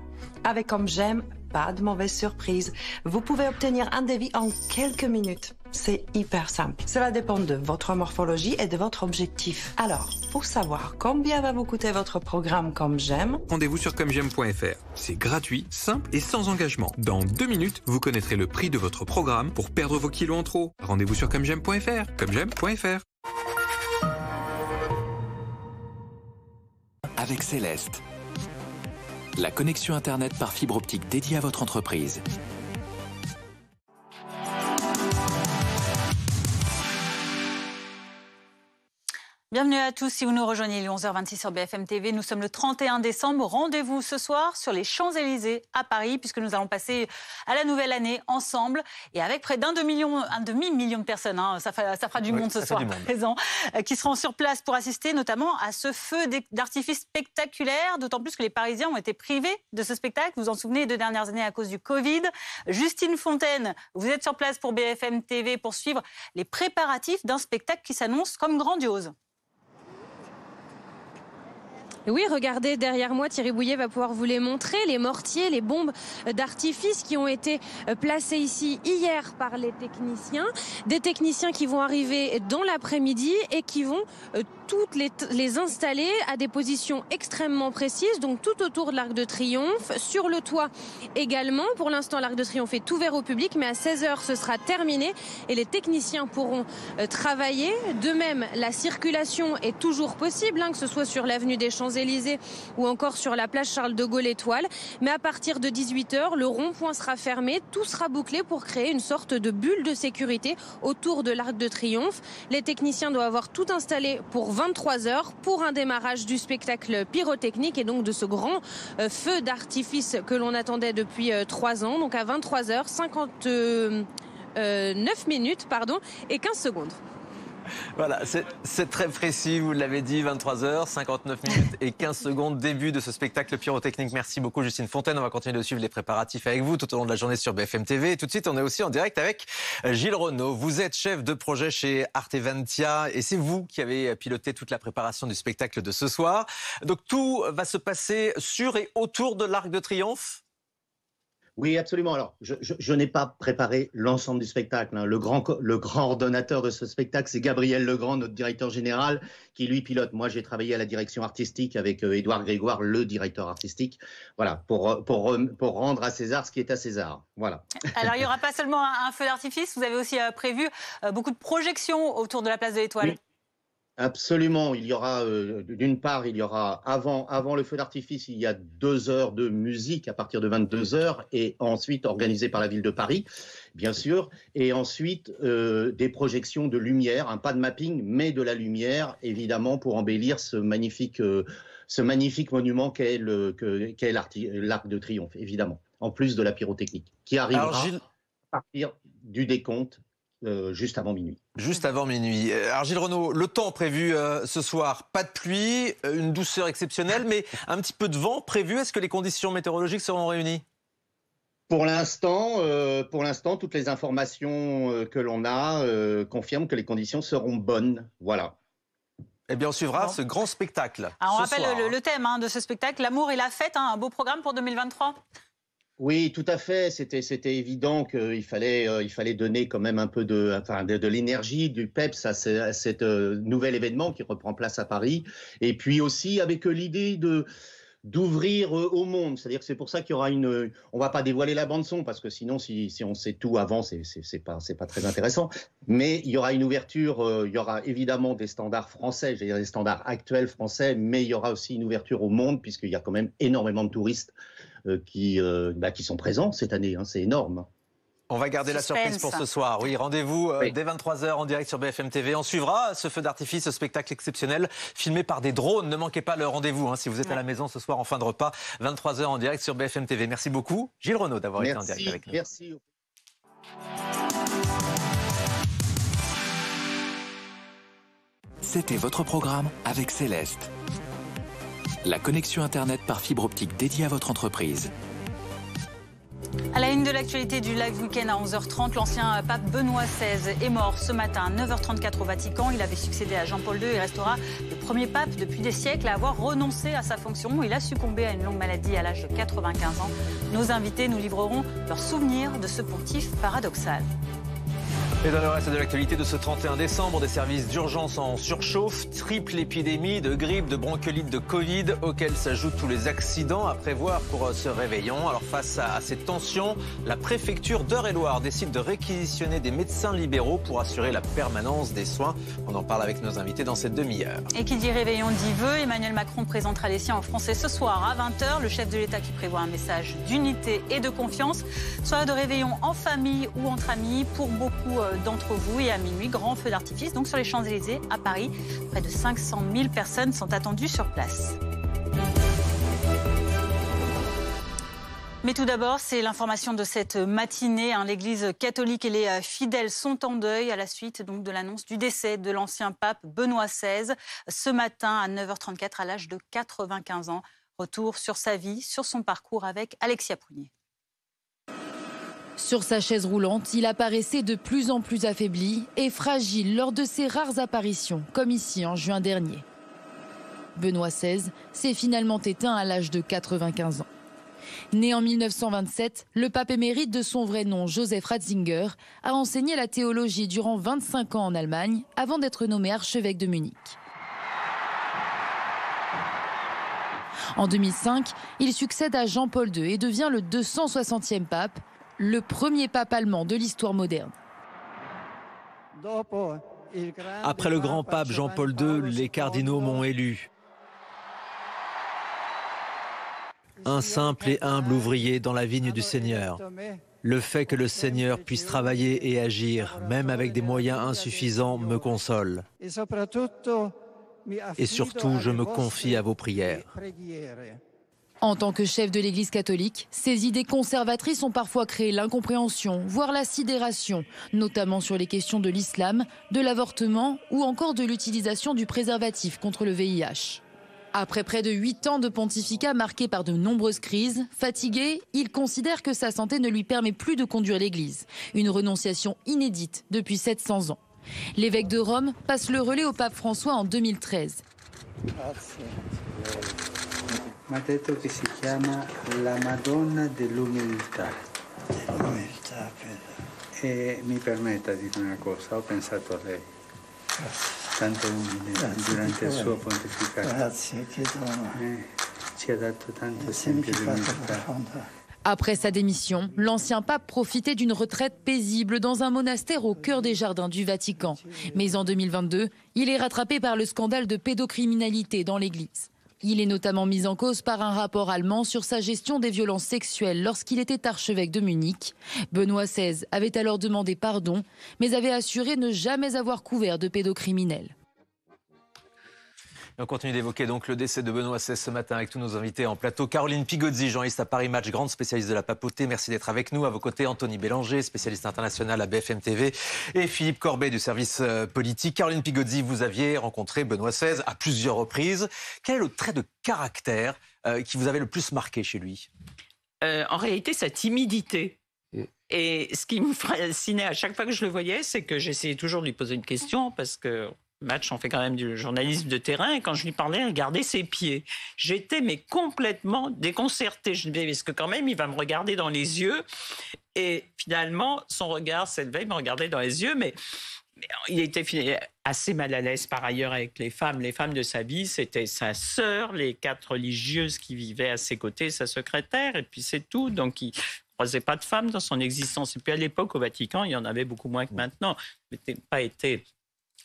Avec Comme J'aime, pas de mauvaise surprise. Vous pouvez obtenir un devis en quelques minutes. C'est hyper simple. Cela dépend de votre morphologie et de votre objectif. Alors, pour savoir combien va vous coûter votre programme Comme J'aime, Rendez-vous sur commej'aime.fr. C'est gratuit, simple et sans engagement. Dans 2 minutes, vous connaîtrez le prix de votre programme pour perdre vos kilos en trop. Rendez-vous sur commej'aime.fr. commej'aime.fr. Avec Céleste, la connexion Internet par fibre optique dédiée à votre entreprise. Bienvenue à tous, si vous nous rejoignez, il est 11h26 sur BFM TV. Nous sommes le 31 décembre. Rendez-vous ce soir sur les Champs-Élysées à Paris, puisque nous allons passer à la nouvelle année ensemble. Et avec près d'un demi-million de personnes, hein, ça fera du monde ce soir présent, qui seront sur place pour assister notamment à ce feu d'artifice spectaculaire, d'autant plus que les Parisiens ont été privés de ce spectacle. Vous vous en souvenez, les 2 dernières années à cause du Covid. Justine Fontaine, vous êtes sur place pour BFM TV pour suivre les préparatifs d'un spectacle qui s'annonce comme grandiose. Et oui, regardez derrière moi, Thierry Bouillet va pouvoir vous les montrer, les mortiers, les bombes d'artifice qui ont été placées ici hier par les techniciens. Des techniciens qui vont arriver dans l'après-midi et qui vont toutes les installer à des positions extrêmement précises, donc tout autour de l'Arc de Triomphe, sur le toit également. Pour l'instant, l'Arc de Triomphe est ouvert au public, mais à 16h, ce sera terminé et les techniciens pourront travailler. De même, la circulation est toujours possible, que ce soit sur l'avenue des Champs-Élysées ou encore sur la place Charles de Gaulle Étoile. Mais à partir de 18h, le rond-point sera fermé, tout sera bouclé pour créer une sorte de bulle de sécurité autour de l'Arc de Triomphe. Les techniciens doivent avoir tout installé pour 23h pour un démarrage du spectacle pyrotechnique et donc de ce grand feu d'artifice que l'on attendait depuis 3 ans. Donc à 23h, 59 minutes et 15 secondes. Voilà, c'est très précis, vous l'avez dit, 23h, 59 minutes et 15 secondes, début de ce spectacle pyrotechnique. Merci beaucoup Justine Fontaine, on va continuer de suivre les préparatifs avec vous tout au long de la journée sur BFM TV. Et tout de suite, on est aussi en direct avec Gilles Renaud. Vous êtes chef de projet chez Arteventia et c'est vous qui avez piloté toute la préparation du spectacle de ce soir. Donc tout va se passer sur et autour de l'Arc de Triomphe ? Oui, absolument. Alors, je n'ai pas préparé l'ensemble du spectacle. Le grand ordonnateur de ce spectacle, c'est Gabriel Legrand, notre directeur général, qui lui pilote. Moi, j'ai travaillé à la direction artistique avec Édouard Grégoire, le directeur artistique. Voilà, pour rendre à César ce qui est à César. Voilà. Alors, il n'y aura pas seulement un feu d'artifice, vous avez aussi prévu beaucoup de projections autour de la place de l'Étoile. Oui. Absolument, il y aura d'une part, il y aura avant le feu d'artifice, il y a 2 heures de musique à partir de 22h et ensuite organisée par la ville de Paris, bien sûr, et ensuite des projections de lumière, pas de mapping, mais de la lumière, évidemment, pour embellir ce magnifique monument qu'est l'Arc de Triomphe, évidemment, en plus de la pyrotechnique, qui arrivera à partir du décompte. Juste avant minuit. Juste avant minuit. Alors Gilles Renaud, le temps prévu ce soir, pas de pluie, une douceur exceptionnelle, mais un petit peu de vent prévu. Est-ce que les conditions météorologiques seront réunies ? Pour l'instant, toutes les informations que l'on a confirment que les conditions seront bonnes. Voilà. Eh bien, on suivra ce grand spectacle. Alors, on rappelle le thème de ce spectacle, l'amour et la fête, un beau programme pour 2023. Oui, tout à fait. C'était évident qu'il fallait donner quand même un peu de l'énergie, du peps à cet nouvel événement qui reprend place à Paris. Et puis aussi avec l'idée d'ouvrir au monde. C'est-à-dire que c'est pour ça qu'il y aura on va pas dévoiler la bande son parce que sinon, si on sait tout avant, c'est pas très intéressant. Mais il y aura une ouverture. Il y aura évidemment des standards français, j'allais dire des standards actuels français, mais il y aura aussi une ouverture au monde puisqu'il y a quand même énormément de touristes qui sont présents cette année. C'est énorme. On va garder la surprise pour ce soir. Oui, rendez-vous dès 23h en direct sur BFM TV. On suivra ce feu d'artifice, ce spectacle exceptionnel filmé par des drones. Ne manquez pas le rendez-vous si vous êtes à la maison ce soir en fin de repas. 23h en direct sur BFM TV. Merci beaucoup Gilles Renaud d'avoir été en direct avec nous. Merci. C'était votre programme avec Céleste. La connexion Internet par fibre optique dédiée à votre entreprise. À la une de l'actualité du Live Weekend à 11h30, l'ancien pape Benoît XVI est mort ce matin à 9h34 au Vatican. Il avait succédé à Jean-Paul II et restera le premier pape depuis des siècles à avoir renoncé à sa fonction. Il a succombé à une longue maladie à l'âge de 95 ans. Nos invités nous livreront leurs souvenirs de ce pontife paradoxal. Et dans le reste de l'actualité de ce 31 décembre, des services d'urgence en surchauffe, triple épidémie de grippe, de bronchiolite, de Covid, auxquels s'ajoutent tous les accidents à prévoir pour ce réveillon. Alors face à ces tensions, la préfecture d'Eure-et-Loir décide de réquisitionner des médecins libéraux pour assurer la permanence des soins. On en parle avec nos invités dans cette demi-heure. Et qui dit réveillon dit vœux. Emmanuel Macron présentera les siens en français ce soir à 20h. Le chef de l'État qui prévoit un message d'unité et de confiance. Soirée de réveillon en famille ou entre amis pour beaucoup d'entre vous. Et à minuit, grand feu d'artifice donc sur les Champs-Élysées à Paris. Près de 500 000 personnes sont attendues sur place. Mais tout d'abord, c'est l'information de cette matinée. L'Église catholique et les fidèles sont en deuil à la suite donc de l'annonce du décès de l'ancien pape Benoît XVI ce matin à 9h34 à l'âge de 95 ans. Retour sur sa vie, sur son parcours avec Alexia Prunier. Sur sa chaise roulante, il apparaissait de plus en plus affaibli et fragile lors de ses rares apparitions, comme ici en juin dernier. Benoît XVI s'est finalement éteint à l'âge de 95 ans. Né en 1927, le pape émérite de son vrai nom, Joseph Ratzinger, a enseigné la théologie durant 25 ans en Allemagne avant d'être nommé archevêque de Munich. En 2005, il succède à Jean-Paul II et devient le 260e pape, le premier pape allemand de l'histoire moderne. Après le grand pape Jean-Paul II, les cardinaux m'ont élu. Un simple et humble ouvrier dans la vigne du Seigneur. Le fait que le Seigneur puisse travailler et agir, même avec des moyens insuffisants, me console. Et surtout, je me confie à vos prières. En tant que chef de l'Église catholique, ses idées conservatrices ont parfois créé l'incompréhension, voire la sidération, notamment sur les questions de l'islam, de l'avortement ou encore de l'utilisation du préservatif contre le VIH. Après près de 8 ans de pontificat marqué par de nombreuses crises, fatigué, il considère que sa santé ne lui permet plus de conduire l'Église. Une renonciation inédite depuis 700 ans. L'évêque de Rome passe le relais au pape François en 2013. Mi ha detto che si chiama la Madonna dell'Umiltà. E mi permetta di dire una cosa, ho pensato a lei. Tanto umile durante il suo pontificato. Grazie, ci ha dato tanto esempio di umiltà. Après sa démission, l'ancien pape profitait d'une retraite paisible dans un monastère au cœur des jardins du Vatican. Mais en 2022, il est rattrapé par le scandale de pédocriminalité dans l'Église. Il est notamment mis en cause par un rapport allemand sur sa gestion des violences sexuelles lorsqu'il était archevêque de Munich. Benoît XVI avait alors demandé pardon, mais avait assuré ne jamais avoir couvert de pédocriminels. On continue d'évoquer donc le décès de Benoît XVI ce matin avec tous nos invités en plateau. Caroline Pigozzi, journaliste à Paris Match, grande spécialiste de la papauté. Merci d'être avec nous. À vos côtés, Anthony Bélanger, spécialiste international à BFM TV, et Philippe Corbet du service politique. Caroline Pigozzi, vous aviez rencontré Benoît XVI à plusieurs reprises. Quel est le trait de caractère qui vous avait le plus marqué chez lui ? En réalité, sa timidité. Et ce qui me fascinait à chaque fois que je le voyais, c'est que j'essayais toujours de lui poser une question parce que Match, on fait quand même du journalisme de terrain, et quand je lui parlais, regardez ses pieds. J'étais mais complètement déconcertée. Je me disais, est-ce que quand même il va me regarder dans les yeux? Et finalement, son regard s'élevait, il me regardait dans les yeux, mais il était assez mal à l'aise par ailleurs avec les femmes. Les femmes de sa vie, c'était sa sœur, les 4 religieuses qui vivaient à ses côtés, sa secrétaire, et puis c'est tout. Donc il ne croisait pas de femmes dans son existence. Et puis à l'époque, au Vatican, il y en avait beaucoup moins que maintenant.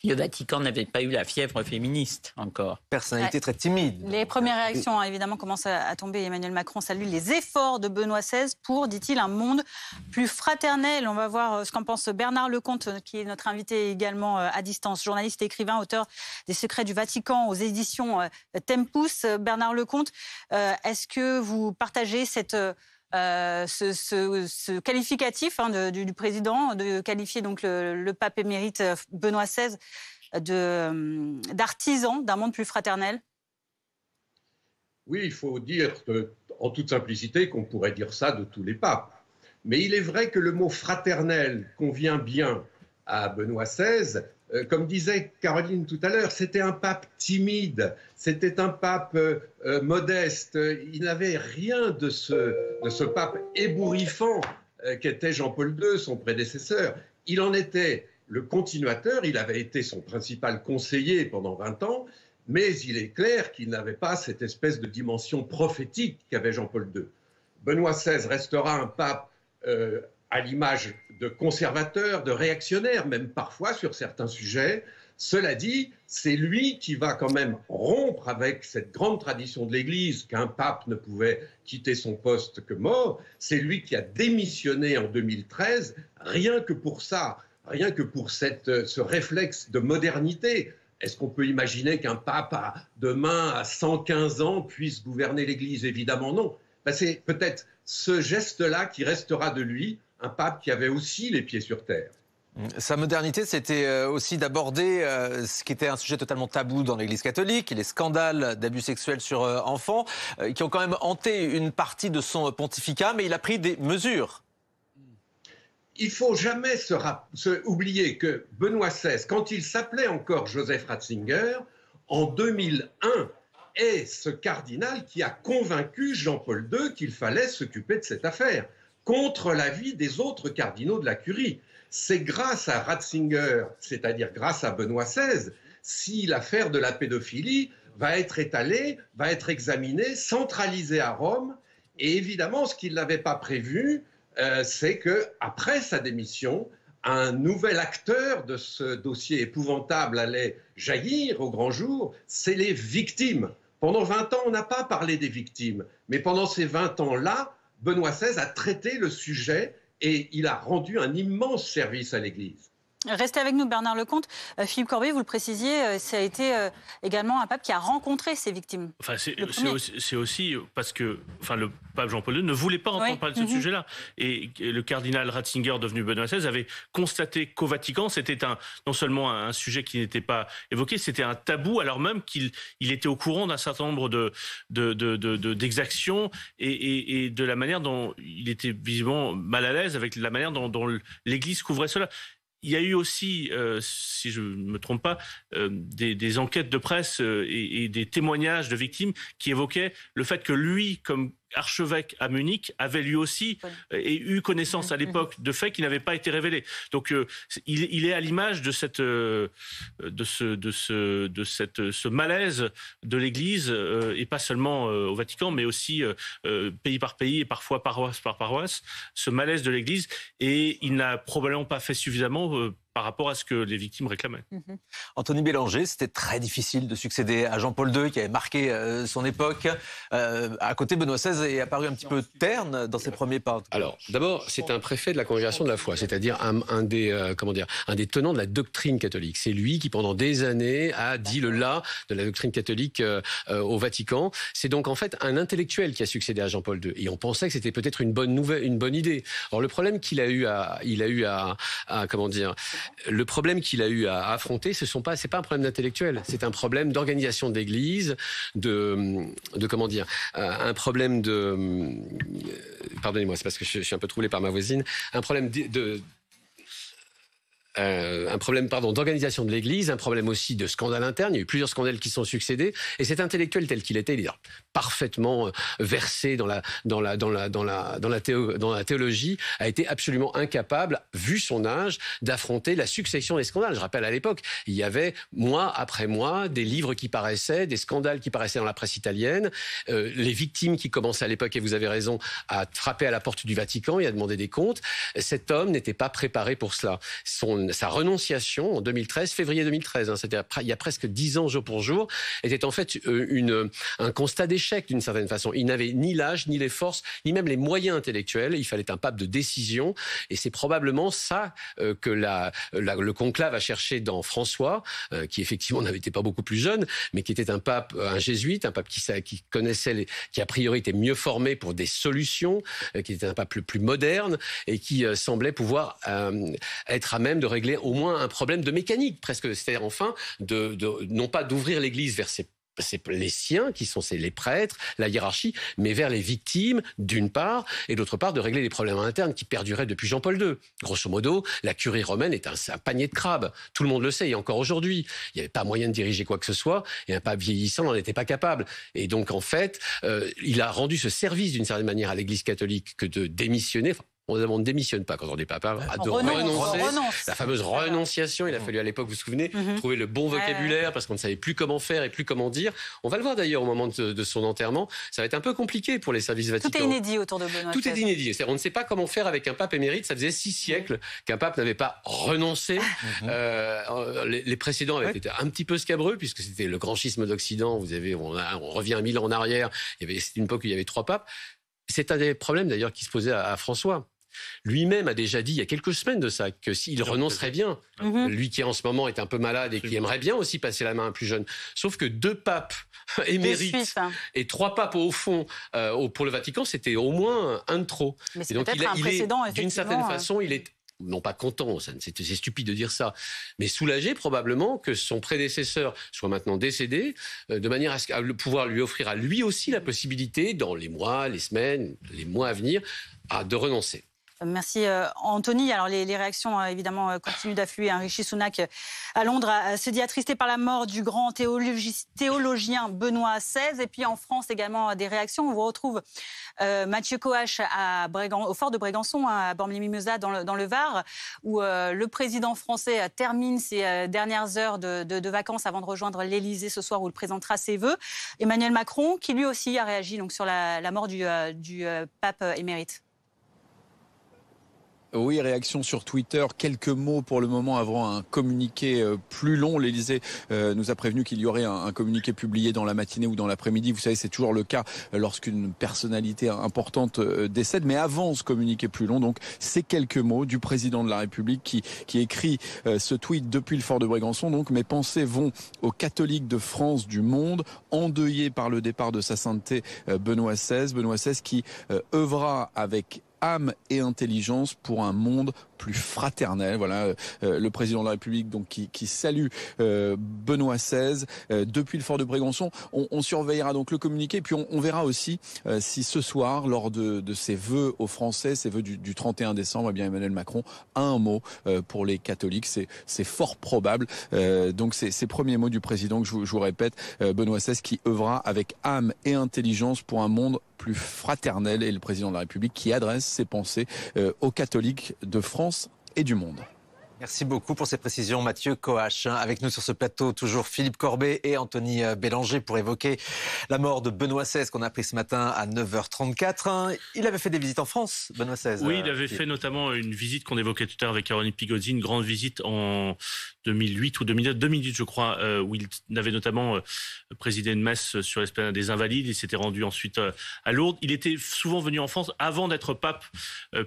Le Vatican n'avait pas eu la fièvre féministe encore. Personnalité très timide. Les premières réactions, évidemment, commencent à tomber. Emmanuel Macron salue les efforts de Benoît XVI pour, dit-il, un monde plus fraternel. On va voir ce qu'en pense Bernard Lecomte, qui est notre invité également à distance. Journaliste et écrivain, auteur des Secrets du Vatican aux éditions Tempus. Bernard Lecomte, est-ce que vous partagez ce qualificatif du président, de qualifier donc le pape émérite Benoît XVI d'artisan d'un monde plus fraternel? Oui, il faut dire en toute simplicité qu'on pourrait dire ça de tous les papes. Mais il est vrai que le mot fraternel convient bien à Benoît XVI. Comme disait Caroline tout à l'heure, c'était un pape timide, c'était un pape modeste. Il n'avait rien de ce pape ébouriffant qu'était Jean-Paul II, son prédécesseur. Il en était le continuateur, il avait été son principal conseiller pendant 20 ans, mais il est clair qu'il n'avait pas cette espèce de dimension prophétique qu'avait Jean-Paul II. Benoît XVI restera un pape à l'image de conservateur, de réactionnaire, même parfois sur certains sujets. Cela dit, c'est lui qui va quand même rompre avec cette grande tradition de l'Église qu'un pape ne pouvait quitter son poste que mort. C'est lui qui a démissionné en 2013, rien que pour ça, rien que pour ce réflexe de modernité. Est-ce qu'on peut imaginer qu'un pape demain à 115 ans puisse gouverner l'Église? Évidemment non. C'est peut-être ce geste-là qui restera de lui, un pape qui avait aussi les pieds sur terre. Sa modernité, c'était aussi d'aborder ce qui était un sujet totalement tabou dans l'Église catholique, les scandales d'abus sexuels sur enfants, qui ont quand même hanté une partie de son pontificat, mais il a pris des mesures. Il ne faut jamais oublier que Benoît XVI, quand il s'appelait encore Joseph Ratzinger, en 2001, est ce cardinal qui a convaincu Jean-Paul II qu'il fallait s'occuper de cette affaire, contre l'avis des autres cardinaux de la curie. C'est grâce à Ratzinger, c'est-à-dire grâce à Benoît XVI, si l'affaire de la pédophilie va être étalée, va être examinée, centralisée à Rome. Et évidemment, ce qu'il n'avait pas prévu, c'est qu'après sa démission, un nouvel acteur de ce dossier épouvantable allait jaillir au grand jour, c'est les victimes. Pendant 20 ans, on n'a pas parlé des victimes, mais pendant ces 20 ans-là, Benoît XVI a traité le sujet et il a rendu un immense service à l'Église. Restez avec nous, Bernard Lecomte. Philippe Corbier, vous le précisiez, ça a été également un pape qui a rencontré ces victimes. Enfin, c'est aussi parce que le pape Jean-Paul II ne voulait pas entendre parler de ce sujet-là. Et le cardinal Ratzinger, devenu Benoît XVI, avait constaté qu'au Vatican, c'était non seulement un sujet qui n'était pas évoqué, c'était un tabou, alors même qu'il était au courant d'un certain nombre d'exactions et de la manière dont il était visiblement mal à l'aise avec la manière dont l'Église couvrait cela. Il y a eu aussi, si je ne me trompe pas, des enquêtes de presse et des témoignages de victimes qui évoquaient le fait que lui, comme archevêque à Munich, avait lui aussi eu connaissance à l'époque de faits qui n'avaient pas été révélés. Donc il est à l'image de ce malaise de l'Église, et pas seulement au Vatican, mais aussi pays par pays et parfois paroisse par paroisse, ce malaise de l'Église, et il n'a probablement pas fait suffisamment par rapport à ce que les victimes réclamaient. Anthony Bélanger, c'était très difficile de succéder à Jean-Paul II qui avait marqué son époque. À côté, Benoît XVI est apparu un petit peu terne dans ses premiers pas. Alors, d'abord, c'est un préfet de la Congrégation de la foi, c'est-à-dire un des tenants de la doctrine catholique. C'est lui qui, pendant des années, a dit le la de la doctrine catholique au Vatican. C'est donc en fait un intellectuel qui a succédé à Jean-Paul II. Et on pensait que c'était peut-être une bonne idée. Alors le problème qu'il a eu à affronter, c'est pas un problème d'intellectuel, c'est un problème d'organisation de l'Église, un problème de, pardonnez-moi, c'est parce que je suis un peu troublé par ma voisine, un problème d'organisation de l'Église, un problème aussi de scandale interne. Il y a eu plusieurs scandales qui sont succédés. Et cet intellectuel tel qu'il était, il est parfaitement versé dans la théologie, a été absolument incapable, vu son âge, d'affronter la succession des scandales. Je rappelle, à l'époque, il y avait mois après mois des livres qui paraissaient, des scandales qui paraissaient dans la presse italienne, les victimes qui commençaient à l'époque, et vous avez raison, à frapper à la porte du Vatican et à demander des comptes. Cet homme n'était pas préparé pour cela. Sa renonciation en 2013, février 2013, c'était il y a presque 10 ans jour pour jour, était en fait un constat d'échec d'une certaine façon. Il n'avait ni l'âge, ni les forces, ni même les moyens intellectuels. Il fallait un pape de décision, et c'est probablement ça que le conclave a cherché dans François, qui effectivement n'avait été pas beaucoup plus jeune, mais qui était un pape, un jésuite, un pape qui connaissait, qui a priori était mieux formé pour des solutions, qui était un pape plus moderne et qui semblait pouvoir être à même de régler au moins un problème de mécanique, presque, c'est-à-dire enfin non pas d'ouvrir l'Église vers les siens, qui sont les prêtres, la hiérarchie, mais vers les victimes, d'une part, et d'autre part, de régler les problèmes internes qui perduraient depuis Jean-Paul II. Grosso modo, la curie romaine est un panier de crabes. Tout le monde le sait, et encore aujourd'hui. Il n'y avait pas moyen de diriger quoi que ce soit, et un pape vieillissant n'en était pas capable. Et donc, en fait, il a rendu ce service, d'une certaine manière, à l'Église catholique que de démissionner. On ne démissionne pas quand on est papa, de renoncer. La fameuse renonciation, il a fallu à l'époque, vous vous souvenez, trouver le bon vocabulaire parce qu'on ne savait plus comment faire et plus comment dire. On va le voir d'ailleurs au moment de son enterrement. Ça va être un peu compliqué pour les services vaticans. Tout est inédit autour de Benoît. Tout est inédit. On ne sait pas comment faire avec un pape émérite. Ça faisait 6 siècles qu'un pape n'avait pas renoncé. Les précédents avaient été un petit peu scabreux puisque c'était le grand schisme d'Occident. On revient 1000 ans en arrière. C'était une époque où il y avait 3 papes. C'est un des problèmes d'ailleurs qui se posait à François. Lui-même a déjà dit il y a quelques semaines de ça que s'il renoncerait bien, lui qui en ce moment est un peu malade et qui aimerait bien aussi passer la main à un plus jeune. Sauf que 2 papes émérites et 3 papes au fond pour le Vatican, c'était au moins un de trop. Mais c'est peut-être un précédent, effectivement. D'une certaine façon, il est non pas content, c'est stupide de dire ça, mais soulagé probablement que son prédécesseur soit maintenant décédé, de manière à pouvoir lui offrir à lui aussi la possibilité, dans les mois, les semaines, les mois à venir, de renoncer. Merci Anthony. Alors les réactions évidemment continuent d'affluer. Rishi Sunak à Londres se dit attristé par la mort du grand théologien Benoît XVI. Et puis en France également des réactions. On vous retrouve Mathieu Coache au fort de Brégançon, à Bormes-les-Mimosas dans le Var, où le président français termine ses dernières heures de vacances avant de rejoindre l'Élysée ce soir où il présentera ses vœux. Emmanuel Macron qui lui aussi a réagi donc, sur la mort du pape émérite. Oui, réaction sur Twitter. Quelques mots pour le moment avant un communiqué plus long. L'Élysée nous a prévenu qu'il y aurait un communiqué publié dans la matinée ou dans l'après-midi. Vous savez, c'est toujours le cas lorsqu'une personnalité importante décède. Mais avant ce communiqué plus long, donc, c'est quelques mots du président de la République qui écrit ce tweet depuis le fort de Brégançon. Donc, mes pensées vont aux catholiques de France, du monde, endeuillés par le départ de sa sainteté Benoît XVI. Benoît XVI qui œuvra avec âme et intelligence pour un monde plus fraternel. Voilà le président de la République donc qui salue Benoît XVI depuis le fort de Brégançon. On surveillera donc le communiqué, puis on verra aussi si ce soir, lors de ses vœux aux Français, ses vœux du 31 décembre, eh bien Emmanuel Macron a un mot pour les catholiques. C'est fort probable. Donc ces premiers mots du président que je vous répète, Benoît XVI qui œuvra avec âme et intelligence pour un monde plus fraternel, et le président de la République qui adresse ses pensées aux catholiques de France et du monde. Merci beaucoup pour ces précisions, Mathieu Coache. Avec nous sur ce plateau, toujours Philippe Corbet et Anthony Bélanger pour évoquer la mort de Benoît XVI qu'on a appris ce matin à 9h34. Il avait fait des visites en France, Benoît XVI. Oui, il avait fait notamment une visite qu'on évoquait tout à l'heure avec Caroline Pigozzi, une grande visite en 2008 ou 2008, je crois, où il avait notamment présidé une messe sur l'esplanade des Invalides. Il s'était rendu ensuite à Lourdes. Il était souvent venu en France avant d'être pape,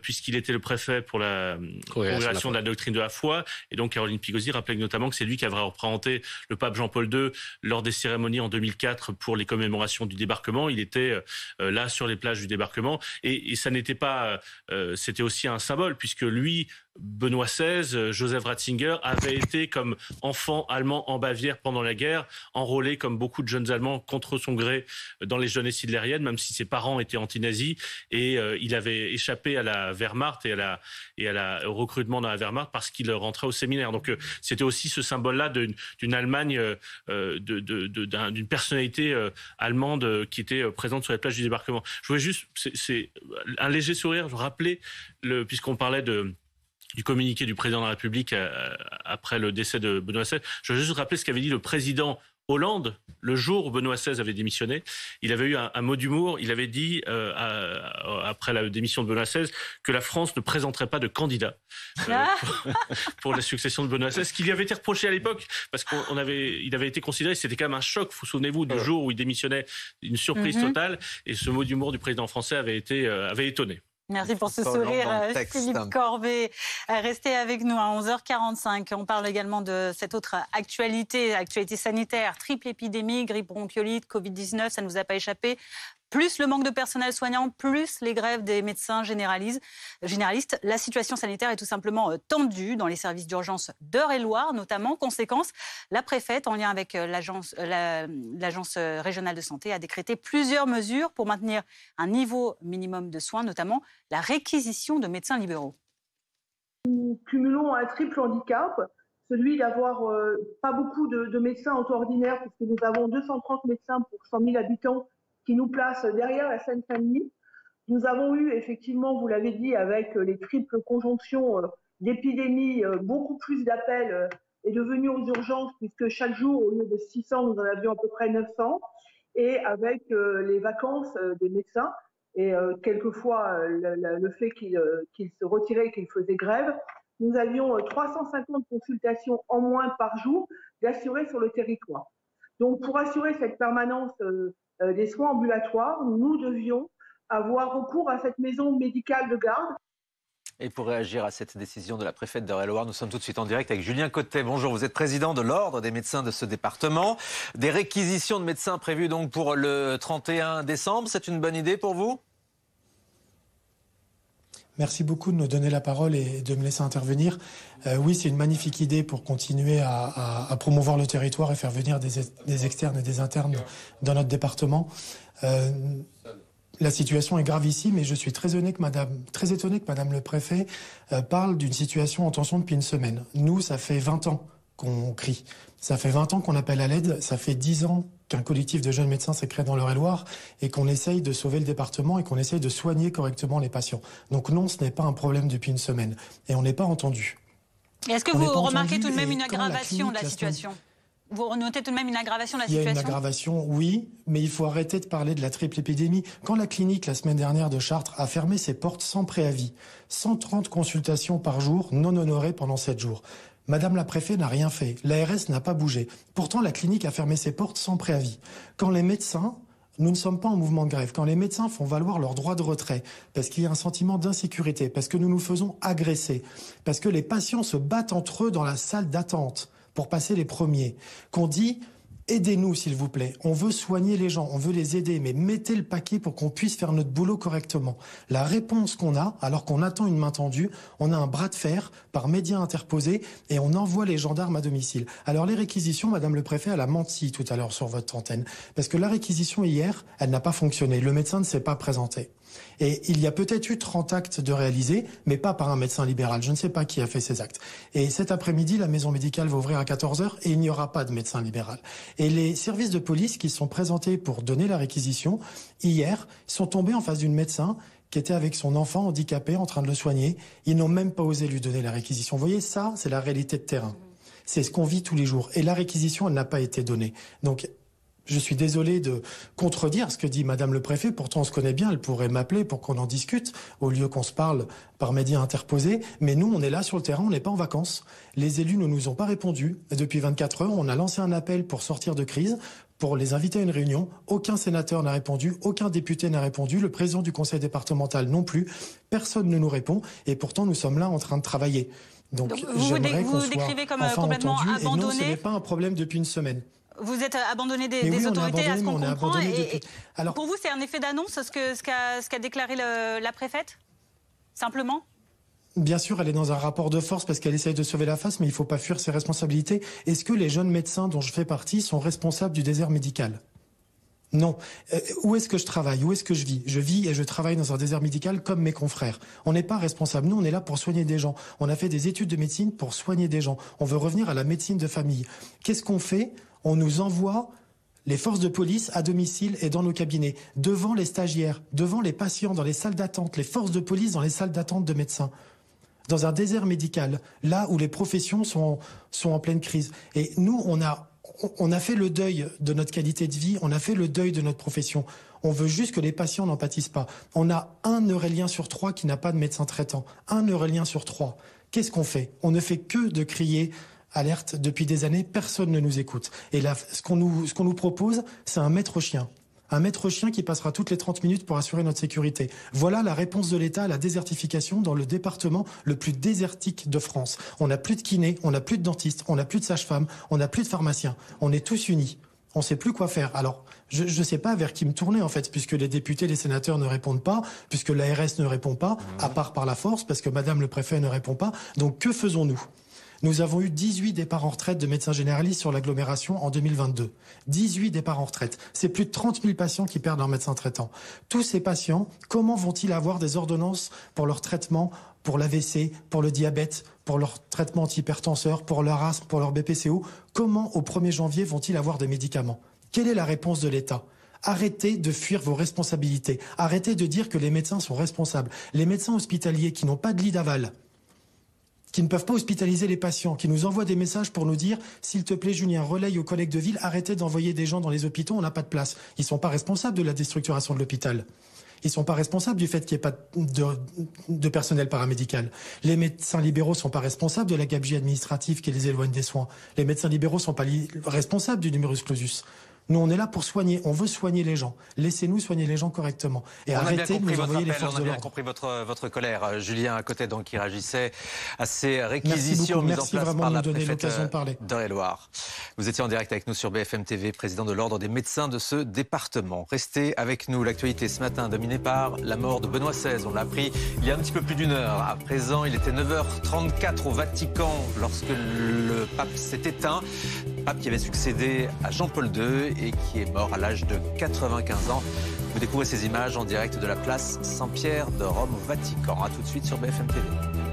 puisqu'il était le préfet pour la congrégation de la doctrine de la foi. Et donc Caroline Pigozzi rappelait notamment que c'est lui qui avait représenté le pape Jean-Paul II lors des cérémonies en 2004 pour les commémorations du débarquement. Il était là sur les plages du débarquement, et ça n'était pas, c'était aussi un symbole, puisque lui, Benoît XVI, Joseph Ratzinger, avait été comme enfant allemand en Bavière pendant la guerre, enrôlé comme beaucoup de jeunes Allemands contre son gré dans les jeunesses hitlériennes, même si ses parents étaient anti-nazis, et il avait échappé à la Wehrmacht au recrutement dans la Wehrmacht parce qu'il rentrait au séminaire. Donc c'était aussi ce symbole-là d'une Allemagne, d'une personnalité allemande qui était présente sur les plages du débarquement. Je voulais juste, c'est un léger sourire, je rappelais, puisqu'on parlait du communiqué du président de la République après le décès de Benoît XVI. Je veux juste rappeler ce qu'avait dit le président Hollande le jour où Benoît XVI avait démissionné. Il avait eu un mot d'humour. Il avait dit, après la démission de Benoît XVI, que la France ne présenterait pas de candidat pour la succession de Benoît XVI, ce qui lui avait été reproché à l'époque, parce qu'il avait été considéré, c'était quand même un choc, vous souvenez-vous, du jour où il démissionnait, une surprise totale, et ce mot d'humour du président français avait étonné. Merci pour ce sourire, Philippe Corbet. Restez avec nous à 11h45. On parle également de cette autre actualité sanitaire, triple épidémie, grippe bronchiolite, Covid-19, ça ne vous a pas échappé. Plus le manque de personnel soignant, plus les grèves des médecins généralistes. La situation sanitaire est tout simplement tendue dans les services d'urgence d'Eure-et-Loir, notamment. Conséquence, la préfète, en lien avec l'agence régionale de santé, a décrété plusieurs mesures pour maintenir un niveau minimum de soins, notamment la réquisition de médecins libéraux. Nous cumulons un triple handicap, celui d'avoir pas beaucoup de médecins en temps ordinaire, puisque nous avons 230 médecins pour 100 000 habitants, qui nous place derrière la Seine-Saint-Denis. Nous avons eu effectivement, vous l'avez dit, avec les triples conjonctions d'épidémies, beaucoup plus d'appels et de venues aux urgences, puisque chaque jour, au lieu de 600, nous en avions à peu près 900, et avec les vacances des médecins, et quelquefois le fait qu'ils se retiraient, qu'ils faisaient grève, nous avions 350 consultations en moins par jour d'assurer sur le territoire. Donc pour assurer cette permanence des soins ambulatoires, nous devions avoir recours à cette maison médicale de garde. Et pour réagir à cette décision de la préfète d'Eure-et-Loir, nous sommes tout de suite en direct avec Julien Cotet. Bonjour, vous êtes président de l'Ordre des médecins de ce département. Des réquisitions de médecins prévues donc pour le 31 décembre, c'est une bonne idée pour vous ? Merci beaucoup de nous donner la parole et de me laisser intervenir. Oui, c'est une magnifique idée pour continuer à promouvoir le territoire et faire venir des externes et des internes dans notre département. La situation est gravissime et je suis très étonné que Madame le Préfet parle d'une situation en tension depuis une semaine. Nous, ça fait 20 ans qu'on crie. Ça fait 20 ans qu'on appelle à l'aide. Ça fait 10 ans qu'un collectif de jeunes médecins s'est créé dans l'Eure-et-Loire et qu'on essaye de sauver le département et qu'on essaye de soigner correctement les patients. Donc non, ce n'est pas un problème depuis une semaine. Et on n'est pas entendu. Est-ce que vous remarquez tout de même une aggravation de la situation ? Vous notez tout de même une aggravation de la situation ? Il y a une aggravation, oui, mais il faut arrêter de parler de la triple épidémie. Quand la clinique, la semaine dernière de Chartres, a fermé ses portes sans préavis, 130 consultations par jour non honorées pendant 7 jours. Madame la préfète n'a rien fait, l'ARS n'a pas bougé. Pourtant, la clinique a fermé ses portes sans préavis. Quand les médecins... Nous ne sommes pas en mouvement de grève. Quand les médecins font valoir leur droit de retrait, parce qu'il y a un sentiment d'insécurité, parce que nous nous faisons agresser, parce que les patients se battent entre eux dans la salle d'attente pour passer les premiers, qu'on dit « aidez-nous s'il vous plaît, on veut soigner les gens, on veut les aider, mais mettez le paquet pour qu'on puisse faire notre boulot correctement ». La réponse qu'on a, alors qu'on attend une main tendue, on a un bras de fer par médias interposés et on envoie les gendarmes à domicile. Alors les réquisitions, Madame le Préfet, elle a menti tout à l'heure sur votre antenne, parce que la réquisition hier, elle n'a pas fonctionné, le médecin ne s'est pas présenté. Et il y a peut-être eu 30 actes de réalisés, mais pas par un médecin libéral. Je ne sais pas qui a fait ces actes. Et cet après-midi, la maison médicale va ouvrir à 14h et il n'y aura pas de médecin libéral. Et les services de police qui sont présentés pour donner la réquisition, hier, sont tombés en face d'une médecin qui était avec son enfant handicapé en train de le soigner. Ils n'ont même pas osé lui donner la réquisition. Vous voyez, ça, c'est la réalité de terrain. C'est ce qu'on vit tous les jours. Et la réquisition, elle n'a pas été donnée. Donc, je suis désolé de contredire ce que dit Madame le Préfet. Pourtant, on se connaît bien. Elle pourrait m'appeler pour qu'on en discute au lieu qu'on se parle par médias interposés. Mais nous, on est là sur le terrain. On n'est pas en vacances. Les élus ne nous ont pas répondu. Et depuis 24 heures, on a lancé un appel pour sortir de crise, pour les inviter à une réunion. Aucun sénateur n'a répondu. Aucun député n'a répondu. Le président du conseil départemental non plus. Personne ne nous répond. Et pourtant, nous sommes là en train de travailler. Donc j'aimerais qu'on soit décrivez comme enfin complètement entendu. abandonné. Et non, ce n'est pas un problème depuis une semaine. Vous êtes abandonné des oui, autorités, à ce qu'on comprend. Alors, pour vous, c'est un effet d'annonce, ce qu'a déclaré la préfète ? Simplement ? Bien sûr, elle est dans un rapport de force parce qu'elle essaye de sauver la face, mais il ne faut pas fuir ses responsabilités. Est-ce que les jeunes médecins dont je fais partie sont responsables du désert médical ? Non. Où est-ce que je travaille ? Où est-ce que je vis ? Je vis et je travaille dans un désert médical comme mes confrères. On n'est pas responsable. Nous, on est là pour soigner des gens. On a fait des études de médecine pour soigner des gens. On veut revenir à la médecine de famille. Qu'est-ce qu'on fait ? On nous envoie les forces de police à domicile et dans nos cabinets, devant les stagiaires, devant les patients, dans les salles d'attente, les forces de police dans les salles d'attente de médecins. Dans un désert médical, là où les professions sont en pleine crise. Et nous, on a fait le deuil de notre qualité de vie, on a fait le deuil de notre profession. On veut juste que les patients n'en pâtissent pas. On a 1 Eurélien sur 3 qui n'a pas de médecin traitant. 1 Eurélien sur 3. Qu'est-ce qu'on fait ? On ne fait que de crier alerte depuis des années, personne ne nous écoute. Et là, ce qu'on nous propose, c'est un maître chien. Un maître chien qui passera toutes les 30 minutes pour assurer notre sécurité. Voilà la réponse de l'État à la désertification dans le département le plus désertique de France. On n'a plus de kinés, on n'a plus de dentistes, on n'a plus de sages-femmes, on n'a plus de pharmaciens. On est tous unis. On ne sait plus quoi faire. Alors, je ne sais pas vers qui me tourner, en fait, puisque les députés, les sénateurs ne répondent pas, puisque l'ARS ne répond pas, à part par la force, parce que Madame le Préfet ne répond pas. Donc, que faisons-nous ? Nous avons eu 18 départs en retraite de médecins généralistes sur l'agglomération en 2022. 18 départs en retraite. C'est plus de 30 000 patients qui perdent leur médecin traitant. Tous ces patients, comment vont-ils avoir des ordonnances pour leur traitement, pour l'AVC, pour le diabète, pour leur traitement antihypertenseur, pour leur asthme, pour leur BPCO? Comment, au 1er janvier, vont-ils avoir des médicaments? Quelle est la réponse de l'État? Arrêtez de fuir vos responsabilités. Arrêtez de dire que les médecins sont responsables. Les médecins hospitaliers qui n'ont pas de lit d'aval, qui ne peuvent pas hospitaliser les patients, qui nous envoient des messages pour nous dire « S'il te plaît, Julien, relaye aux collègues de ville, arrêtez d'envoyer des gens dans les hôpitaux, on n'a pas de place. » Ils ne sont pas responsables de la déstructuration de l'hôpital. Ils ne sont pas responsables du fait qu'il n'y ait pas de personnel paramédical. Les médecins libéraux ne sont pas responsables de la gabegie administrative qui les éloigne des soins. Les médecins libéraux ne sont pas responsables du numerus clausus. Nous, on est là pour soigner. On veut soigner les gens. Laissez-nous soigner les gens correctement. Et arrêtez de nous envoyer les forces de l'ordre. On a bien compris votre colère. Julien, à côté, donc, qui réagissait à ces réquisitions mises en place par la préfète d'Eure-et-Loire. Vous étiez en direct avec nous sur BFM TV, président de l'Ordre des médecins de ce département. Restez avec nous. L'actualité ce matin dominée par la mort de Benoît XVI. On l'a appris il y a un petit peu plus d'1 heure. À présent, il était 9h34 au Vatican lorsque le pape s'est éteint. Pape qui avait succédé à Jean-Paul II et qui est mort à l'âge de 95 ans. Vous découvrez ces images en direct de la place Saint-Pierre de Rome au Vatican. A tout de suite sur BFM TV.